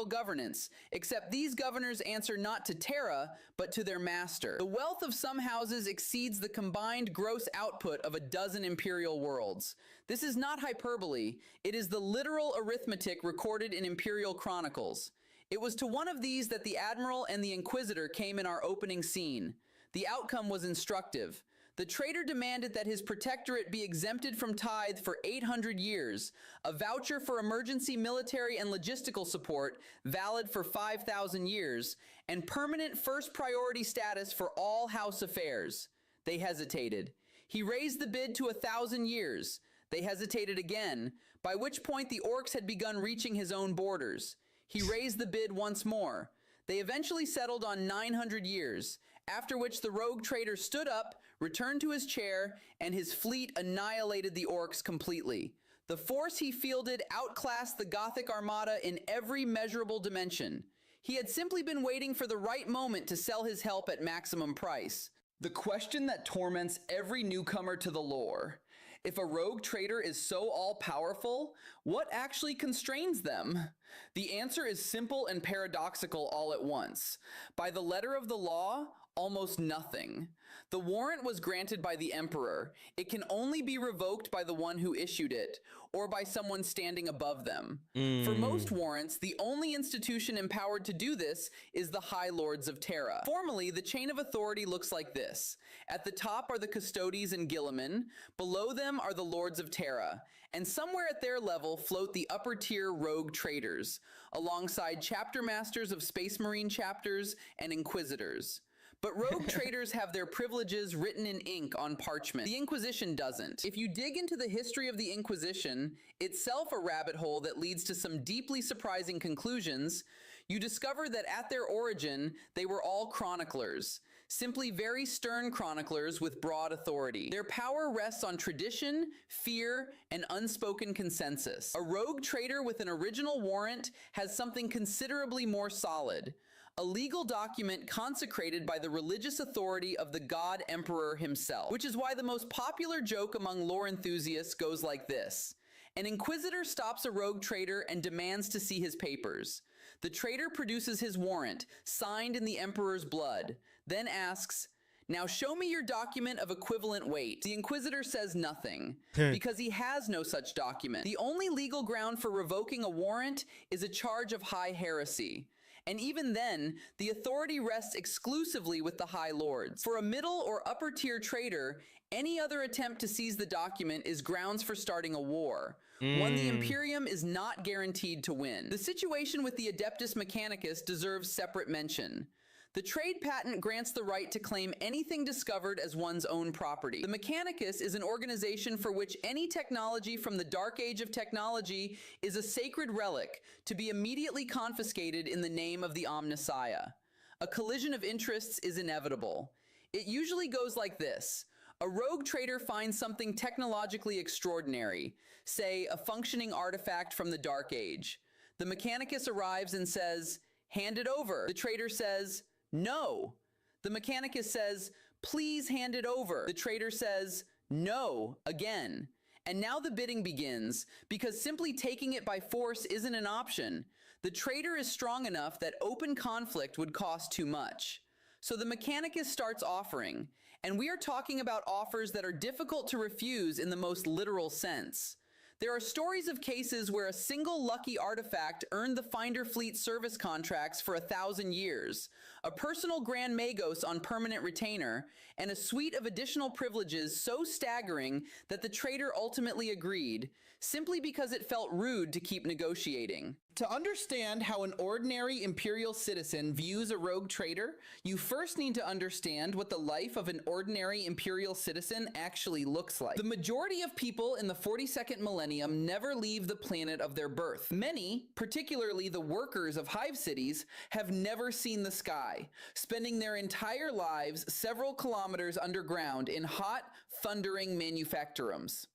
S12: governance, except these governors answer not to Terra, but to their master. The wealth of some houses exceeds the combined gross output of a dozen imperial worlds. This is not hyperbole, it is the literal arithmetic recorded in imperial chronicles. It was to one of these that the Admiral and the Inquisitor came in our opening scene. The outcome was instructive. The traitor demanded that his protectorate be exempted from tithe for 800 years, a voucher for emergency military and logistical support valid for 5,000 years, and permanent first priority status for all house affairs. They hesitated. He raised the bid to 1,000 years. They hesitated again, by which point the orcs had begun reaching his own borders. He raised the bid once more. They eventually settled on 900 years, after which the rogue traitor stood up, returned to his chair, and his fleet annihilated the orcs completely. The force he fielded outclassed the Gothic armada in every measurable dimension. He had simply been waiting for the right moment to sell his help at maximum price. The question that torments every newcomer to the lore: if a rogue traitor is so all-powerful, what actually constrains them? The answer is simple and paradoxical all at once. By the letter of the law, almost nothing. The warrant was granted by the Emperor. It can only be revoked by the one who issued it, or by someone standing above them. For most warrants, the only institution empowered to do this is the High Lords of Terra. Formally, the chain of authority looks like this. At the top are the Custodes and Guilliman, below them are the Lords of Terra, and somewhere at their level float the upper tier rogue traders, alongside chapter masters of Space Marine chapters and Inquisitors. But rogue traders have their privileges written in ink on parchment. The Inquisition doesn't. If you dig into the history of the Inquisition, itself a rabbit hole that leads to some deeply surprising conclusions, you discover that at their origin, they were all chroniclers. Simply very stern chroniclers with broad authority. Their power rests on tradition, fear, and unspoken consensus. A rogue trader with an original warrant has something considerably more solid: a legal document consecrated by the religious authority of the God Emperor himself. Which is why the most popular joke among lore enthusiasts goes like this: an Inquisitor stops a rogue trader and demands to see his papers. The traitor produces his warrant, signed in the Emperor's blood, then asks, "Now show me your document of equivalent weight." The Inquisitor says nothing, because he has no such document. The only legal ground for revoking a warrant is a charge of high heresy. And even then, the authority rests exclusively with the High Lords. For a middle or upper tier trader, any other attempt to seize the document is grounds for starting a war, one the Imperium is not guaranteed to win. The situation with the Adeptus Mechanicus deserves separate mention. The trade patent grants the right to claim anything discovered as one's own property. The Mechanicus is an organization for which any technology from the dark age of technology is a sacred relic to be immediately confiscated in the name of the Omnissiah. A collision of interests is inevitable. It usually goes like this. A rogue trader finds something technologically extraordinary, say a functioning artifact from the Dark Age. The Mechanicus arrives and says, "Hand it over." The trader says, "No." The Mechanicus says, "Please hand it over." The trader says, "No," again. And now the bidding begins, because simply taking it by force isn't an option. The trader is strong enough that open conflict would cost too much. So the Mechanicus starts offering, and we are talking about offers that are difficult to refuse in the most literal sense. There are stories of cases where a single lucky artifact earned the Finder Fleet service contracts for 1,000 years, a personal Grand Magos on permanent retainer, and a suite of additional privileges so staggering that the trader ultimately agreed, simply because it felt rude to keep negotiating. To understand how an ordinary Imperial citizen views a rogue trader, you first need to understand what the life of an ordinary Imperial citizen actually looks like. The majority of people in the 42nd millennium never leave the planet of their birth. Many, particularly the workers of hive cities, have never seen the sky, spending their entire lives several kilometers underground in hot, thundering manufactorums.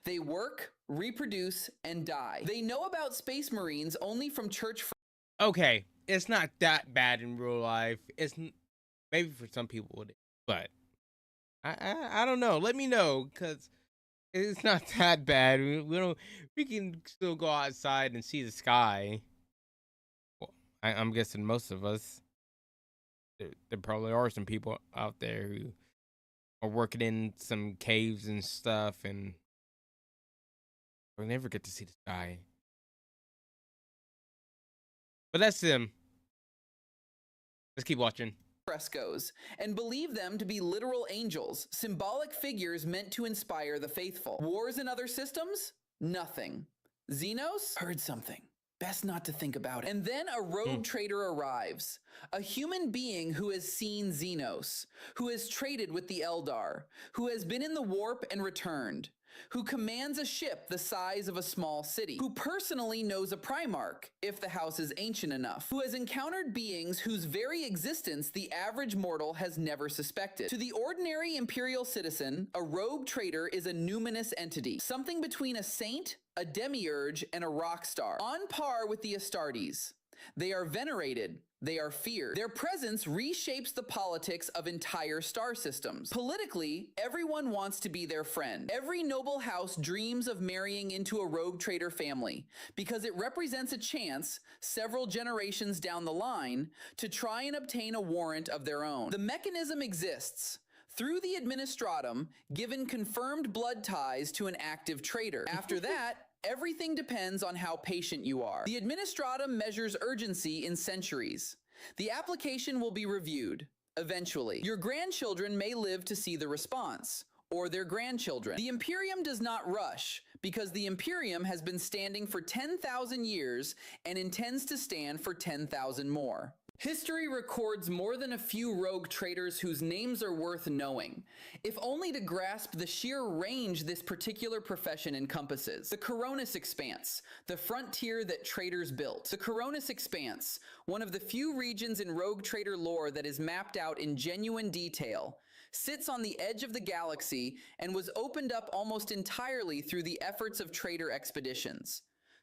S12: They work, reproduce, and die. They know about space marines only from church.
S1: Okay, it's not that bad in real life. It's maybe for some people it is, but I don't know. Let me know, because it's not that bad. We can still go outside and see the sky. Well, I'm guessing most of us. There probably are some people out there who are working in some caves and stuff, and we'll never get to see the sky. But that's them. Let's keep watching.
S12: Frescoes, and believe them to be literal angels, symbolic figures meant to inspire the faithful. Wars in other systems? Nothing. Xenos? Heard something. Best not to think about it. And then a rogue trader arrives. A human being who has seen Xenos, who has traded with the Eldar, who has been in the warp and returned, who commands a ship the size of a small city, who personally knows a Primarch, if the house is ancient enough, who has encountered beings whose very existence the average mortal has never suspected. To the ordinary Imperial citizen, a rogue trader is a numinous entity, something between a saint, a demiurge, and a rock star, on par with the Astartes. They are venerated. They are feared. Their presence reshapes the politics of entire star systems. Politically, everyone wants to be their friend. Every noble house dreams of marrying into a rogue trader family because it represents a chance, several generations down the line, to try and obtain a warrant of their own. The mechanism exists. Through the administratum, given confirmed blood ties to an active trader. After that, everything depends on how patient you are. The administratum measures urgency in centuries. The application will be reviewed, eventually. Your grandchildren may live to see the response, or their grandchildren. The Imperium does not rush, because the Imperium has been standing for 10,000 years and intends to stand for 10,000 more. History records more than a few rogue traders whose names are worth knowing, if only to grasp the sheer range this particular profession encompasses. The Coronis Expanse, the frontier that traders built. The Coronis Expanse, one of the few regions in rogue trader lore that is mapped out in genuine detail, sits on the edge of the galaxy and was opened up almost entirely through the efforts of trader expeditions.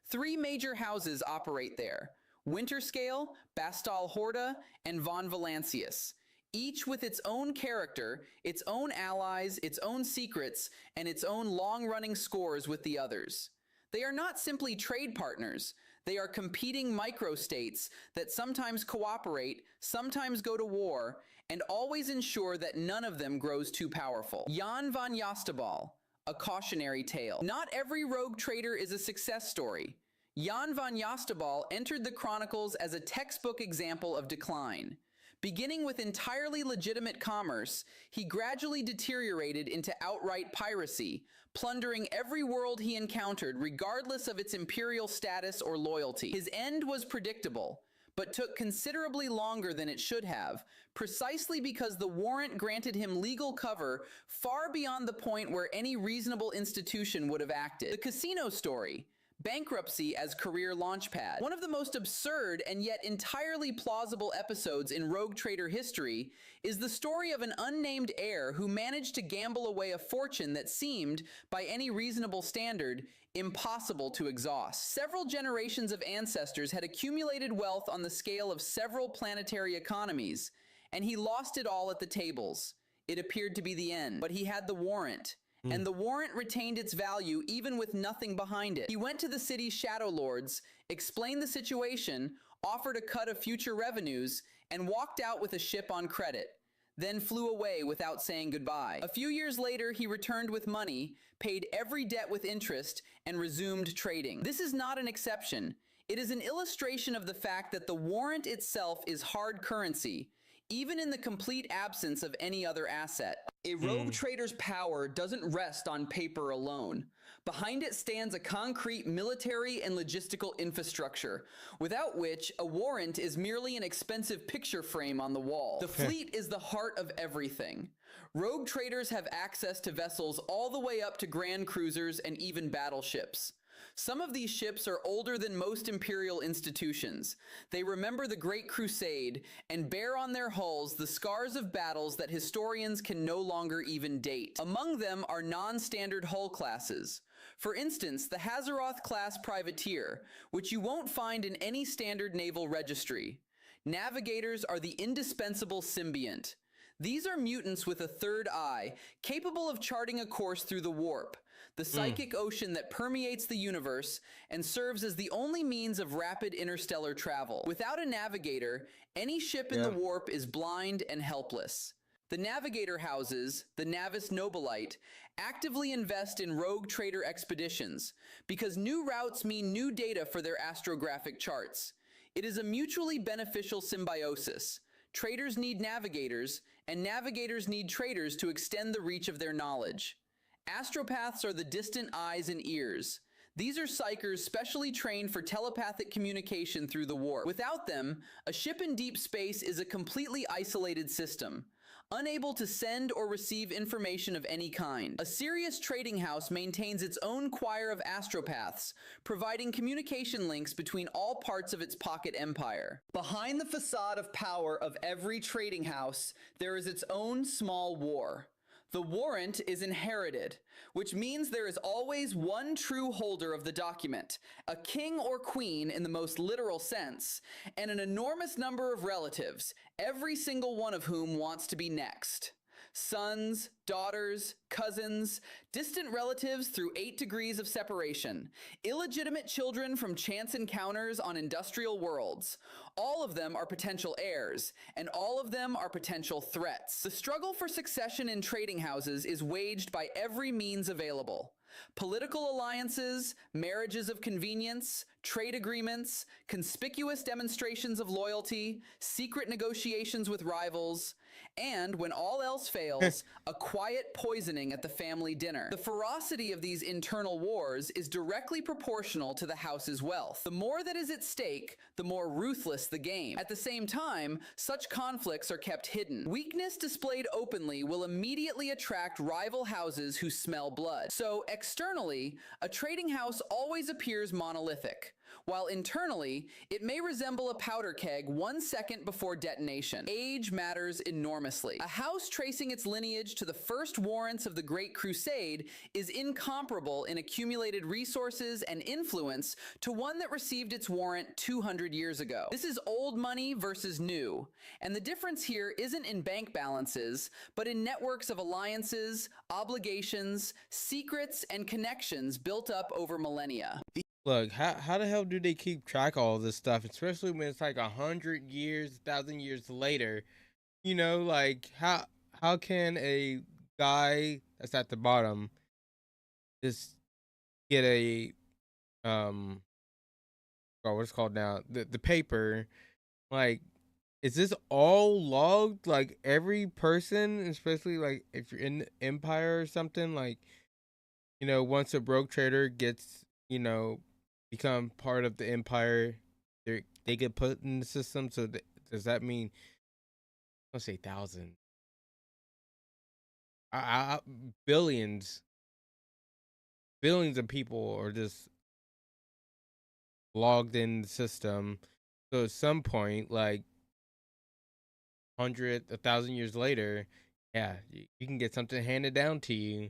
S12: 3 major houses operate there: Winterscale, Bastal Horda, and Von Valancius, each with its own character, its own allies, its own secrets, and its own long-running scores with the others. They are not simply trade partners. They are competing microstates that sometimes cooperate, sometimes go to war, and always ensure that none of them grows too powerful. Jan van Jastebal, a cautionary tale. Not every rogue trader is a success story. Jan van Jastebal entered the Chronicles as a textbook example of decline. Beginning with entirely legitimate commerce, he gradually deteriorated into outright piracy, plundering every world he encountered regardless of its imperial status or loyalty. His end was predictable, but took considerably longer than it should have, precisely because the warrant granted him legal cover far beyond the point where any reasonable institution would have acted. The casino story. Bankruptcy as career launchpad. One of the most absurd and yet entirely plausible episodes in Rogue Trader history is the story of an unnamed heir who managed to gamble away a fortune that seemed, by any reasonable standard, impossible to exhaust. Several generations of ancestors had accumulated wealth on the scale of several planetary economies, and he lost it all at the tables. It appeared to be the end, but he had the warrant. And the warrant retained its value even with nothing behind it. He went to the city's shadow lords, explained the situation, offered a cut of future revenues, and walked out with a ship on credit, then flew away without saying goodbye. A few years later, he returned with money, paid every debt with interest, and resumed trading. This is not an exception. It is an illustration of the fact that the warrant itself is hard currency, even in the complete absence of any other asset. A rogue trader's power doesn't rest on paper alone. Behind it stands a concrete military and logistical infrastructure, without which a warrant is merely an expensive picture frame on the wall. The fleet is the heart of everything. Rogue traders have access to vessels all the way up to grand cruisers and even battleships. Some of these ships are older than most imperial institutions. They remember the Great Crusade and bear on their hulls the scars of battles that historians can no longer even date. Among them are non-standard hull classes. For instance, the Hazaroth-class privateer, which you won't find in any standard naval registry. Navigators are the indispensable symbiont. These are mutants with a third eye, capable of charting a course through the warp, the psychic ocean that permeates the universe and serves as the only means of rapid interstellar travel. Without a navigator, any ship in the warp is blind and helpless. The navigator houses, the Navis Nobilite, actively invest in rogue trader expeditions because new routes mean new data for their astrographic charts. It is a mutually beneficial symbiosis. Traders need navigators, and navigators need traders to extend the reach of their knowledge. Astropaths are the distant eyes and ears. These are psychers specially trained for telepathic communication through the warp. Without them, a ship in deep space is a completely isolated system, unable to send or receive information of any kind. A serious trading house maintains its own choir of astropaths, providing communication links between all parts of its pocket empire. Behind the facade of power of every trading house, there is its own small war. The warrant is inherited, which means there is always one true holder of the document, a king or queen in the most literal sense, and an enormous number of relatives, every single one of whom wants to be next. Sons, daughters, cousins, distant relatives through 8 degrees of separation, illegitimate children from chance encounters on industrial worlds. All of them are potential heirs, and all of them are potential threats. The struggle for succession in trading houses is waged by every means available. Political alliances, marriages of convenience, trade agreements, conspicuous demonstrations of loyalty, secret negotiations with rivals, and, when all else fails, a quiet poisoning at the family dinner. The ferocity of these internal wars is directly proportional to the house's wealth. The more that is at stake, the more ruthless the game. At the same time, such conflicts are kept hidden. Weakness displayed openly will immediately attract rival houses who smell blood. So, externally, a trading house always appears monolithic, while internally, it may resemble a powder keg 1 second before detonation. Age matters enormously. A house tracing its lineage to the first warrants of the Great Crusade is incomparable in accumulated resources and influence to one that received its warrant 200 years ago. This is old money versus new, and the difference here isn't in bank balances, but in networks of alliances, obligations, secrets, and connections built up over millennia.
S1: Look, how the hell do they keep track of all this stuff, especially when it's like 100 years, 1,000 years later? You know, like how can a guy that's at the bottom just get a what's it called now, the paper? Like, is this all logged? Like every person, especially like if you're in the Empire or something, like, you know, once a rogue trader gets, you know, become part of the Empire, they they get put in the system. So does that mean, let's say thousand, I, billions, billions of people are just logged in the system. So at some point, like 1,000 years later, yeah, you can get something handed down to you.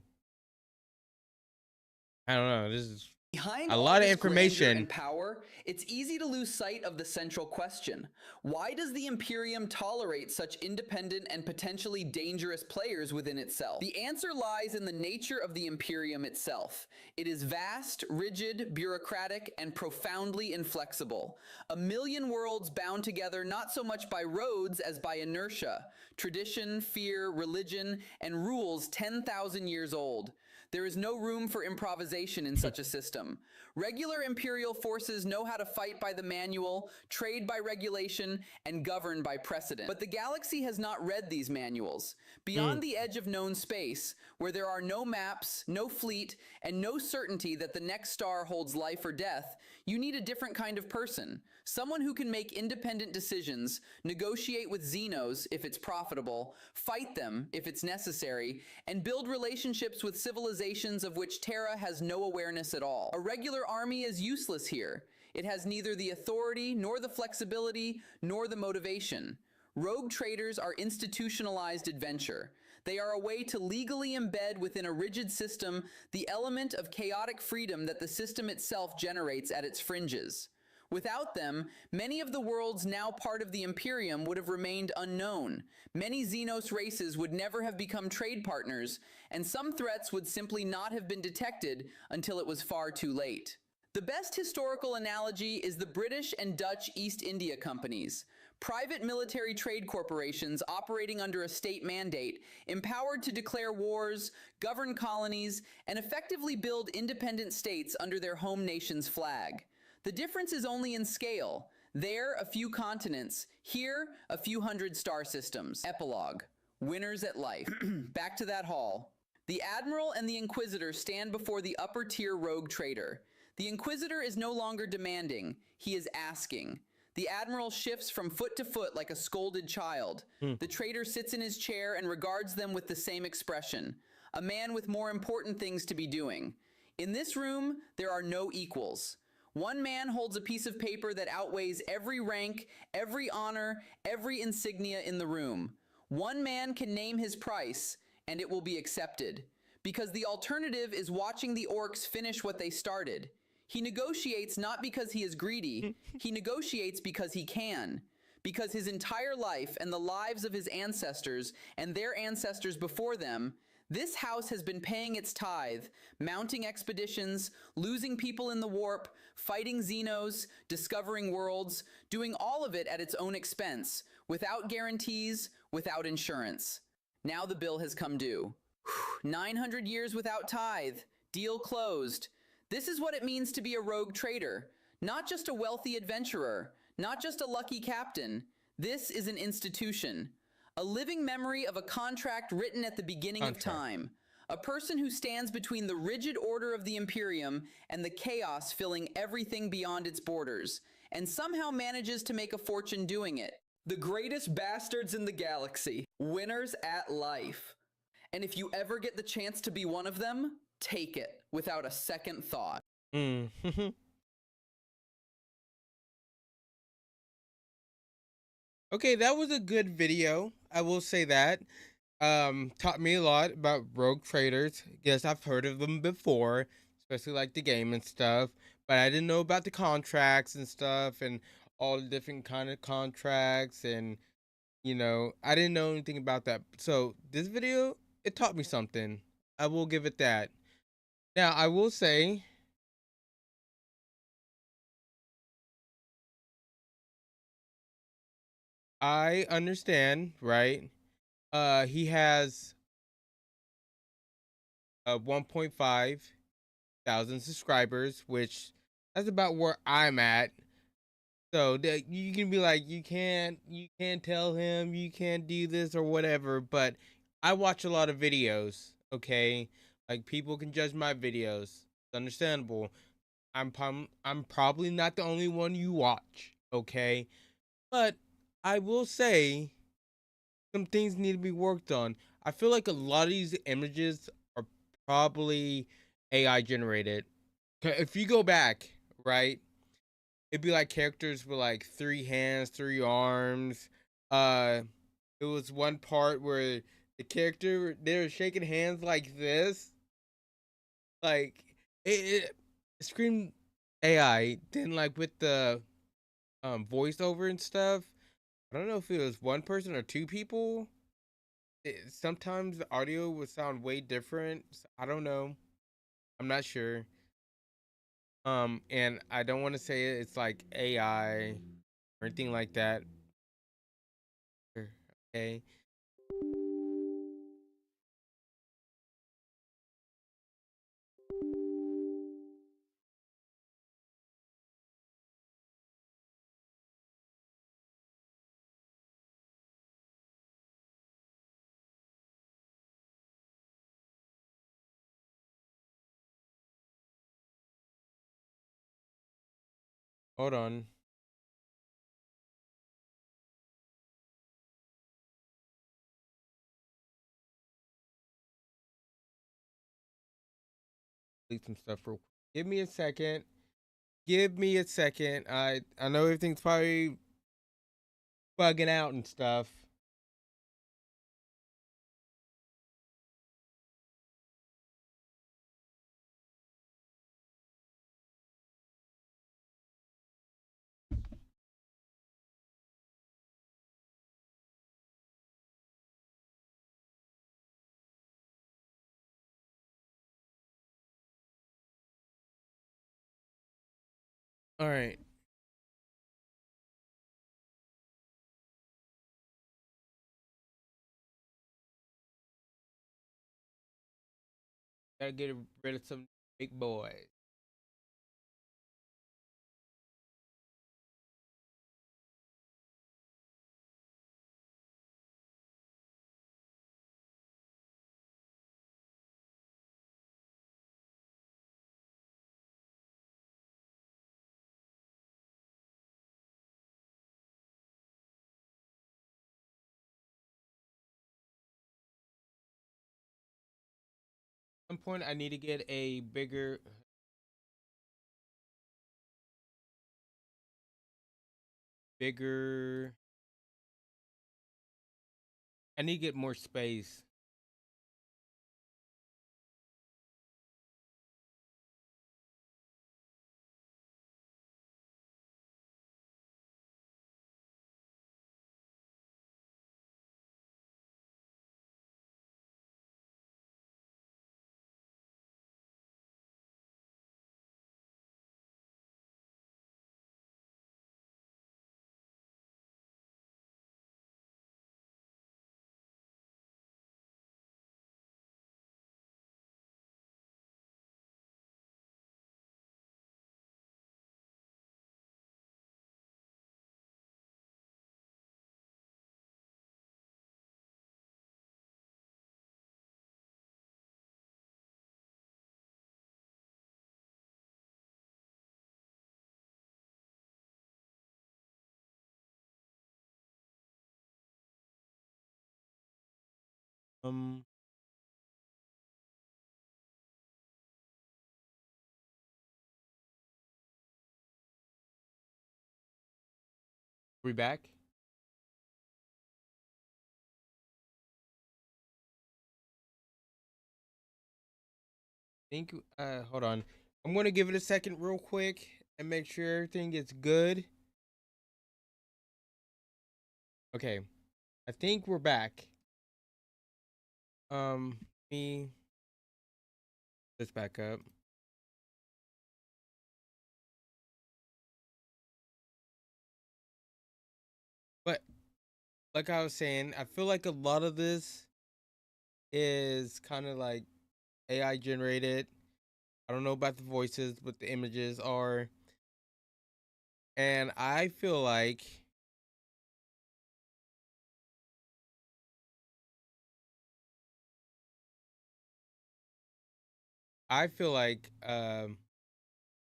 S1: I don't know. This is
S12: Behind
S1: a
S12: all
S1: lot of
S12: this grandeur
S1: information.
S12: and power, it's easy to lose sight of the central question. Why does the Imperium tolerate such independent and potentially dangerous players within itself? The answer lies in the nature of the Imperium itself. It is vast, rigid, bureaucratic, and profoundly inflexible. A million worlds bound together not so much by roads as by inertia, tradition, fear, religion, and rules 10,000 years old. There is no room for improvisation in such a system. Regular Imperial forces know how to fight by the manual, trade by regulation, and govern by precedent. But the galaxy has not read these manuals. Beyond the edge of known space, where there are no maps, no fleet, and no certainty that the next star holds life or death, you need a different kind of person. Someone who can make independent decisions, negotiate with Xenos if it's profitable, fight them if it's necessary, and build relationships with civilizations of which Terra has no awareness at all. A regular army is useless here. It has neither the authority, nor the flexibility, nor the motivation. Rogue traders are institutionalized adventure. They are a way to legally embed within a rigid system the element of chaotic freedom that the system itself generates at its fringes. Without them, many of the worlds now part of the Imperium would have remained unknown. Many Xenos races would never have become trade partners, and some threats would simply not have been detected until it was far too late. The best historical analogy is the British and Dutch East India Companies. Private military trade corporations operating under a state mandate, empowered to declare wars, govern colonies, and effectively build independent states under their home nation's flag. The difference is only in scale. There, a few continents. Here, a few hundred star systems. Epilogue. Winners at life. Back to that hall. The Admiral and the Inquisitor stand before the upper-tier rogue trader. The Inquisitor is no longer demanding. He is asking. The Admiral shifts from foot to foot like a scolded child. The trader sits in his chair and regards them with the same expression. A man with more important things to be doing. In this room, there are no equals. One man holds a piece of paper that outweighs every rank, every honor, every insignia in the room. One man can name his price, and it will be accepted. Because the alternative is watching the orcs finish what they started. He negotiates not because he is greedy, he negotiates because he can. Because his entire life and the lives of his ancestors and their ancestors before them, this house has been paying its tithe, mounting expeditions, losing people in the warp, fighting Xenos, discovering worlds, doing all of it at its own expense, without guarantees, without insurance. Now the bill has come due. 900 years without tithe. Deal closed. This is what it means to be a rogue trader. Not just a wealthy adventurer. Not just a lucky captain. This is an institution. A living memory of a contract written at the beginning of time. A person who stands between the rigid order of the Imperium and the chaos filling everything beyond its borders, and somehow manages to make a fortune doing it. The greatest bastards in the galaxy. Winners at life. And if you ever get the chance to be one of them, take it without a second thought.
S1: Okay, that was a good video. I will say that. Taught me a lot about rogue traders. Yes, I've heard of them before, especially like the game and stuff, but I didn't know about the contracts and stuff and all the different kind of contracts, and I didn't know anything about that. So this video, it taught me something. I will give it that. Now, I will say, I understand, right? He has 1.5 thousand subscribers, which that's about where I'm at. So that you can be like, you can't tell him you can't do this or whatever, but I watch a lot of videos, okay? Like, people can judge my videos. It's understandable. I'm probably not the only one you watch, okay. But I will say some things need to be worked on. I feel like a lot of these images are probably AI generated. If you go back, right, it'd be like characters with like 3 hands, 3 arms. Uh, it was one part where the character they were shaking hands like this, like it screamed AI. Then like with the voiceover and stuff. I don't know if it was one person or two people. Sometimes the audio would sound way different. I don't know. I'm not sure. And I don't want to say it's like AI or anything like that. Okay. Hold on. Delete some stuff real quick. Give me a second. Give me a second. I know everything's probably bugging out and stuff. All right. Gotta get rid of some big boys. At some point, I need to get a bigger. I need to get more space. Um, we back? Think. Hold on. I'm gonna give it a second, real quick, and make sure everything is good. Okay. I think we're back. Me. Let's back up. But like I was saying, I feel like a lot of this is kind of like AI generated. I don't know about the voices, but the images are. And I feel like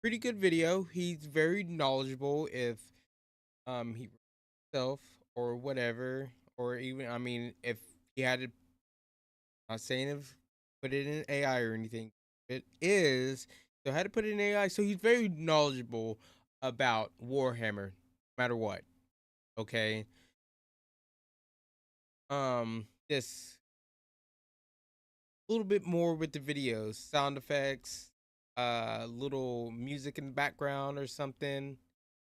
S1: pretty good video. He's very knowledgeable. If he himself or whatever, or even, I mean, if he had to, not saying if put it in AI or anything, it is, so had to put it in AI, so he's very knowledgeable about Warhammer, no matter what. Okay. Just a little bit more with the videos, sound effects, little music in the background or something.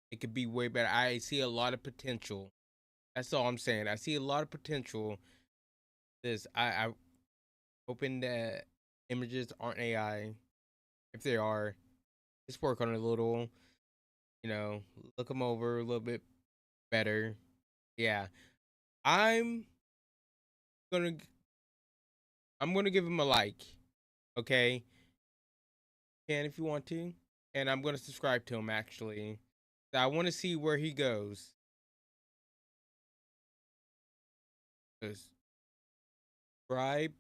S1: It could be way better. I see a lot of potential. That's all I'm saying. I see a lot of potential. I hoping that images aren't AI. If they are, just work on it a little. You know, look them over a little bit better. Yeah, I'm gonna I'm gonna give him a like. Okay, can if you want to, and I'm gonna subscribe to him actually. I want to see where he goes. Subscribe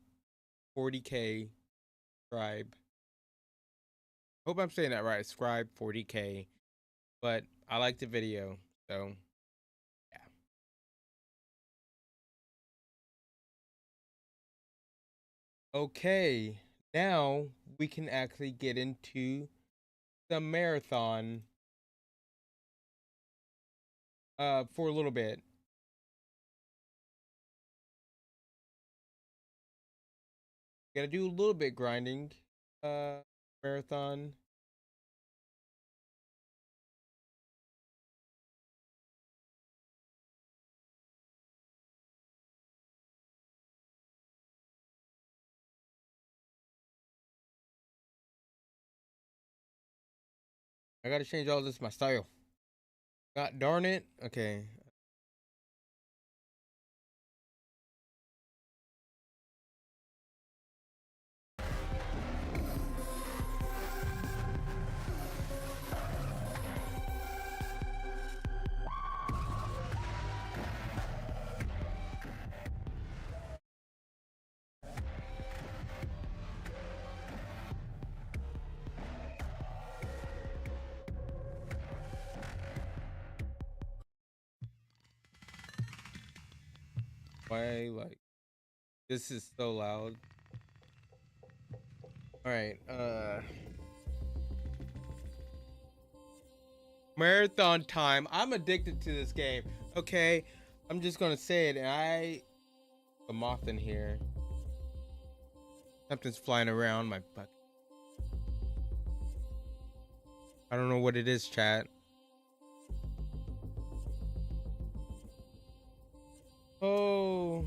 S1: 40K. Subscribe. Hope I'm saying that right. Subscribe 40K. But I like the video, so yeah. Okay, now we can actually get into the marathon for a little bit. Gotta do a little bit grinding. Marathon. I gotta change all this my style. God darn it. Okay. Why, like, this is so loud. All right, marathon time. I'm addicted to this game. Okay, I'm just gonna say it. And a moth in here. Something's flying around my butt. I don't know what it is, chat. Oh.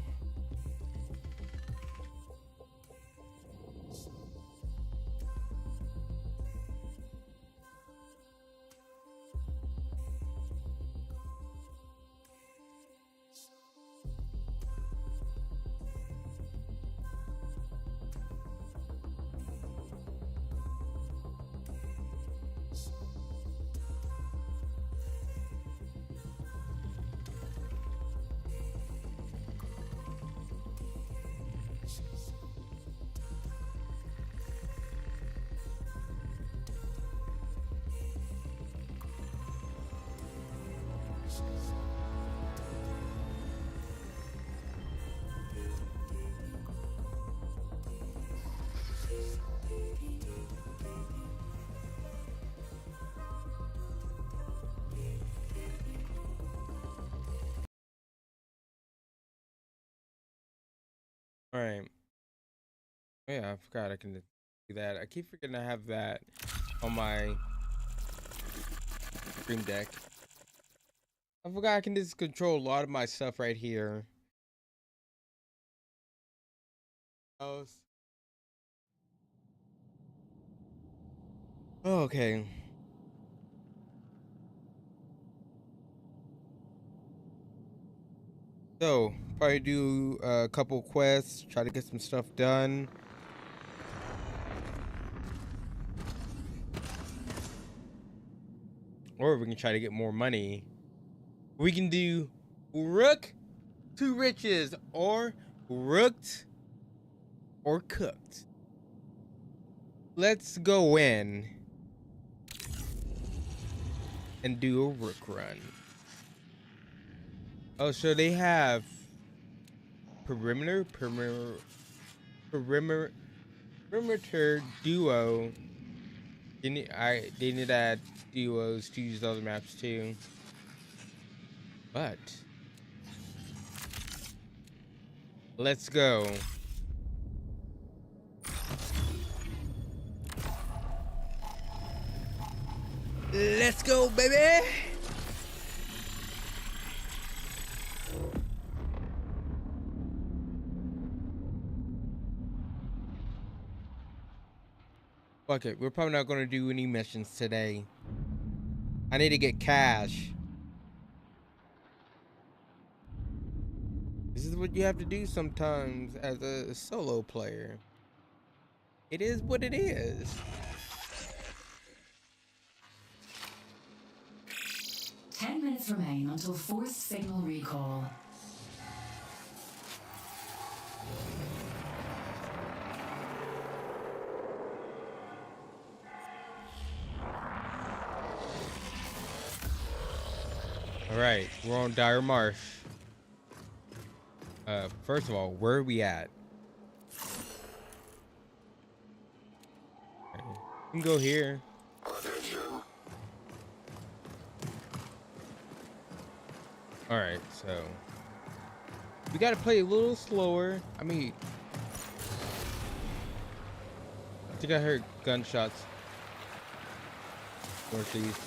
S1: All right. Oh, yeah, I forgot I can do that. I keep forgetting I have that on my Stream Deck. I forgot I can just control a lot of my stuff right here. Okay. So, probably do a couple quests, try to get some stuff done. Or we can try to get more money. We can do Rook to Riches or Rooked or Cooked. Let's go in and do a Rook run. Oh, so they have perimeter duo. They need to add duos to use other maps too. But let's go. Let's go, baby. Fuck it, we're probably not gonna do any missions today. I need to get cash. This is what you have to do sometimes as a solo player. It is what it is.
S13: 10 minutes remain until force signal recall.
S1: Alright, we're on Dire Marsh. First of all, where are we at? Okay, we can go here. Alright, so we gotta play a little slower. I mean, I think I heard gunshots northeast.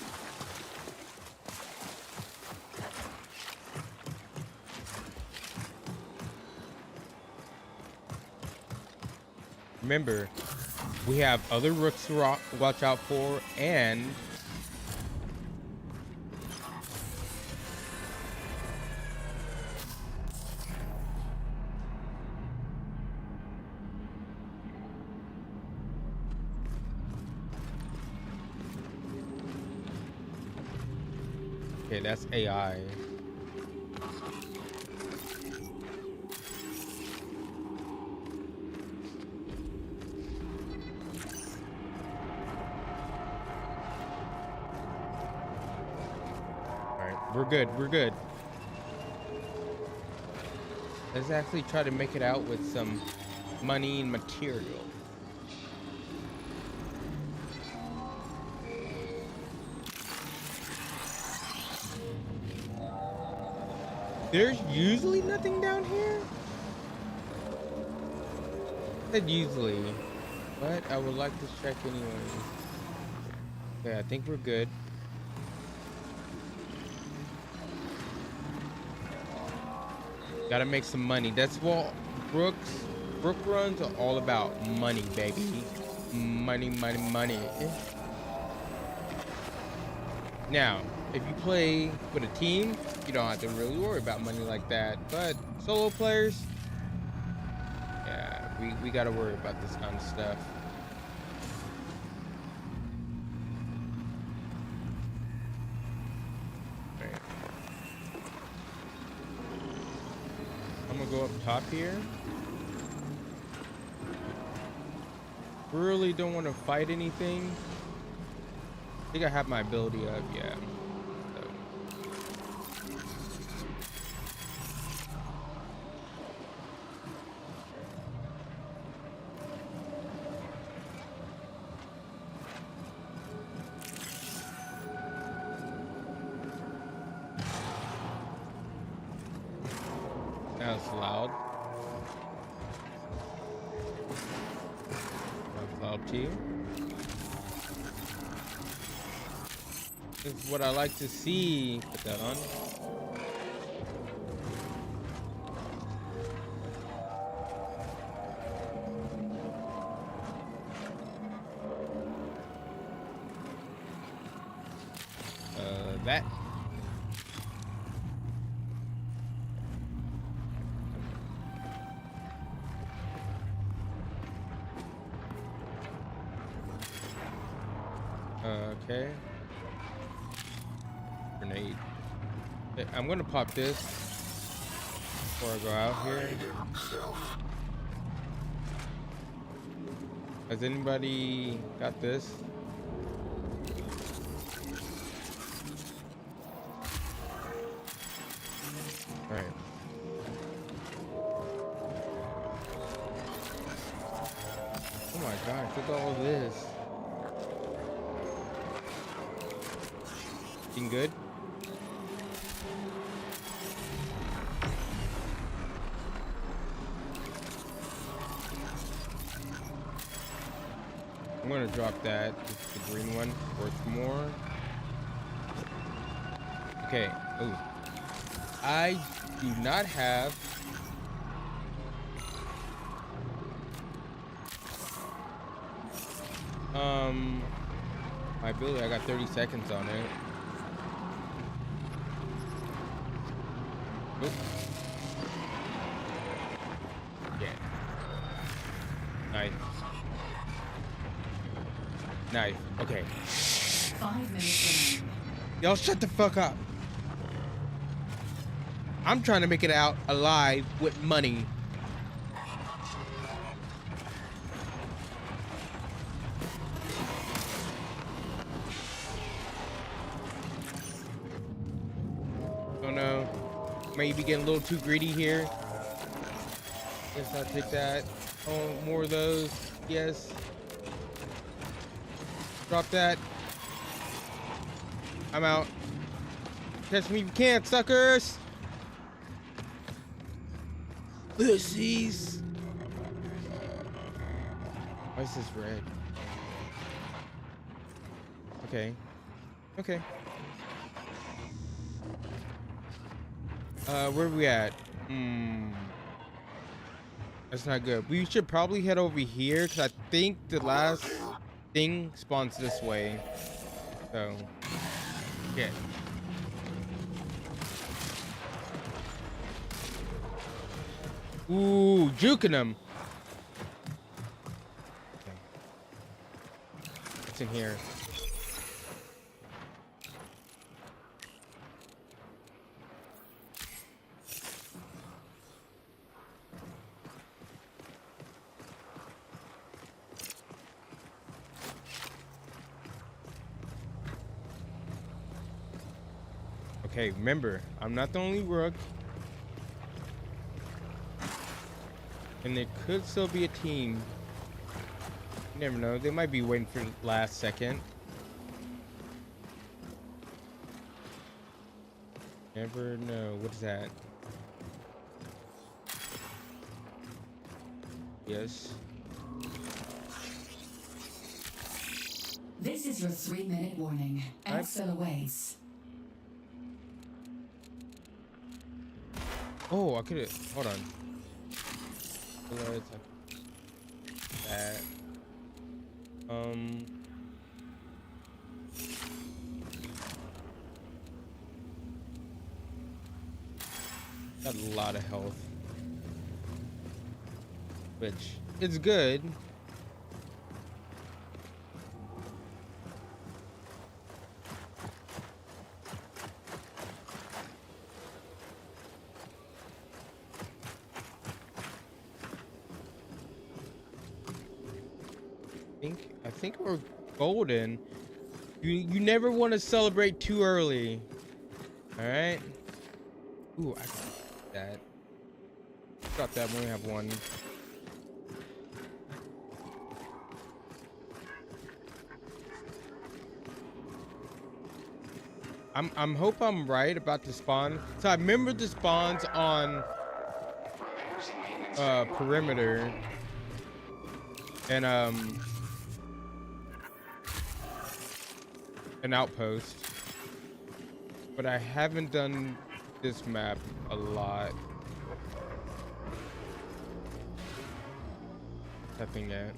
S1: Remember, we have other rooks to watch out for, and okay, that's AI. We're good, we're good. Let's actually try to make it out with some money and material. There's usually nothing down here? I said usually, but I would like to check anyway. Okay, I think we're good. Gotta make some money. That's what Brook runs are all about. Money, baby. Money, money, money. Now, if you play with a team, you don't have to really worry about money like that. But solo players, yeah, we gotta worry about this kind of stuff. I'm gonna go up top here. Really don't want to fight anything. I think I have my ability up, yeah. That was loud. That was loud too. This is what I like to see. Put that on. That. Okay. Grenade. Okay, I'm gonna pop this before I go out here. Has anybody got this? Looking good. I'm gonna drop that. This is the green one. Worth more. Okay. Ooh. I do not have. My ability. I got 30 seconds on it. Oop. Yeah. Nice. Nice. Okay.
S13: 5 minutes remaining.
S1: Y'all shut the fuck up. I'm trying to make it out alive with money. Oh no. Maybe getting a little too greedy here. Guess I'll take that. Oh, more of those. Yes. Drop that. I'm out. Catch me if you can, suckers. Pussies. Why is this red? Okay. Okay. Where are we at? That's not good. We should probably head over here because I think the last thing spawns this way. So, yeah. Ooh, juking him. Okay. What's in here? Okay, remember, I'm not the only rook. And there could still be a team. You never know. They might be waiting for the last second. Never know. What is that? Yes.
S13: This is your 3-minute warning. Exfil awaits.
S1: Oh, I could have. Hold on. That. Got a lot of health, which is good. I think we're golden. You never want to celebrate too early. All right. Ooh, I got that. Drop that. We only have one. I'm hope I'm right about the spawn. So I remember the spawns on perimeter and an outpost, but I haven't done this map a lot. Nothing yet.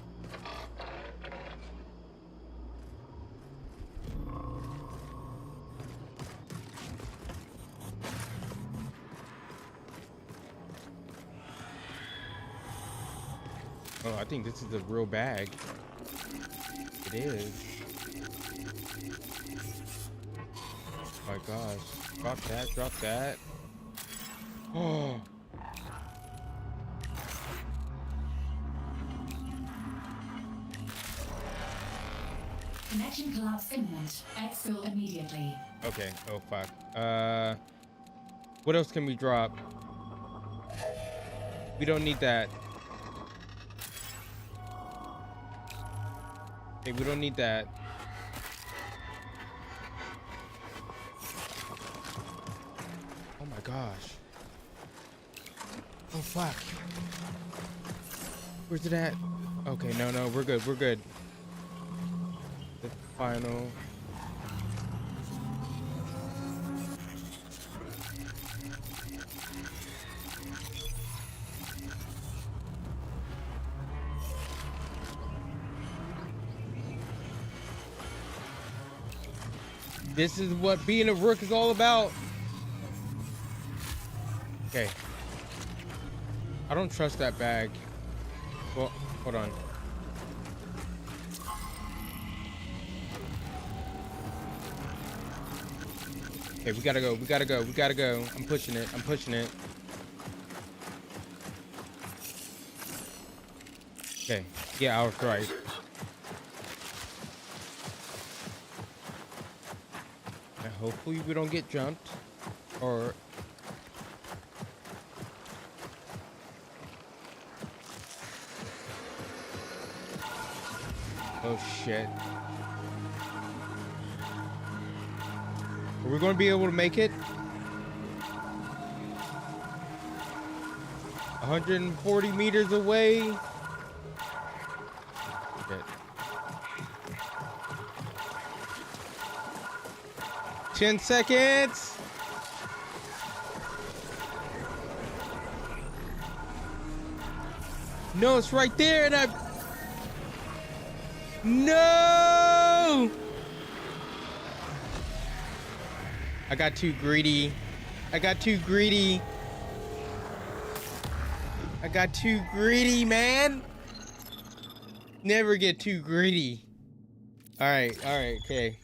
S1: Oh, I think this is a real bag. It is. Oh my gosh. Drop that, drop that. Oh.
S13: Connection collapse imminent. Exfil immediately.
S1: Okay. Oh fuck. What else can we drop? We don't need that. Okay, we don't need that. gosh. Oh fuck. Where's it at? Okay, no, we're good, we're good. The final. This is what being a rook is all about. Okay. I don't trust that bag. Well, hold on. Okay, we gotta go. We gotta go. We gotta go. I'm pushing it. I'm pushing it. Okay. Yeah, I was right. And hopefully we don't get jumped. Or... oh shit. Are we going to be able to make it? 140 meters away. Shit. 10 seconds. No, it's right there, and I... no! I got too greedy. I got too greedy. I got too greedy, man. Never get too greedy. All right, okay.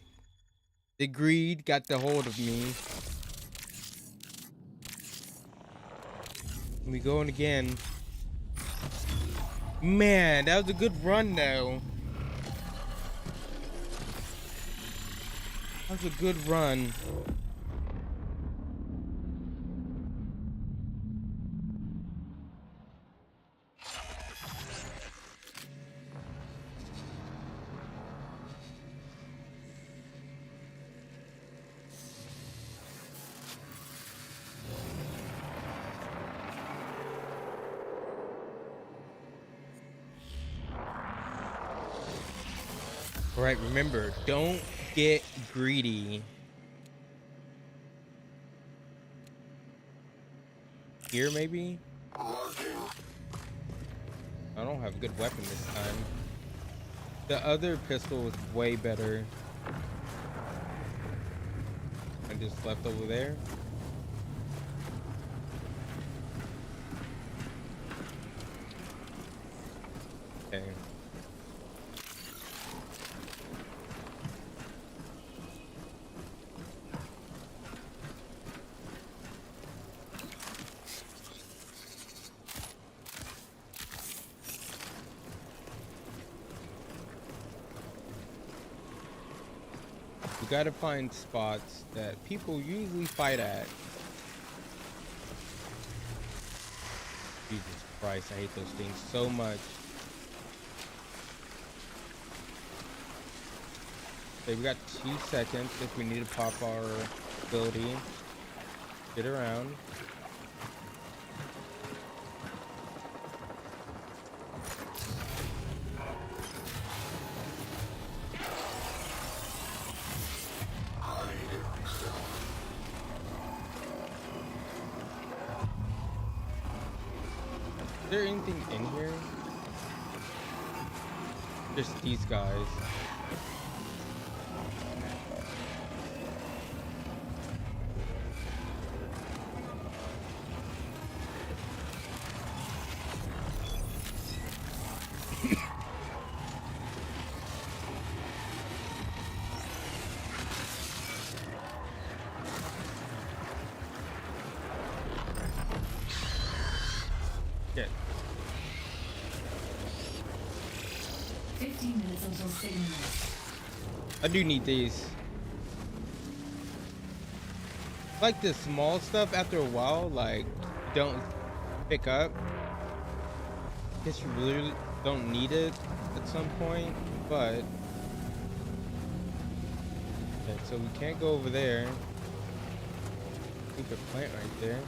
S1: The greed got the hold of me. We going again. Man, that was a good run, though. That was a good run. All right, remember, don't get greedy. Here, maybe? I don't have a good weapon this time. The other pistol was way better. I just left over there. Okay. You gotta find spots that people usually fight at. Jesus Christ, I hate those things so much. Okay, we got 2 seconds if we need to pop our ability. Get around. Is there anything in here? Just these guys. Get.
S13: 15 minutes until signal.
S1: I do need these. Like the small stuff after a while, like, don't pick up. Guess you really don't need it at some point, but... okay, so we can't go over there. think a plant right there.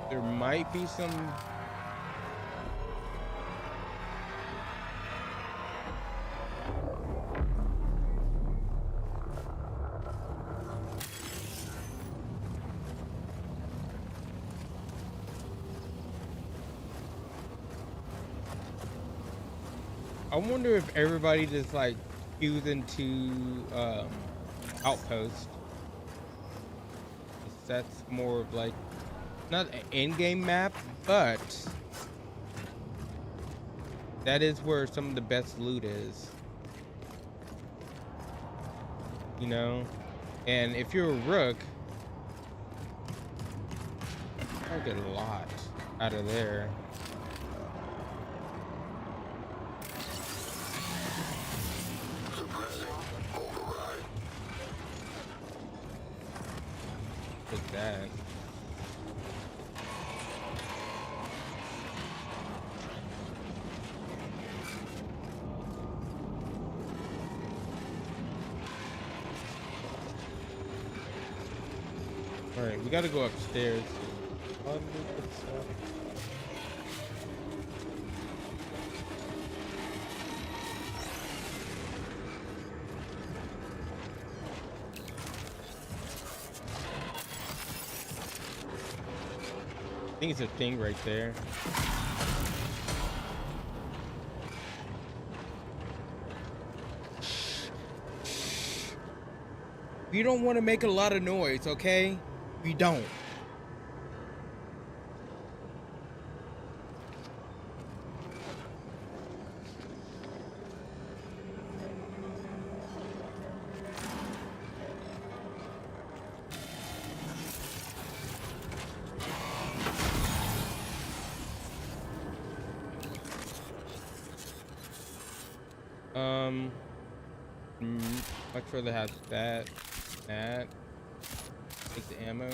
S1: There might be some. I wonder if everybody just like queues into Outpost. That's more of like not an in-game map, but that is where some of the best loot is. You know? And if you're a rook, I'll get a lot out of there. Take that. Alright, we gotta go upstairs. I think it's a thing right there. You don't want to make a lot of noise, okay? We don't. Much rather have that. Take the ammo.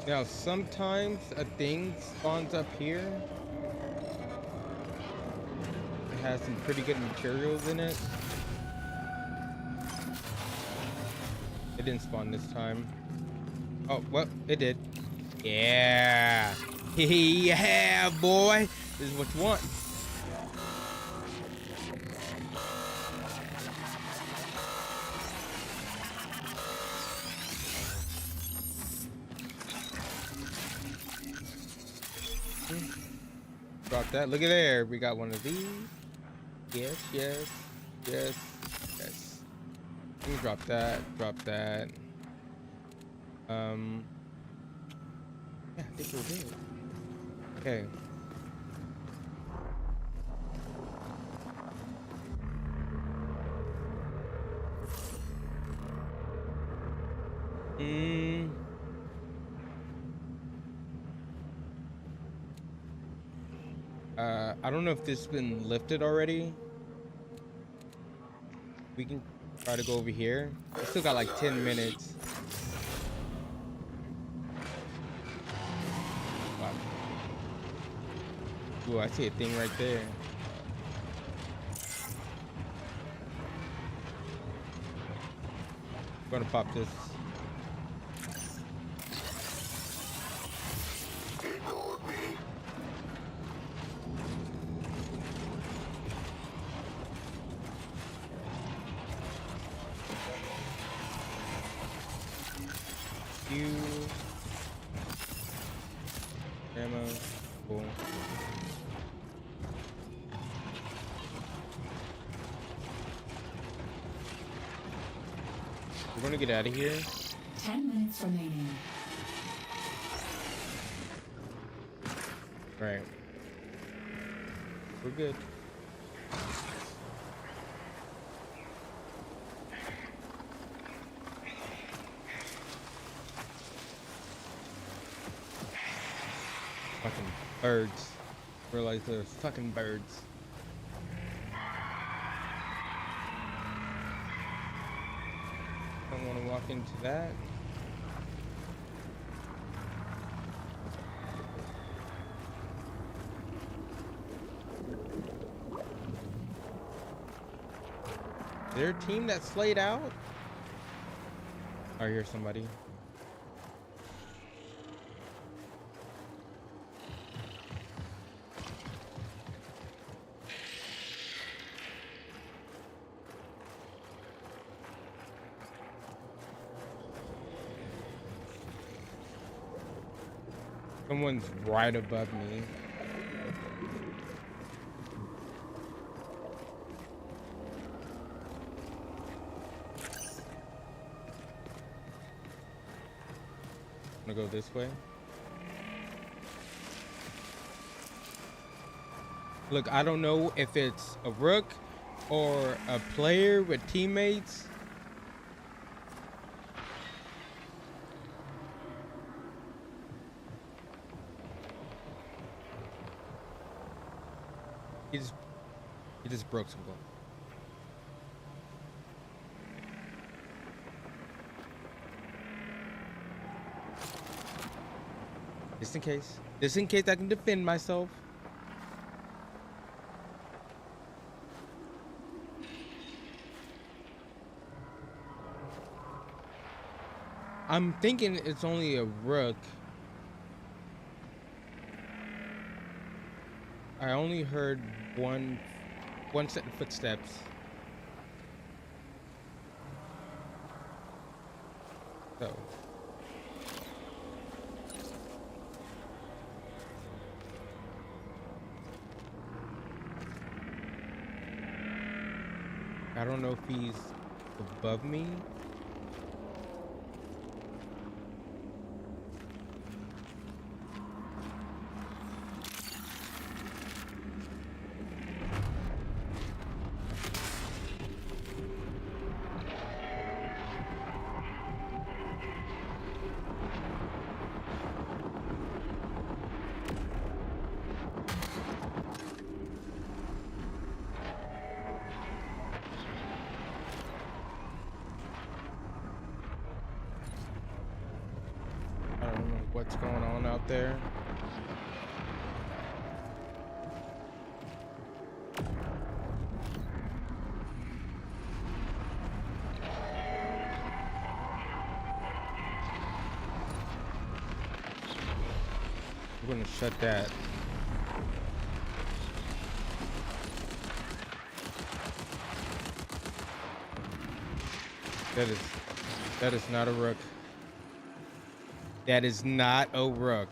S1: Now sometimes a thing spawns up here. It has some pretty good materials in it. It didn't spawn this time. Oh, well, it did. Yeah. Yeah, boy. This is what you want. Drop that. Look at there. We got one of these. Yes, yes, yes, yes. Let me drop that. Drop that. Yeah, I think we're good. Okay. I don't know if this has been lifted already. We can try to go over here. We still got like 10 minutes. Wow. Ooh, I see a thing right there. I'm gonna pop this. Ammo. Cool. We're gonna get out of here.
S13: 10 minutes remaining.
S1: Right. We're good. Fucking birds. Realize they're fucking birds. walk into that. Is there a team that's slayed out? I hear somebody. Someone's right above me. I'm gonna go this way. Look, I don't know if it's a rook or a player with teammates. He just broke some glass. Just in case I can defend myself. I'm thinking it's only a rook. I only heard one set of footsteps. So. I don't know if he's above me. What's going on out there? We're gonna shut that. That is not a rook. That is not a rook.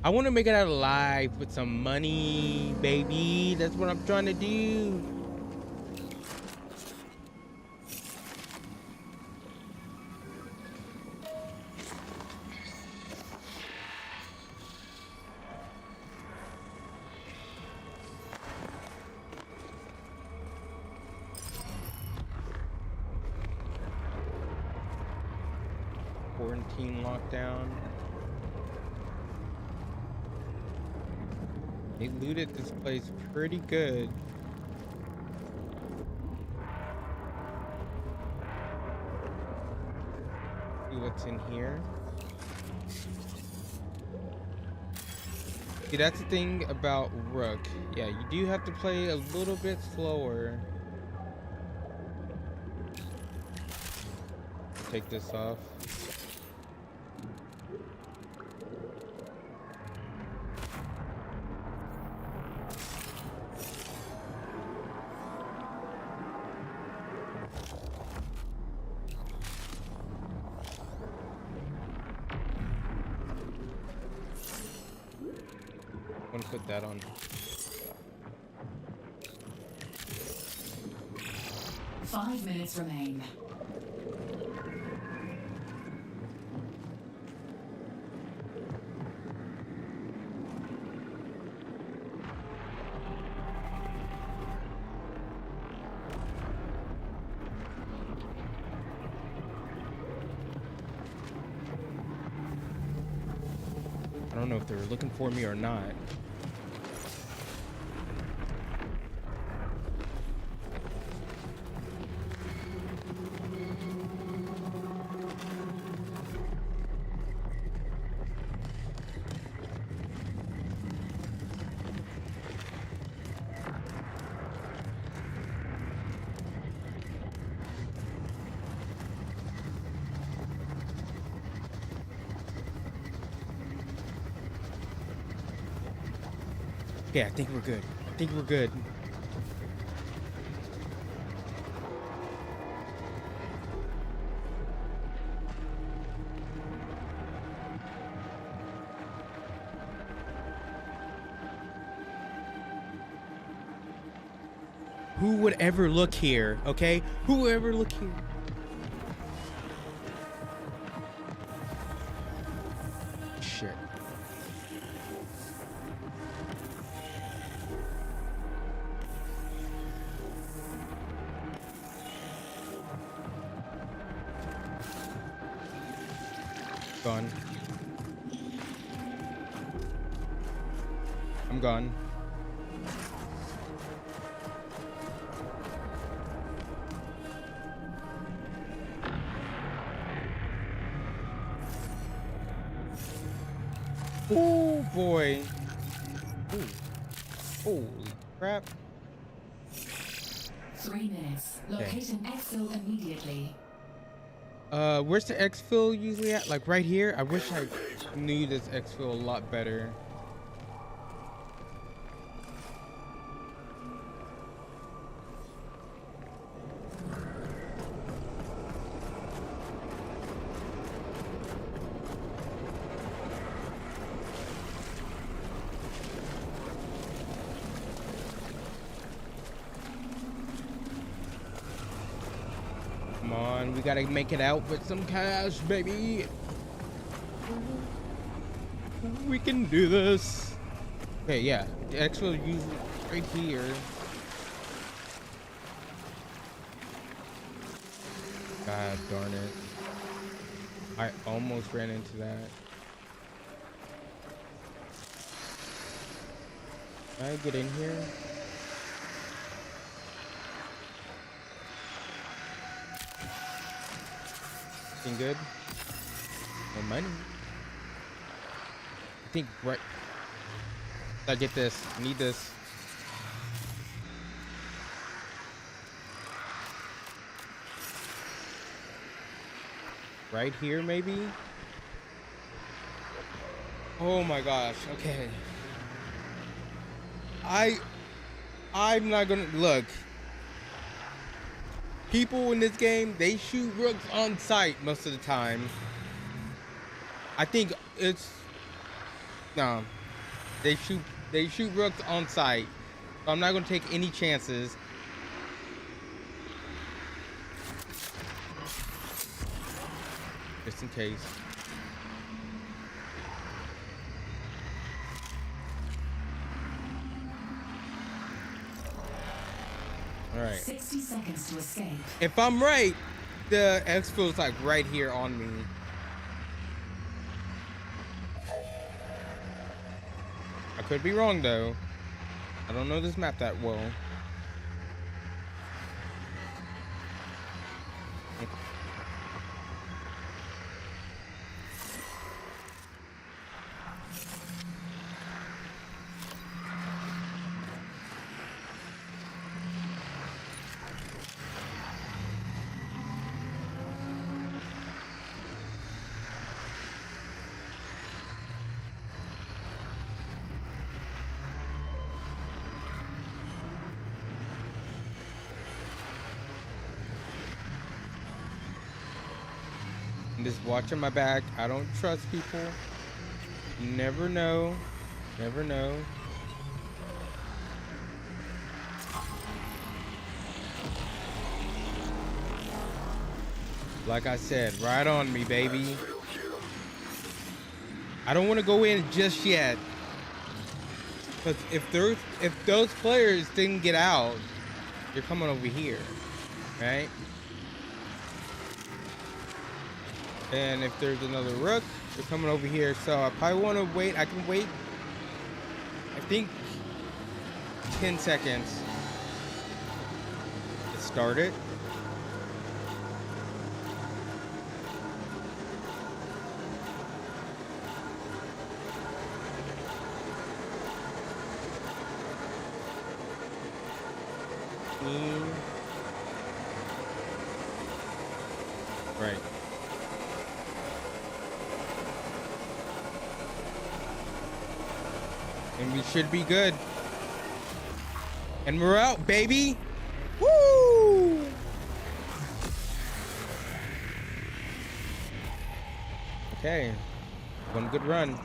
S1: I want to make it out alive with some money, baby. That's what I'm trying to do. Quarantine lockdown. They looted this place pretty good. See what's in here. See, that's the thing about Rook. Yeah, you do have to play a little bit slower. Take this off. I'm gonna put that on.
S13: Five minutes remain.
S1: I don't know if they were looking for me or not. Okay, I think we're good. I think we're good. Who would ever look here, okay? Who would ever look here? Shit. Gone. I'm gone. Oh boy. Ooh. Holy crap.
S13: 3 minutes. Locate an exfil immediately.
S1: Where's the exfil usually at? Like right here? I wish I knew this exfil a lot better. Come on, we gotta make it out with some cash, baby. We can do this. Okay, yeah, the exfil usually right here. God darn it. I almost ran into that. Can I get in here? Good. No money. I think right. I get this. I need this. Right here, maybe. Oh my gosh. Okay. I'm not gonna look. People in this game, they shoot rooks on sight most of the time. I think it's no, they shoot rooks on sight. So I'm not gonna take any chances. Just in case. All right.
S13: 60 seconds to escape.
S1: If I'm right, the exfil is like right here on me. I could be wrong though. I don't know this map that well. Just watching my back. I don't trust people. You never know. Never know. Like I said, right on me, baby. I don't want to go in just yet. Because if those players didn't get out, you're coming over here, right? And if there's another rook, they're coming over here. So I probably want to wait. I can wait, I think, 10 seconds to start it. Right. And we should be good. And we're out, baby. Woo! Okay. One good run.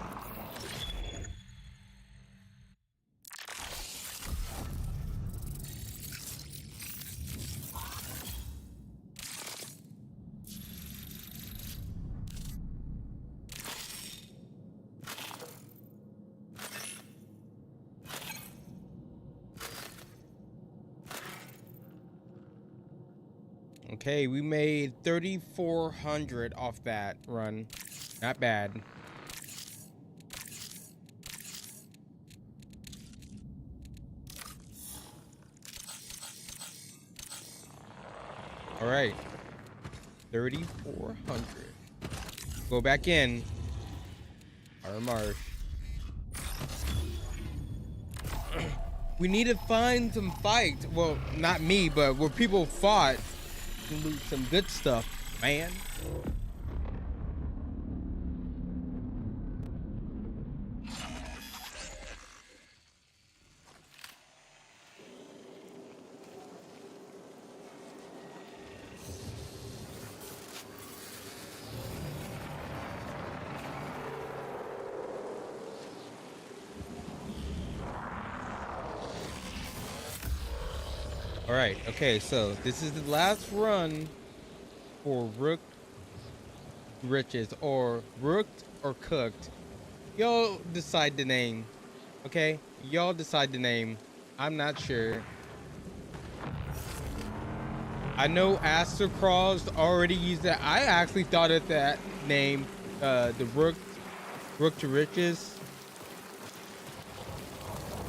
S1: Okay, we made 3,400 off that run. Not bad. All right, 3,400. Go back in. Our marsh. We need to find some fights. Well, not me, but where people fought. Loot some good stuff, man. All right, okay, so this is the last run for Rooked Riches, or Rooked or Cooked. Y'all decide the name, okay? Y'all decide the name. I'm not sure. I know Aster Crawls already used that. I actually thought of that name, the Rooked to Riches,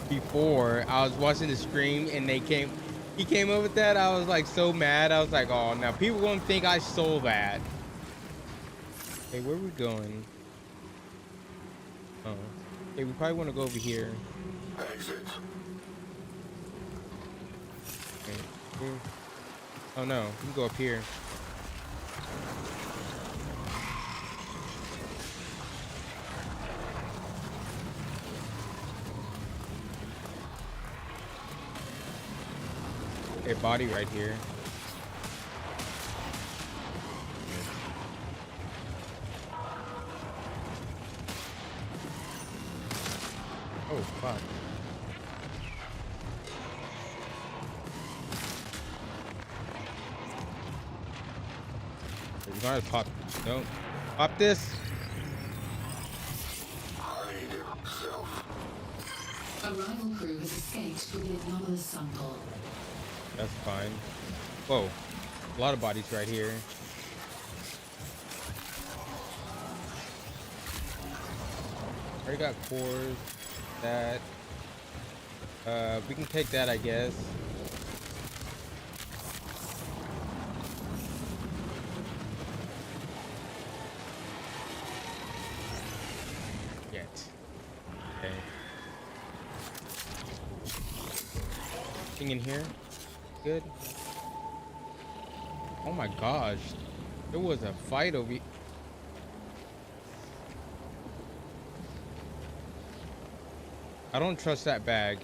S1: before. I was watching the stream and he came up with that. I was like so mad. I was like, oh, now people gonna think I stole that. Hey, where are we going? Oh, hey, we probably want to go over here.
S4: Exit.
S1: Okay. Oh no, we can go up here. A body right here. Oh fuck. You gotta pop. Don't pop this.
S13: A rival crew has escaped with the anomalous sample.
S1: That's fine. Whoa, a lot of bodies right here. Already got cores. That. We can take that, I guess. Yet. Okay. Thing in here. Good. Oh my gosh. There was a fight over here. I don't trust that bag.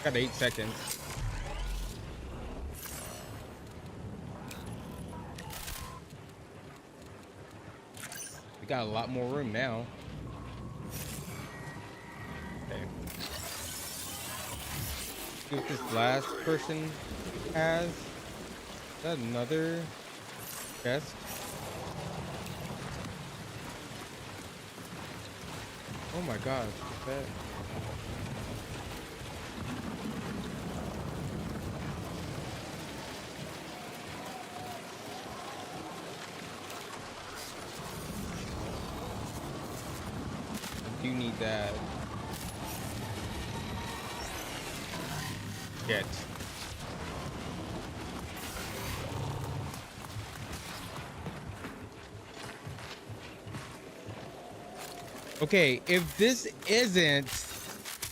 S1: Got 8 seconds. We got a lot more room now. Okay. See what this last person has. Is that another chest? Oh my gosh, what's that? I do need that. Yet. Okay, if this isn't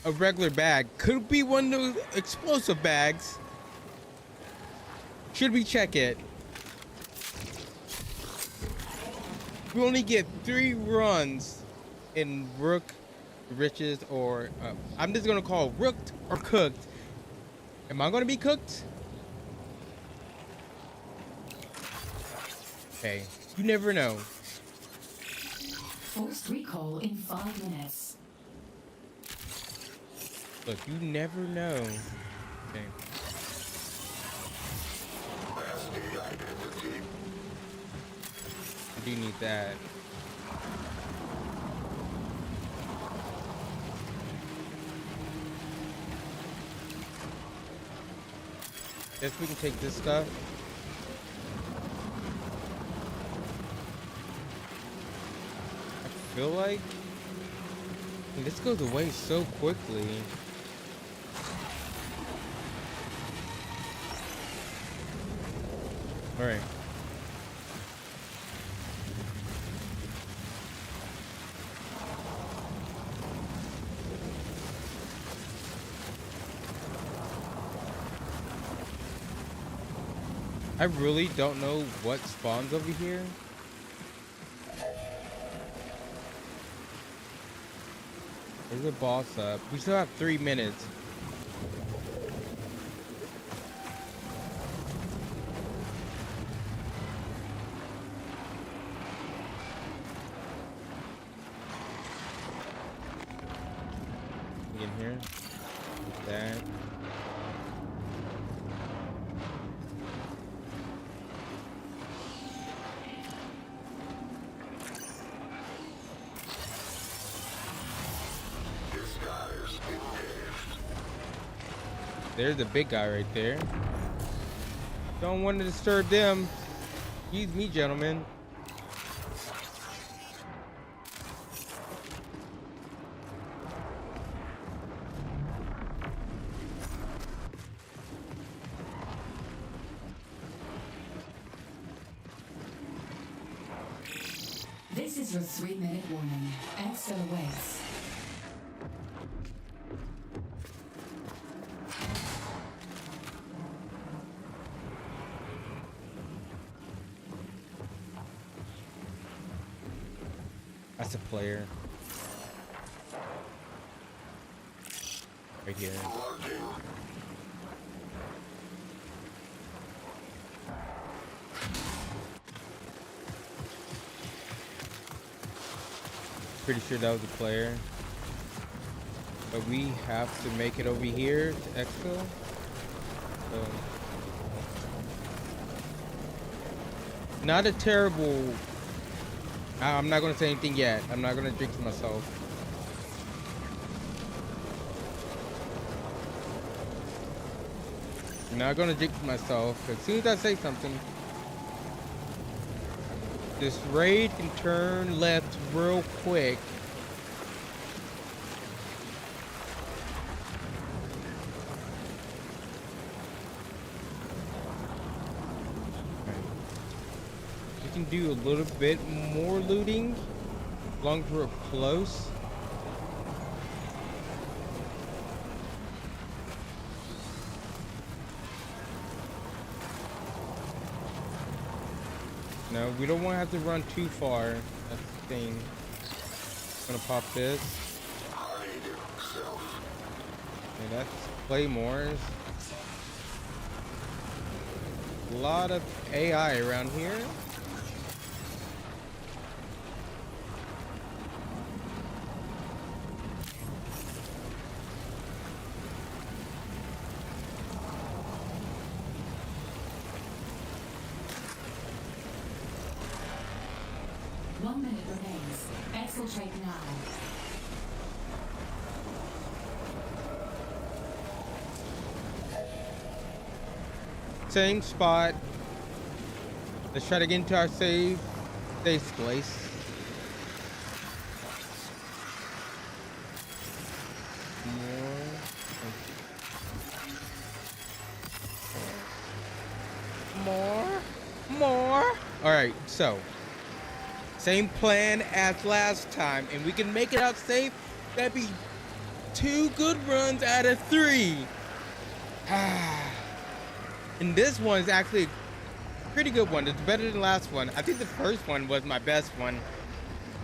S1: a regular bag, could be one of those explosive bags. Should we check it? We only get 3 runs in Rook, Riches, or I'm just gonna call Rooked or Cooked. Am I gonna be cooked? Okay, you never know.
S13: Forced recall in 5 minutes.
S1: Look, you never know. Okay. I do need that. Guess we can take this stuff. I feel like this goes away so quickly. All right. I really don't know what spawns over here. There's a boss up. We still have 3 minutes. In here. Like that. There's the big guy right there. Don't want to disturb them. Excuse me, gentlemen.
S13: This is your 3-minute warning. Exfil awaits.
S1: That's a player. Right here. Pretty sure that was a player. But we have to make it over here to exfil. So not a terrible. I'm not gonna say anything yet. I'm not gonna jinx myself. I'm not gonna jinx myself. As soon as I say something, this raid can turn left real quick. We can do a little bit more looting as long as we're close. No, we don't want to have to run too far. That's the thing. I'm gonna pop this. Okay, that's claymores. A lot of AI around here.
S13: Exfiltrate now.
S1: Same spot. Let's try to get into our safe place. So, same plan as last time, and we can make it out safe. That'd be 2 good runs out of 3. And this one is actually a pretty good one. It's better than the last one. I think the first one was my best one,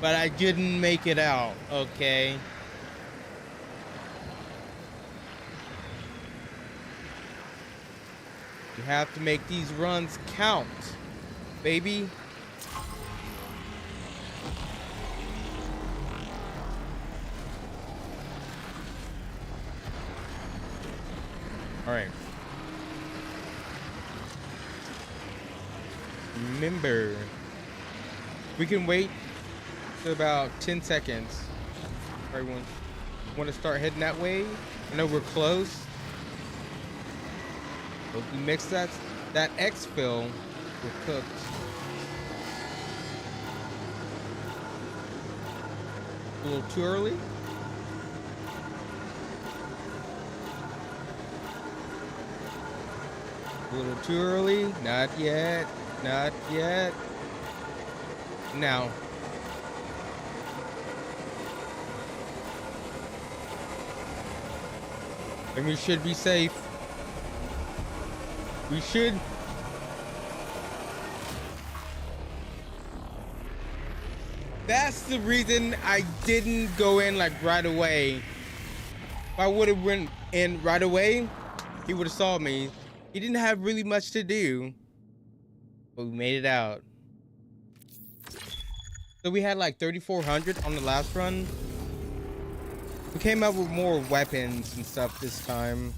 S1: but I didn't make it out, okay? You have to make these runs count, baby. All right. Remember, we can wait for about 10 seconds. Everyone want to start heading that way? I know we're close. But we mix that exfil with cooked. A little too early. A little too early. Not yet. Not yet. Now. And we should be safe. We should. That's the reason I didn't go in like right away. If I would have went in right away, he would have saw me. He didn't have really much to do, but we made it out. So we had like 3,400 on the last run. We came out with more weapons and stuff this time.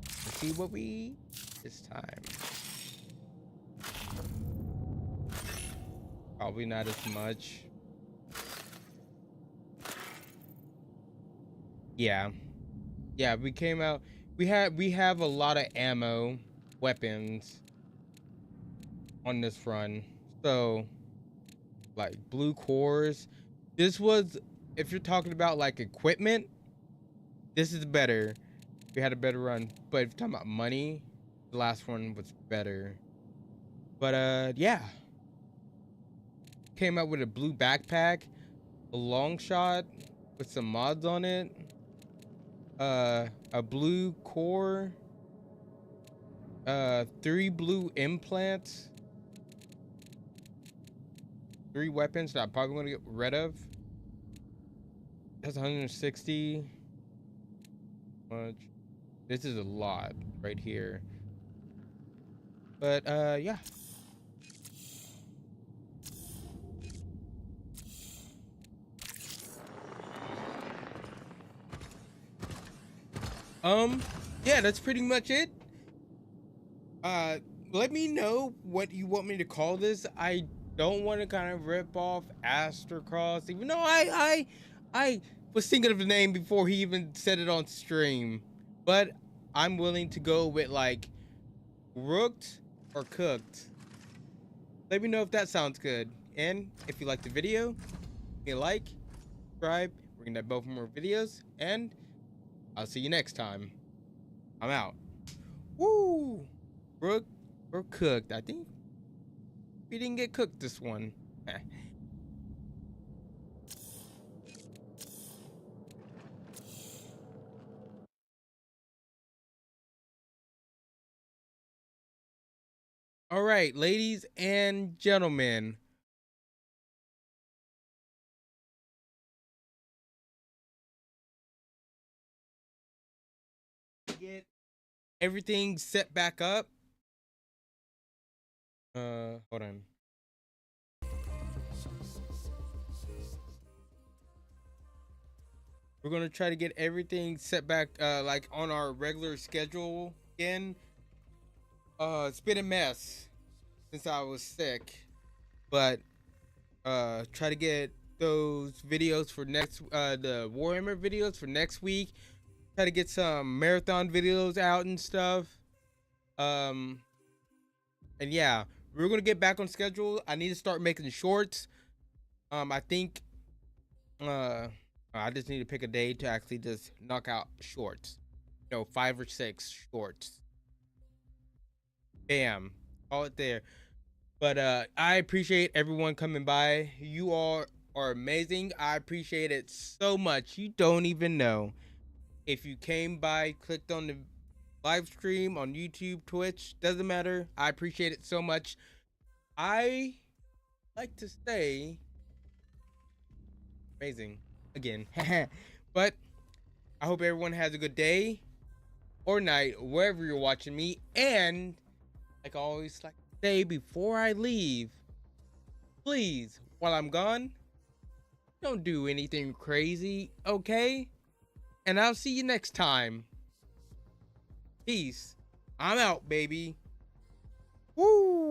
S1: Let's see what we this time. Probably not as much. Yeah, we came out. We have a lot of ammo, weapons on this run. So, like blue cores. This was, if you're talking about like equipment, this is better. We had a better run. But if you're talking about money, the last one was better. But yeah. Came out with a blue backpack, a long shot with some mods on it, a blue core, 3 blue implants, 3 weapons that I'm probably gonna get rid of. That's 160. Much. This is a lot right here. But yeah. Yeah, that's pretty much it. Let me know what you want me to call this. I don't want to kind of rip off Astrocross, even though I was thinking of the name before he even said it on stream. But I'm willing to go with like Rooked or Cooked. Let me know if that sounds good. And if you like the video, give me a like, subscribe, bring that both more videos, and I'll see you next time. I'm out. Woo! Brooke, we're cooked. I think we didn't get cooked this one. All right, ladies and gentlemen. Get everything set back up. Hold on. We're gonna try to get everything set back like on our regular schedule again. It's been a mess since I was sick, but try to get those videos for next the Warhammer videos for next week. Try to get some marathon videos out and stuff. And yeah, we're gonna get back on schedule. I need to start making shorts. I think I just need to pick a day to actually just knock out shorts. You know, 5 or 6 shorts. Bam, call it there. But I appreciate everyone coming by. You all are amazing. I appreciate it so much. You don't even know. If you came by, clicked on the live stream on YouTube, Twitch, doesn't matter. I appreciate it so much. I like to say amazing again. But I hope everyone has a good day or night wherever you're watching me. And like I always like to say before I leave, please, while I'm gone, don't do anything crazy, okay? And I'll see you next time. Peace. I'm out, baby. Woo!